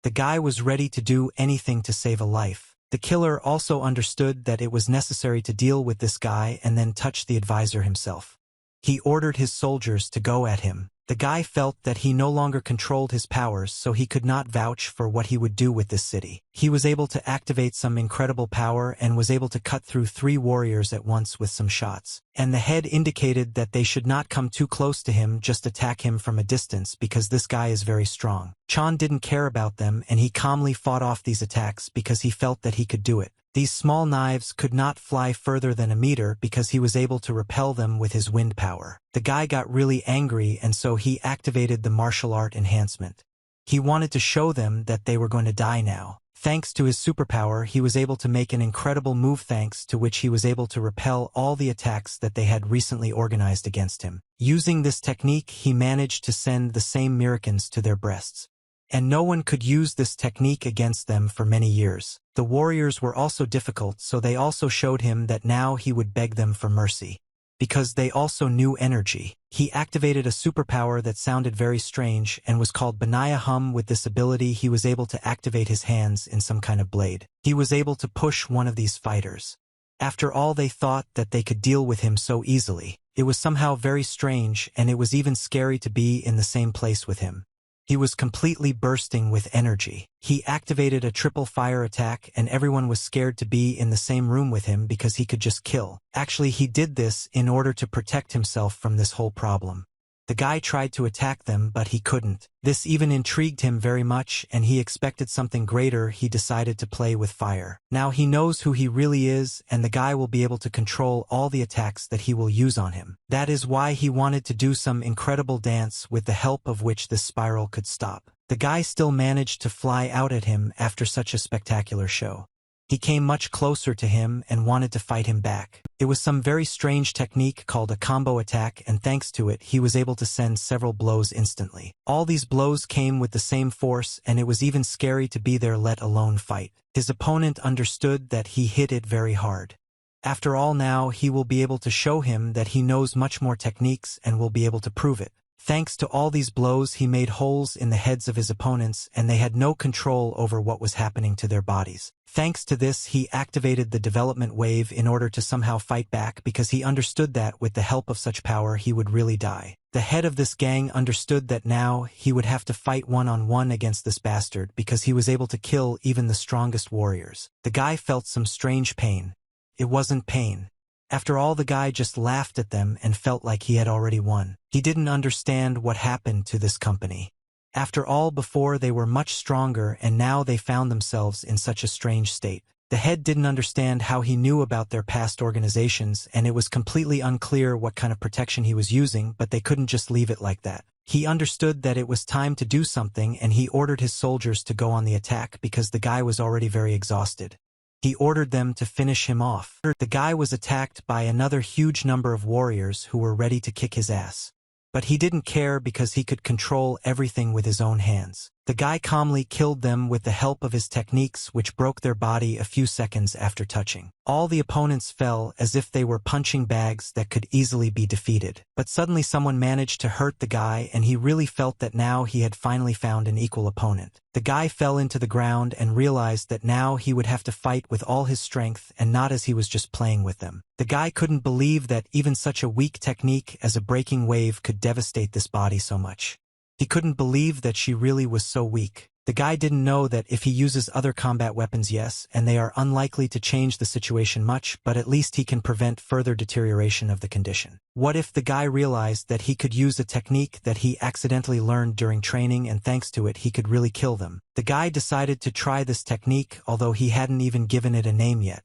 The guy was ready to do anything to save a life. The killer also understood that it was necessary to deal with this guy and then touch the advisor himself. He ordered his soldiers to go at him. The guy felt that he no longer controlled his powers, so he could not vouch for what he would do with this city. He was able to activate some incredible power and was able to cut through 3 warriors at once with some shots. And the head indicated that they should not come too close to him, just attack him from a distance because this guy is very strong. Chan didn't care about them and he calmly fought off these attacks because he felt that he could do it. These small knives could not fly further than a meter because he was able to repel them with his wind power. The guy got really angry and so he activated the martial art enhancement. He wanted to show them that they were going to die now. Thanks to his superpower, he was able to make an incredible move thanks to which he was able to repel all the attacks that they had recently organized against him. Using this technique, he managed to send the same Americans to their breasts. And no one could use this technique against them for many years. The warriors were also difficult, so they also showed him that now he would beg them for mercy. Because they also knew energy. He activated a superpower that sounded very strange and was called Benaya Hum. With this ability, he was able to activate his hands in some kind of blade. He was able to push one of these fighters. After all, they thought that they could deal with him so easily. It was somehow very strange, and it was even scary to be in the same place with him. He was completely bursting with energy. He activated a triple fire attack and everyone was scared to be in the same room with him because he could just kill. Actually, he did this in order to protect himself from this whole problem. The guy tried to attack them but he couldn't. This even intrigued him very much and he expected something greater. He decided to play with fire. Now he knows who he really is and the guy will be able to control all the attacks that he will use on him. That is why he wanted to do some incredible dance with the help of which this spiral could stop. The guy still managed to fly out at him after such a spectacular show. He came much closer to him and wanted to fight him back. It was some very strange technique called a combo attack and thanks to it he was able to send several blows instantly. All these blows came with the same force and it was even scary to be there let alone fight. His opponent understood that he hit it very hard. After all now he will be able to show him that he knows much more techniques and will be able to prove it. Thanks to all these blows he made holes in the heads of his opponents and they had no control over what was happening to their bodies. Thanks to this he activated the development wave in order to somehow fight back because he understood that with the help of such power he would really die. The head of this gang understood that now he would have to fight one-on-one against this bastard because he was able to kill even the strongest warriors. The guy felt some strange pain. It wasn't pain. After all, the guy just laughed at them and felt like he had already won. He didn't understand what happened to this company. After all, before they were much stronger and now they found themselves in such a strange state. The head didn't understand how he knew about their past organizations and it was completely unclear what kind of protection he was using, but they couldn't just leave it like that. He understood that it was time to do something and he ordered his soldiers to go on the attack because the guy was already very exhausted. He ordered them to finish him off. The guy was attacked by another huge number of warriors who were ready to kick his ass. But he didn't care because he could control everything with his own hands. The guy calmly killed them with the help of his techniques which broke their body a few seconds after touching. All the opponents fell as if they were punching bags that could easily be defeated. But suddenly someone managed to hurt the guy and he really felt that now he had finally found an equal opponent. The guy fell into the ground and realized that now he would have to fight with all his strength and not as he was just playing with them. The guy couldn't believe that even such a weak technique as a breaking wave could devastate this body so much. He couldn't believe that she really was so weak. The guy didn't know that if he uses other combat weapons, yes, and they are unlikely to change the situation much, but at least he can prevent further deterioration of the condition. What if the guy realized that he could use a technique that he accidentally learned during training and thanks to it he could really kill them? The guy decided to try this technique although he hadn't even given it a name yet.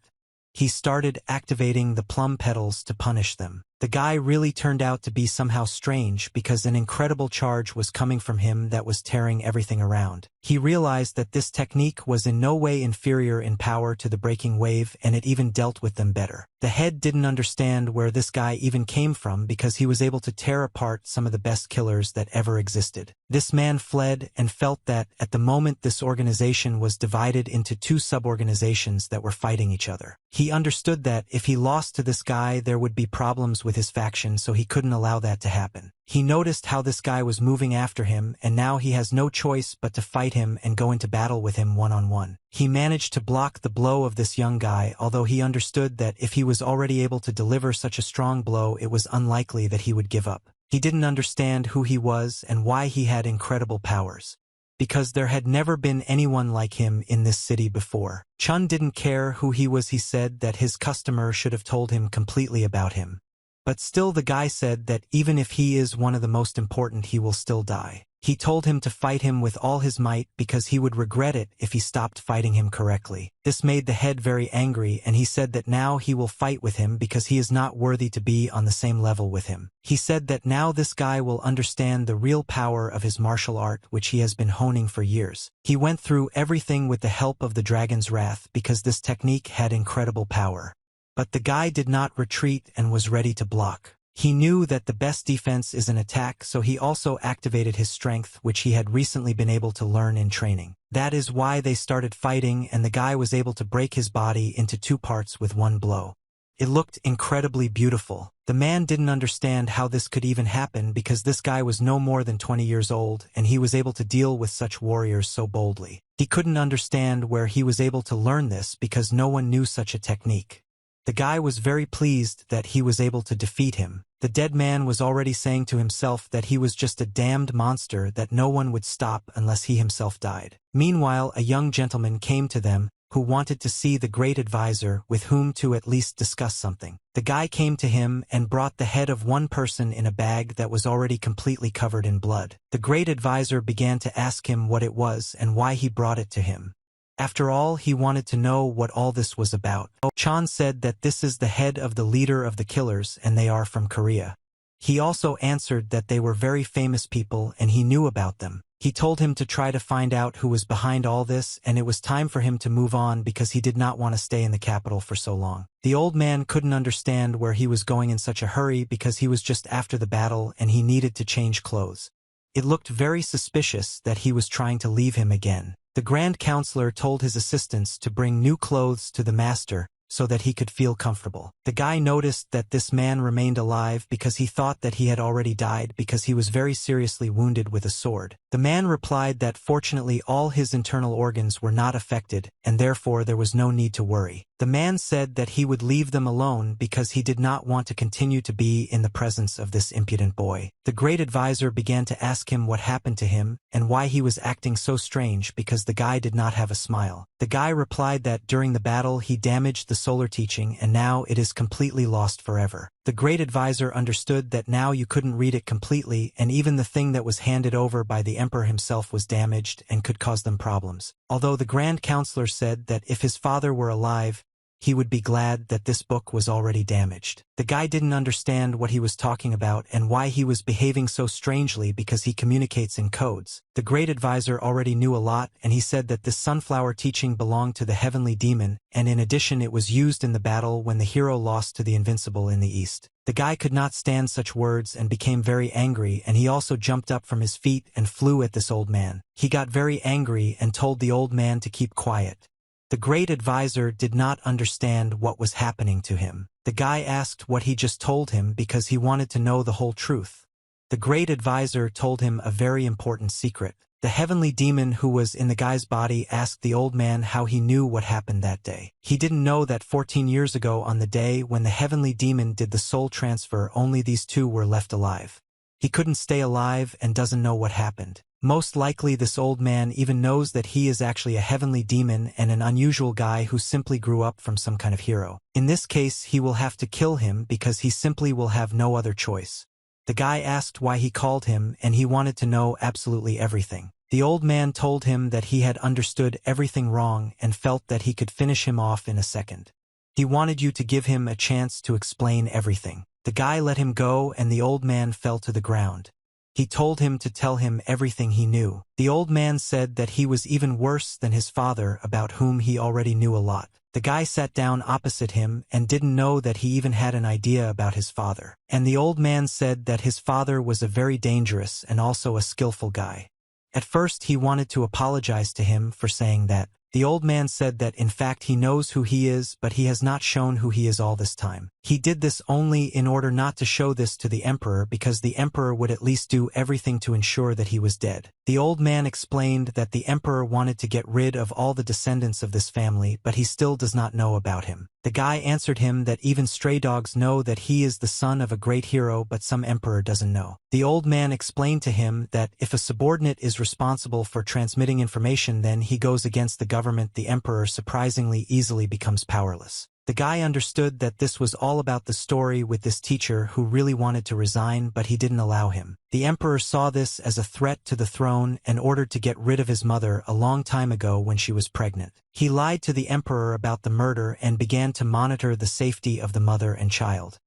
He started activating the plum petals to punish them. The guy really turned out to be somehow strange because an incredible charge was coming from him that was tearing everything around. He realized that this technique was in no way inferior in power to the breaking wave and it even dealt with them better. The head didn't understand where this guy even came from because he was able to tear apart some of the best killers that ever existed. This man fled and felt that at the moment this organization was divided into two sub-organizations that were fighting each other. He understood that if he lost to this guy there would be problems with his faction, so he couldn't allow that to happen. He noticed how this guy was moving after him and now he has no choice but to fight him and go into battle with him one-on-one. He managed to block the blow of this young guy, although he understood that if he was already able to deliver such a strong blow it was unlikely that he would give up. He didn't understand who he was and why he had incredible powers. Because there had never been anyone like him in this city before. Chun didn't care who he was. He said that his customer should have told him completely about him. But still the guy said that even if he is one of the most important he will still die. He told him to fight him with all his might because he would regret it if he stopped fighting him correctly. This made the head very angry and he said that now he will fight with him because he is not worthy to be on the same level with him. He said that now this guy will understand the real power of his martial art which he has been honing for years. He went through everything with the help of the dragon's wrath because this technique had incredible power. But the guy did not retreat and was ready to block. He knew that the best defense is an attack, so he also activated his strength, which he had recently been able to learn in training. That is why they started fighting and the guy was able to break his body into two parts with one blow. It looked incredibly beautiful. The man didn't understand how this could even happen because this guy was no more than 20 years old and he was able to deal with such warriors so boldly. He couldn't understand where he was able to learn this because no one knew such a technique. The guy was very pleased that he was able to defeat him. The dead man was already saying to himself that he was just a damned monster that no one would stop unless he himself died. Meanwhile, a young gentleman came to them. who wanted to see the great advisor with whom to at least discuss something. The guy came to him and brought the head of one person in a bag that was already completely covered in blood. The great advisor began to ask him what it was and why he brought it to him. After all, he wanted to know what all this was about. Chan said that this is the head of the leader of the killers and they are from Korea. He also answered that they were very famous people and he knew about them. He told him to try to find out who was behind all this, and it was time for him to move on because he did not want to stay in the capital for so long. The old man couldn't understand where he was going in such a hurry because he was just after the battle and he needed to change clothes. It looked very suspicious that he was trying to leave him again. The Grand Counselor told his assistants to bring new clothes to the master so that he could feel comfortable. The guy noticed that this man remained alive because he thought that he had already died because he was very seriously wounded with a sword. The man replied that fortunately all his internal organs were not affected and therefore there was no need to worry. The man said that he would leave them alone because he did not want to continue to be in the presence of this impudent boy. The great advisor began to ask him what happened to him and why he was acting so strange because the guy did not have a smile. The guy replied that during the battle he damaged the solar teaching and now it is completely lost forever. The great advisor understood that now you couldn't read it completely and even the thing that was handed over by the emperor himself was damaged and could cause them problems. Although the Grand Counselor said that if his father were alive, he would be glad that this book was already damaged. The guy didn't understand what he was talking about and why he was behaving so strangely because he communicates in codes. The great advisor already knew a lot and he said that this sunflower teaching belonged to the heavenly demon and in addition it was used in the battle when the hero lost to the invincible in the east. The guy could not stand such words and became very angry and he also jumped up from his feet and flew at this old man. He got very angry and told the old man to keep quiet. The great advisor did not understand what was happening to him. The guy asked what he just told him because he wanted to know the whole truth. The great advisor told him a very important secret. The heavenly demon who was in the guy's body asked the old man how he knew what happened that day. He didn't know that 14 years ago on the day when the heavenly demon did the soul transfer only these two were left alive. He couldn't stay alive and doesn't know what happened. Most likely this old man even knows that he is actually a heavenly demon and an unusual guy who simply grew up from some kind of hero. In this case, he will have to kill him because he simply will have no other choice. The guy asked why he called him and he wanted to know absolutely everything. The old man told him that he had understood everything wrong and felt that he could finish him off in a second. He wanted you to give him a chance to explain everything. The guy let him go and the old man fell to the ground. He told him to tell him everything he knew. The old man said that he was even worse than his father about whom he already knew a lot. The guy sat down opposite him and didn't know that he even had an idea about his father. And the old man said that his father was a very dangerous and also a skillful guy. At first he wanted to apologize to him for saying that. The old man said that in fact he knows who he is but he has not shown who he is all this time. He did this only in order not to show this to the emperor because the emperor would at least do everything to ensure that he was dead. The old man explained that the emperor wanted to get rid of all the descendants of this family but he still does not know about him. The guy answered him that even stray dogs know that he is the son of a great hero but some emperor doesn't know. The old man explained to him that if a subordinate is responsible for transmitting information then he goes against the government, the emperor surprisingly easily becomes powerless. The guy understood that this was all about the story with this teacher who really wanted to resign but he didn't allow him. The emperor saw this as a threat to the throne and ordered to get rid of his mother a long time ago when she was pregnant. He lied to the emperor about the murder and began to monitor the safety of the mother and child.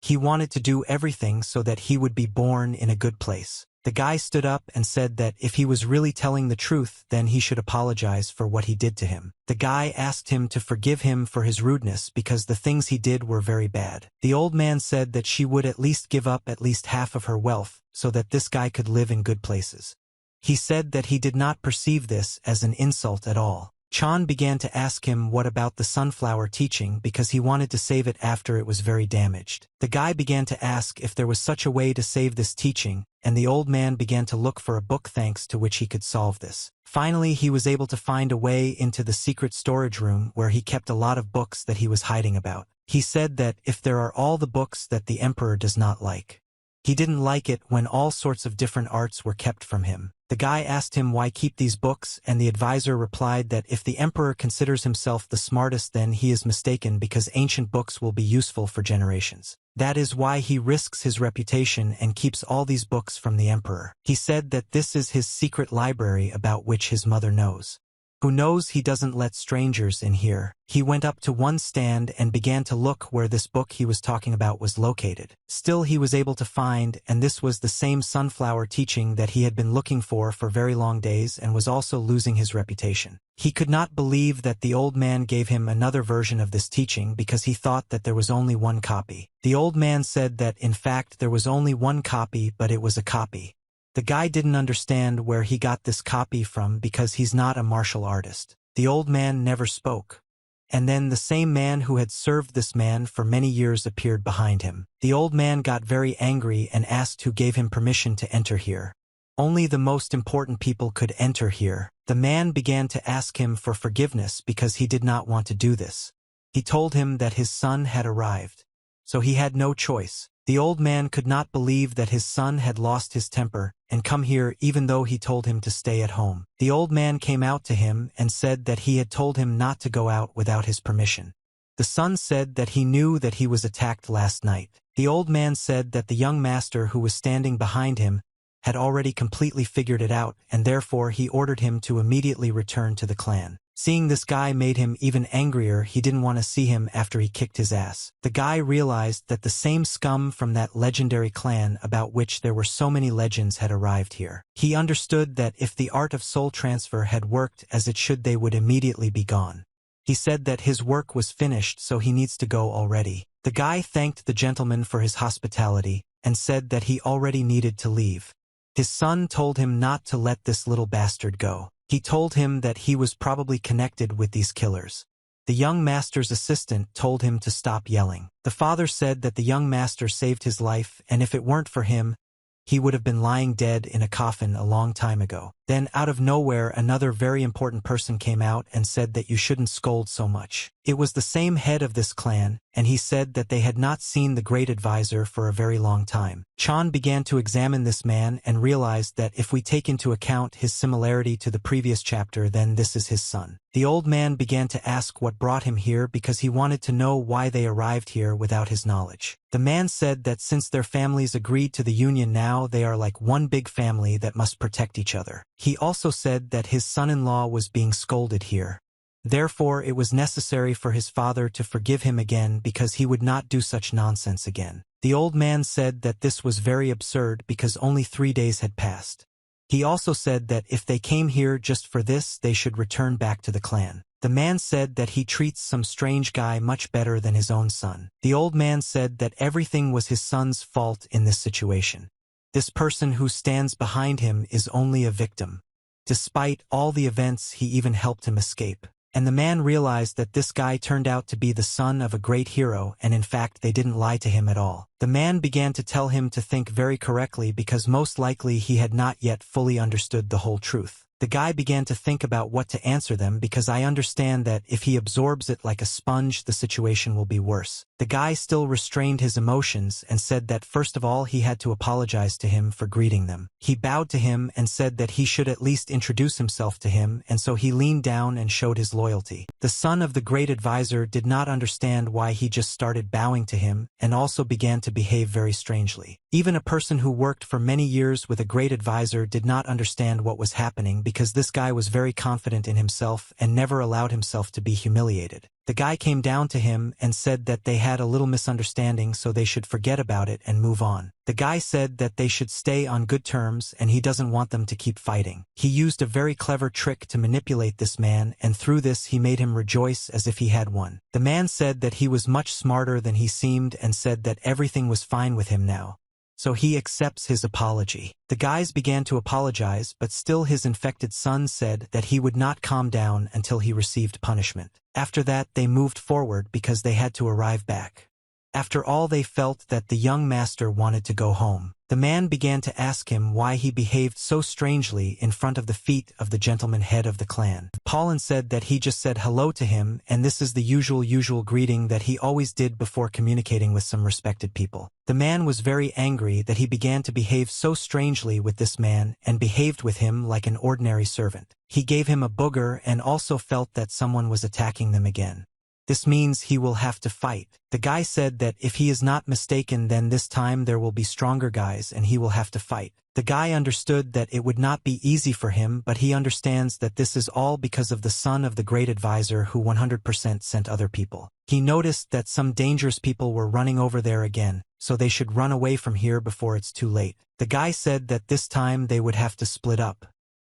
He wanted to do everything so that he would be born in a good place. The guy stood up and said that if he was really telling the truth, then he should apologize for what he did to him. The guy asked him to forgive him for his rudeness because the things he did were very bad. The old man said that she would at least give up at least half of her wealth so that this guy could live in good places. He said that he did not perceive this as an insult at all. Chan began to ask him what about the sunflower teaching because he wanted to save it after it was very damaged. The guy began to ask if there was such a way to save this teaching, and the old man began to look for a book thanks to which he could solve this. Finally, he was able to find a way into the secret storage room where he kept a lot of books that he was hiding about. He said that if there are all the books that the emperor does not like, He didn't like it when all sorts of different arts were kept from him. The guy asked him why keep these books, and the advisor replied that if the emperor considers himself the smartest, then he is mistaken, because ancient books will be useful for generations. That is why he risks his reputation and keeps all these books from the emperor. He said that this is his secret library about which his mother knows. Who knows he doesn't let strangers in here. He went up to one stand and began to look where this book he was talking about was located. Still he was able to find, and this was the same sunflower teaching that he had been looking for very long days, and was also losing his reputation. He could not believe that the old man gave him another version of this teaching, because he thought that there was only one copy. The old man said that in fact there was only one copy, but it was a copy. The guy didn't understand where he got this copy from, because he's not a martial artist. The old man never spoke. And then the same man who had served this man for many years appeared behind him. The old man got very angry and asked who gave him permission to enter here. Only the most important people could enter here. The man began to ask him for forgiveness because he did not want to do this. He told him that his son had arrived. So he had no choice. The old man could not believe that his son had lost his temper and come here even though he told him to stay at home. The old man came out to him and said that he had told him not to go out without his permission. The son said that he knew that he was attacked last night. The old man said that the young master who was standing behind him had already completely figured it out, and therefore he ordered him to immediately return to the clan. Seeing this guy made him even angrier. He didn't want to see him after he kicked his ass. The guy realized that the same scum from that legendary clan about which there were so many legends had arrived here. He understood that if the art of soul transfer had worked as it should, they would immediately be gone. He said that his work was finished, so he needs to go already. The guy thanked the gentleman for his hospitality and said that he already needed to leave. His son told him not to let this little bastard go. He told him that he was probably connected with these killers. The young master's assistant told him to stop yelling. The father said that the young master saved his life, and if it weren't for him, he would have been lying dead in a coffin a long time ago. Then out of nowhere another very important person came out and said that you shouldn't scold so much. It was the same head of this clan, and he said that they had not seen the great advisor for a very long time. Chan began to examine this man and realized that if we take into account his similarity to the previous chapter, then this is his son. The old man began to ask what brought him here, because he wanted to know why they arrived here without his knowledge. The man said that since their families agreed to the union, now they are like one big family that must protect each other. He also said that his son-in-law was being scolded here. Therefore it was necessary for his father to forgive him again, because he would not do such nonsense again. The old man said that this was very absurd because only 3 days had passed. He also said that if they came here just for this, they should return back to the clan. The man said that he treats some strange guy much better than his own son. The old man said that everything was his son's fault in this situation. This person who stands behind him is only a victim. Despite all the events, he even helped him escape. And the man realized that this guy turned out to be the son of a great hero, and in fact they didn't lie to him at all. The man began to tell him to think very correctly, because most likely he had not yet fully understood the whole truth. The guy began to think about what to answer them, because I understand that if he absorbs it like a sponge, the situation will be worse. The guy still restrained his emotions and said that first of all he had to apologize to him for greeting them. He bowed to him and said that he should at least introduce himself to him, and so he leaned down and showed his loyalty. The son of the great advisor did not understand why he just started bowing to him, and also began to behave very strangely. Even a person who worked for many years with a great advisor did not understand what was happening, because this guy was very confident in himself and never allowed himself to be humiliated. The guy came down to him and said that they had a little misunderstanding, so they should forget about it and move on. The guy said that they should stay on good terms, and he doesn't want them to keep fighting. He used a very clever trick to manipulate this man, and through this he made him rejoice as if he had won. The man said that he was much smarter than he seemed and said that everything was fine with him now. So he accepts his apology. The guys began to apologize, but still his infected son said that he would not calm down until he received punishment. After that they moved forward because they had to arrive back. After all, they felt that the young master wanted to go home. The man began to ask him why he behaved so strangely in front of the feet of the gentleman head of the clan. Paulin said that he just said hello to him, and this is the usual greeting that he always did before communicating with some respected people. The man was very angry that he began to behave so strangely with this man and behaved with him like an ordinary servant. He gave him a booger and also felt that someone was attacking them again. This means he will have to fight. The guy said that if he is not mistaken, then this time there will be stronger guys and he will have to fight. The guy understood that it would not be easy for him, but he understands that this is all because of the son of the great advisor who 100% sent other people. He noticed that some dangerous people were running over there again, so they should run away from here before it's too late. The guy said that this time they would have to split up.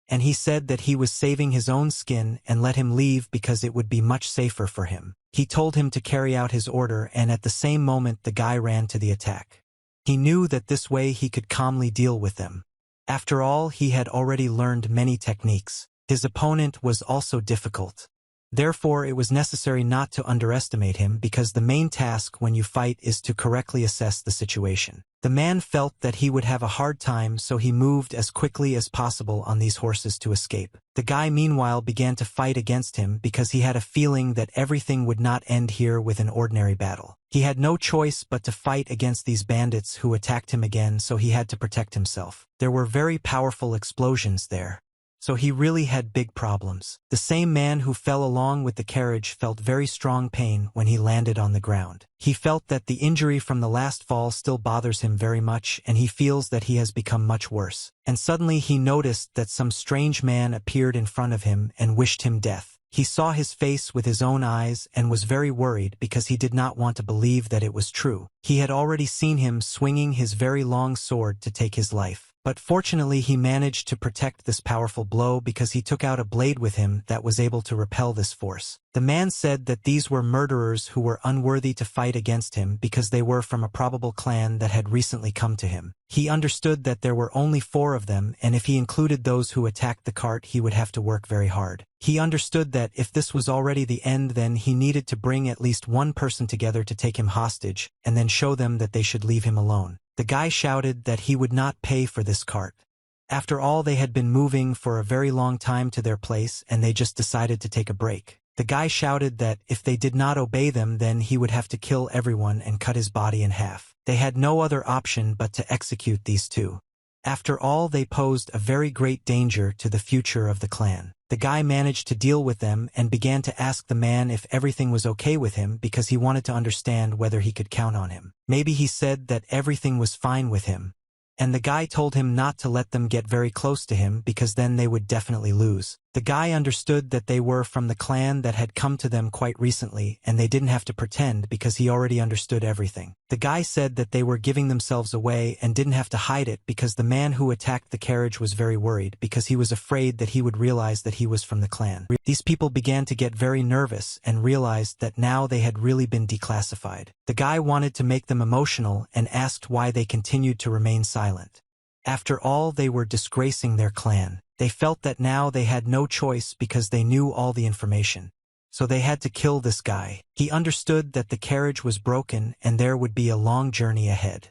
And he said that he was saving his own skin and let him leave because it would be much safer for him. He told him to carry out his order, and at the same moment the guy ran to the attack. He knew that this way he could calmly deal with them. After all, he had already learned many techniques. His opponent was also difficult. Therefore, it was necessary not to underestimate him, because the main task when you fight is to correctly assess the situation. The man felt that he would have a hard time, so he moved as quickly as possible on these horses to escape. The guy meanwhile began to fight against him because he had a feeling that everything would not end here with an ordinary battle. He had no choice but to fight against these bandits who attacked him again, so he had to protect himself. There were very powerful explosions there. So he really had big problems. The same man who fell along with the carriage felt very strong pain when he landed on the ground. He felt that the injury from the last fall still bothers him very much, and he feels that he has become much worse. And suddenly he noticed that some strange man appeared in front of him and wished him death. He saw his face with his own eyes and was very worried because he did not want to believe that it was true. He had already seen him swinging his very long sword to take his life. But fortunately he managed to protect this powerful blow because he took out a blade with him that was able to repel this force. The man said that these were murderers who were unworthy to fight against him because they were from a probable clan that had recently come to him. He understood that there were only 4 of them, and if he included those who attacked the cart, he would have to work very hard. He understood that if this was already the end, then he needed to bring at least one person together to take him hostage, and then show them that they should leave him alone. The guy shouted that he would not pay for this cart. After all, they had been moving for a very long time to their place, and they just decided to take a break. The guy shouted that if they did not obey them, then he would have to kill everyone and cut his body in half. They had no other option but to execute these 2. After all, they posed a very great danger to the future of the clan. The guy managed to deal with them and began to ask the man if everything was okay with him because he wanted to understand whether he could count on him. Maybe he said that everything was fine with him. And the guy told him not to let them get very close to him because then they would definitely lose. The guy understood that they were from the clan that had come to them quite recently, and they didn't have to pretend because he already understood everything. The guy said that they were giving themselves away and didn't have to hide it because the man who attacked the carriage was very worried because he was afraid that he would realize that he was from the clan. These people began to get very nervous and realized that now they had really been declassified. The guy wanted to make them emotional and asked why they continued to remain silent. After all, they were disgracing their clan. They felt that now they had no choice because they knew all the information. So they had to kill this guy. He understood that the carriage was broken and there would be a long journey ahead.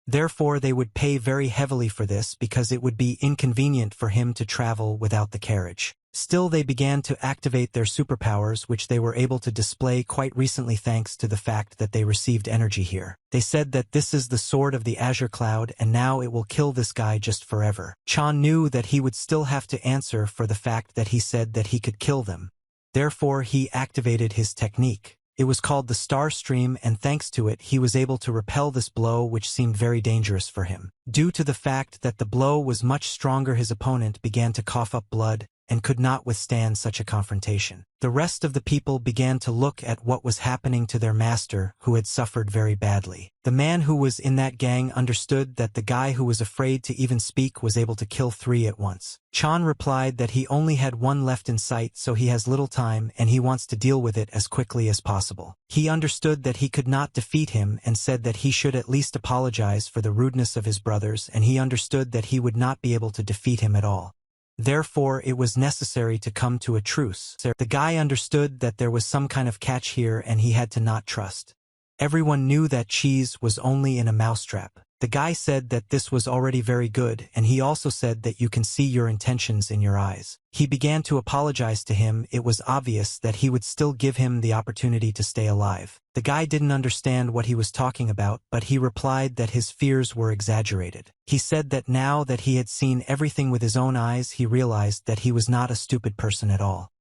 Therefore, they would pay very heavily for this because it would be inconvenient for him to travel without the carriage. Still, they began to activate their superpowers, which they were able to display quite recently thanks to the fact that they received energy here. They said that this is the sword of the Azure Cloud, and now it will kill this guy just forever. Chan knew that he would still have to answer for the fact that he said that he could kill them. Therefore, he activated his technique. It was called the Star Stream, and thanks to it, he was able to repel this blow, which seemed very dangerous for him. Due to the fact that the blow was much stronger, his opponent began to cough up blood and could not withstand such a confrontation. The rest of the people began to look at what was happening to their master, who had suffered very badly. The man who was in that gang understood that the guy who was afraid to even speak was able to kill 3 at once. Chan replied that he only had 1 left in sight, so he has little time and he wants to deal with it as quickly as possible. He understood that he could not defeat him and said that he should at least apologize for the rudeness of his brothers, and he understood that he would not be able to defeat him at all. Therefore, it was necessary to come to a truce. The guy understood that there was some kind of catch here and he had to not trust. Everyone knew that cheese was only in a mousetrap. The guy said that this was already very good, and he also said that you can see your intentions in your eyes. He began to apologize to him. It was obvious that he would still give him the opportunity to stay alive. The guy didn't understand what he was talking about, but he replied that his fears were exaggerated. He said that now that he had seen everything with his own eyes, he realized that he was not a stupid person at all.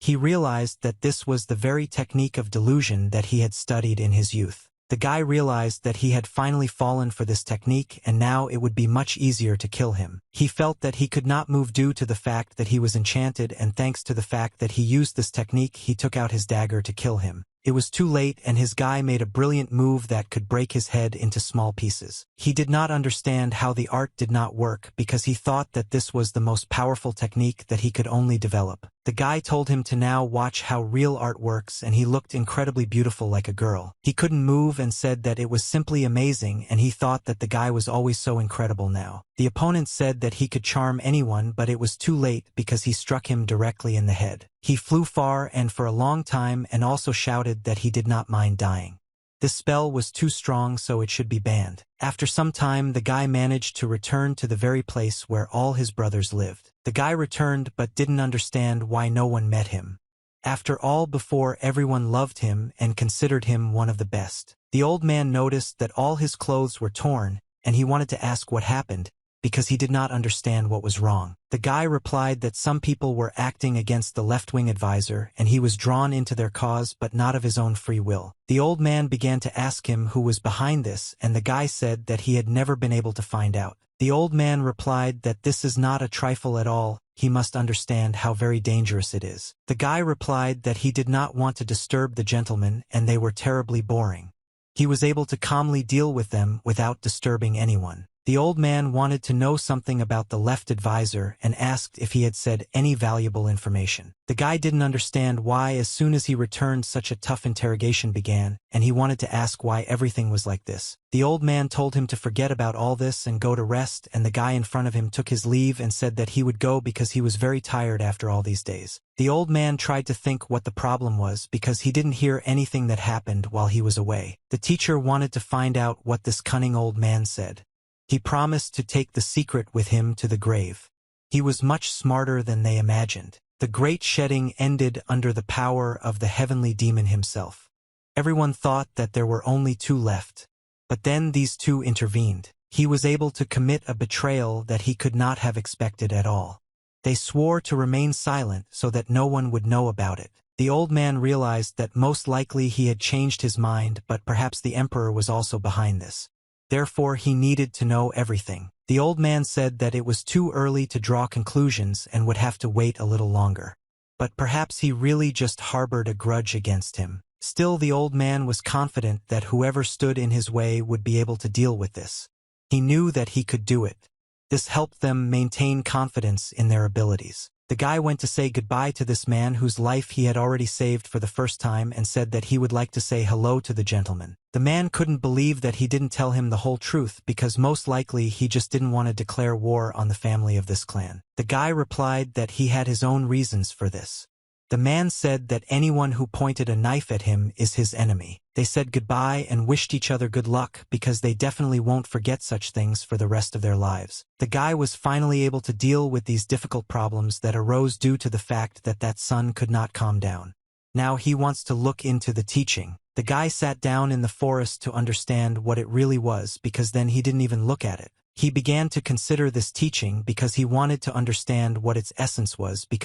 He realized that this was the very technique of delusion that he had studied in his youth. The guy realized that he had finally fallen for this technique, and now it would be much easier to kill him. He felt that he could not move due to the fact that he was enchanted, and thanks to the fact that he used this technique, he took out his dagger to kill him. It was too late, and his guy made a brilliant move that could break his head into small pieces. He did not understand how the art did not work because he thought that this was the most powerful technique that he could only develop. The guy told him to now watch how real art works, and he looked incredibly beautiful like a girl. He couldn't move and said that it was simply amazing, and he thought that the guy was always so incredible now. The opponent said that he could charm anyone, but it was too late because he struck him directly in the head. He flew far and for a long time and also shouted that he did not mind dying. This spell was too strong, so it should be banned. After some time, the guy managed to return to the very place where all his brothers lived. The guy returned but didn't understand why no one met him. After all, before everyone loved him and considered him one of the best. The old man noticed that all his clothes were torn, and he wanted to ask what happened, because he did not understand what was wrong. The guy replied that some people were acting against the left-wing advisor, and he was drawn into their cause but not of his own free will. The old man began to ask him who was behind this, and the guy said that he had never been able to find out. The old man replied that this is not a trifle at all, he must understand how very dangerous it is. The guy replied that he did not want to disturb the gentlemen, and they were terribly boring. He was able to calmly deal with them without disturbing anyone. The old man wanted to know something about the left advisor and asked if he had said any valuable information. The guy didn't understand why as soon as he returned such a tough interrogation began, and he wanted to ask why everything was like this. The old man told him to forget about all this and go to rest, and the guy in front of him took his leave and said that he would go because he was very tired after all these days. The old man tried to think what the problem was because he didn't hear anything that happened while he was away. The teacher wanted to find out what this cunning old man said. He promised to take the secret with him to the grave. He was much smarter than they imagined. The great shedding ended under the power of the heavenly demon himself. Everyone thought that there were only two left. But then these two intervened. He was able to commit a betrayal that he could not have expected at all. They swore to remain silent so that no one would know about it. The old man realized that most likely he had changed his mind, but perhaps the emperor was also behind this. Therefore, he needed to know everything. The old man said that it was too early to draw conclusions and would have to wait a little longer. But perhaps he really just harbored a grudge against him. Still, the old man was confident that whoever stood in his way would be able to deal with this. He knew that he could do it. This helped them maintain confidence in their abilities. The guy went to say goodbye to this man whose life he had already saved for the first time and said that he would like to say hello to the gentleman. The man couldn't believe that he didn't tell him the whole truth because most likely he just didn't want to declare war on the family of this clan. The guy replied that he had his own reasons for this. The man said that anyone who pointed a knife at him is his enemy. They said goodbye and wished each other good luck because they definitely won't forget such things for the rest of their lives. The guy was finally able to deal with these difficult problems that arose due to the fact that that son could not calm down. Now he wants to look into the teaching. The guy sat down in the forest to understand what it really was because then he didn't even look at it. He began to consider this teaching because he wanted to understand what its essence was because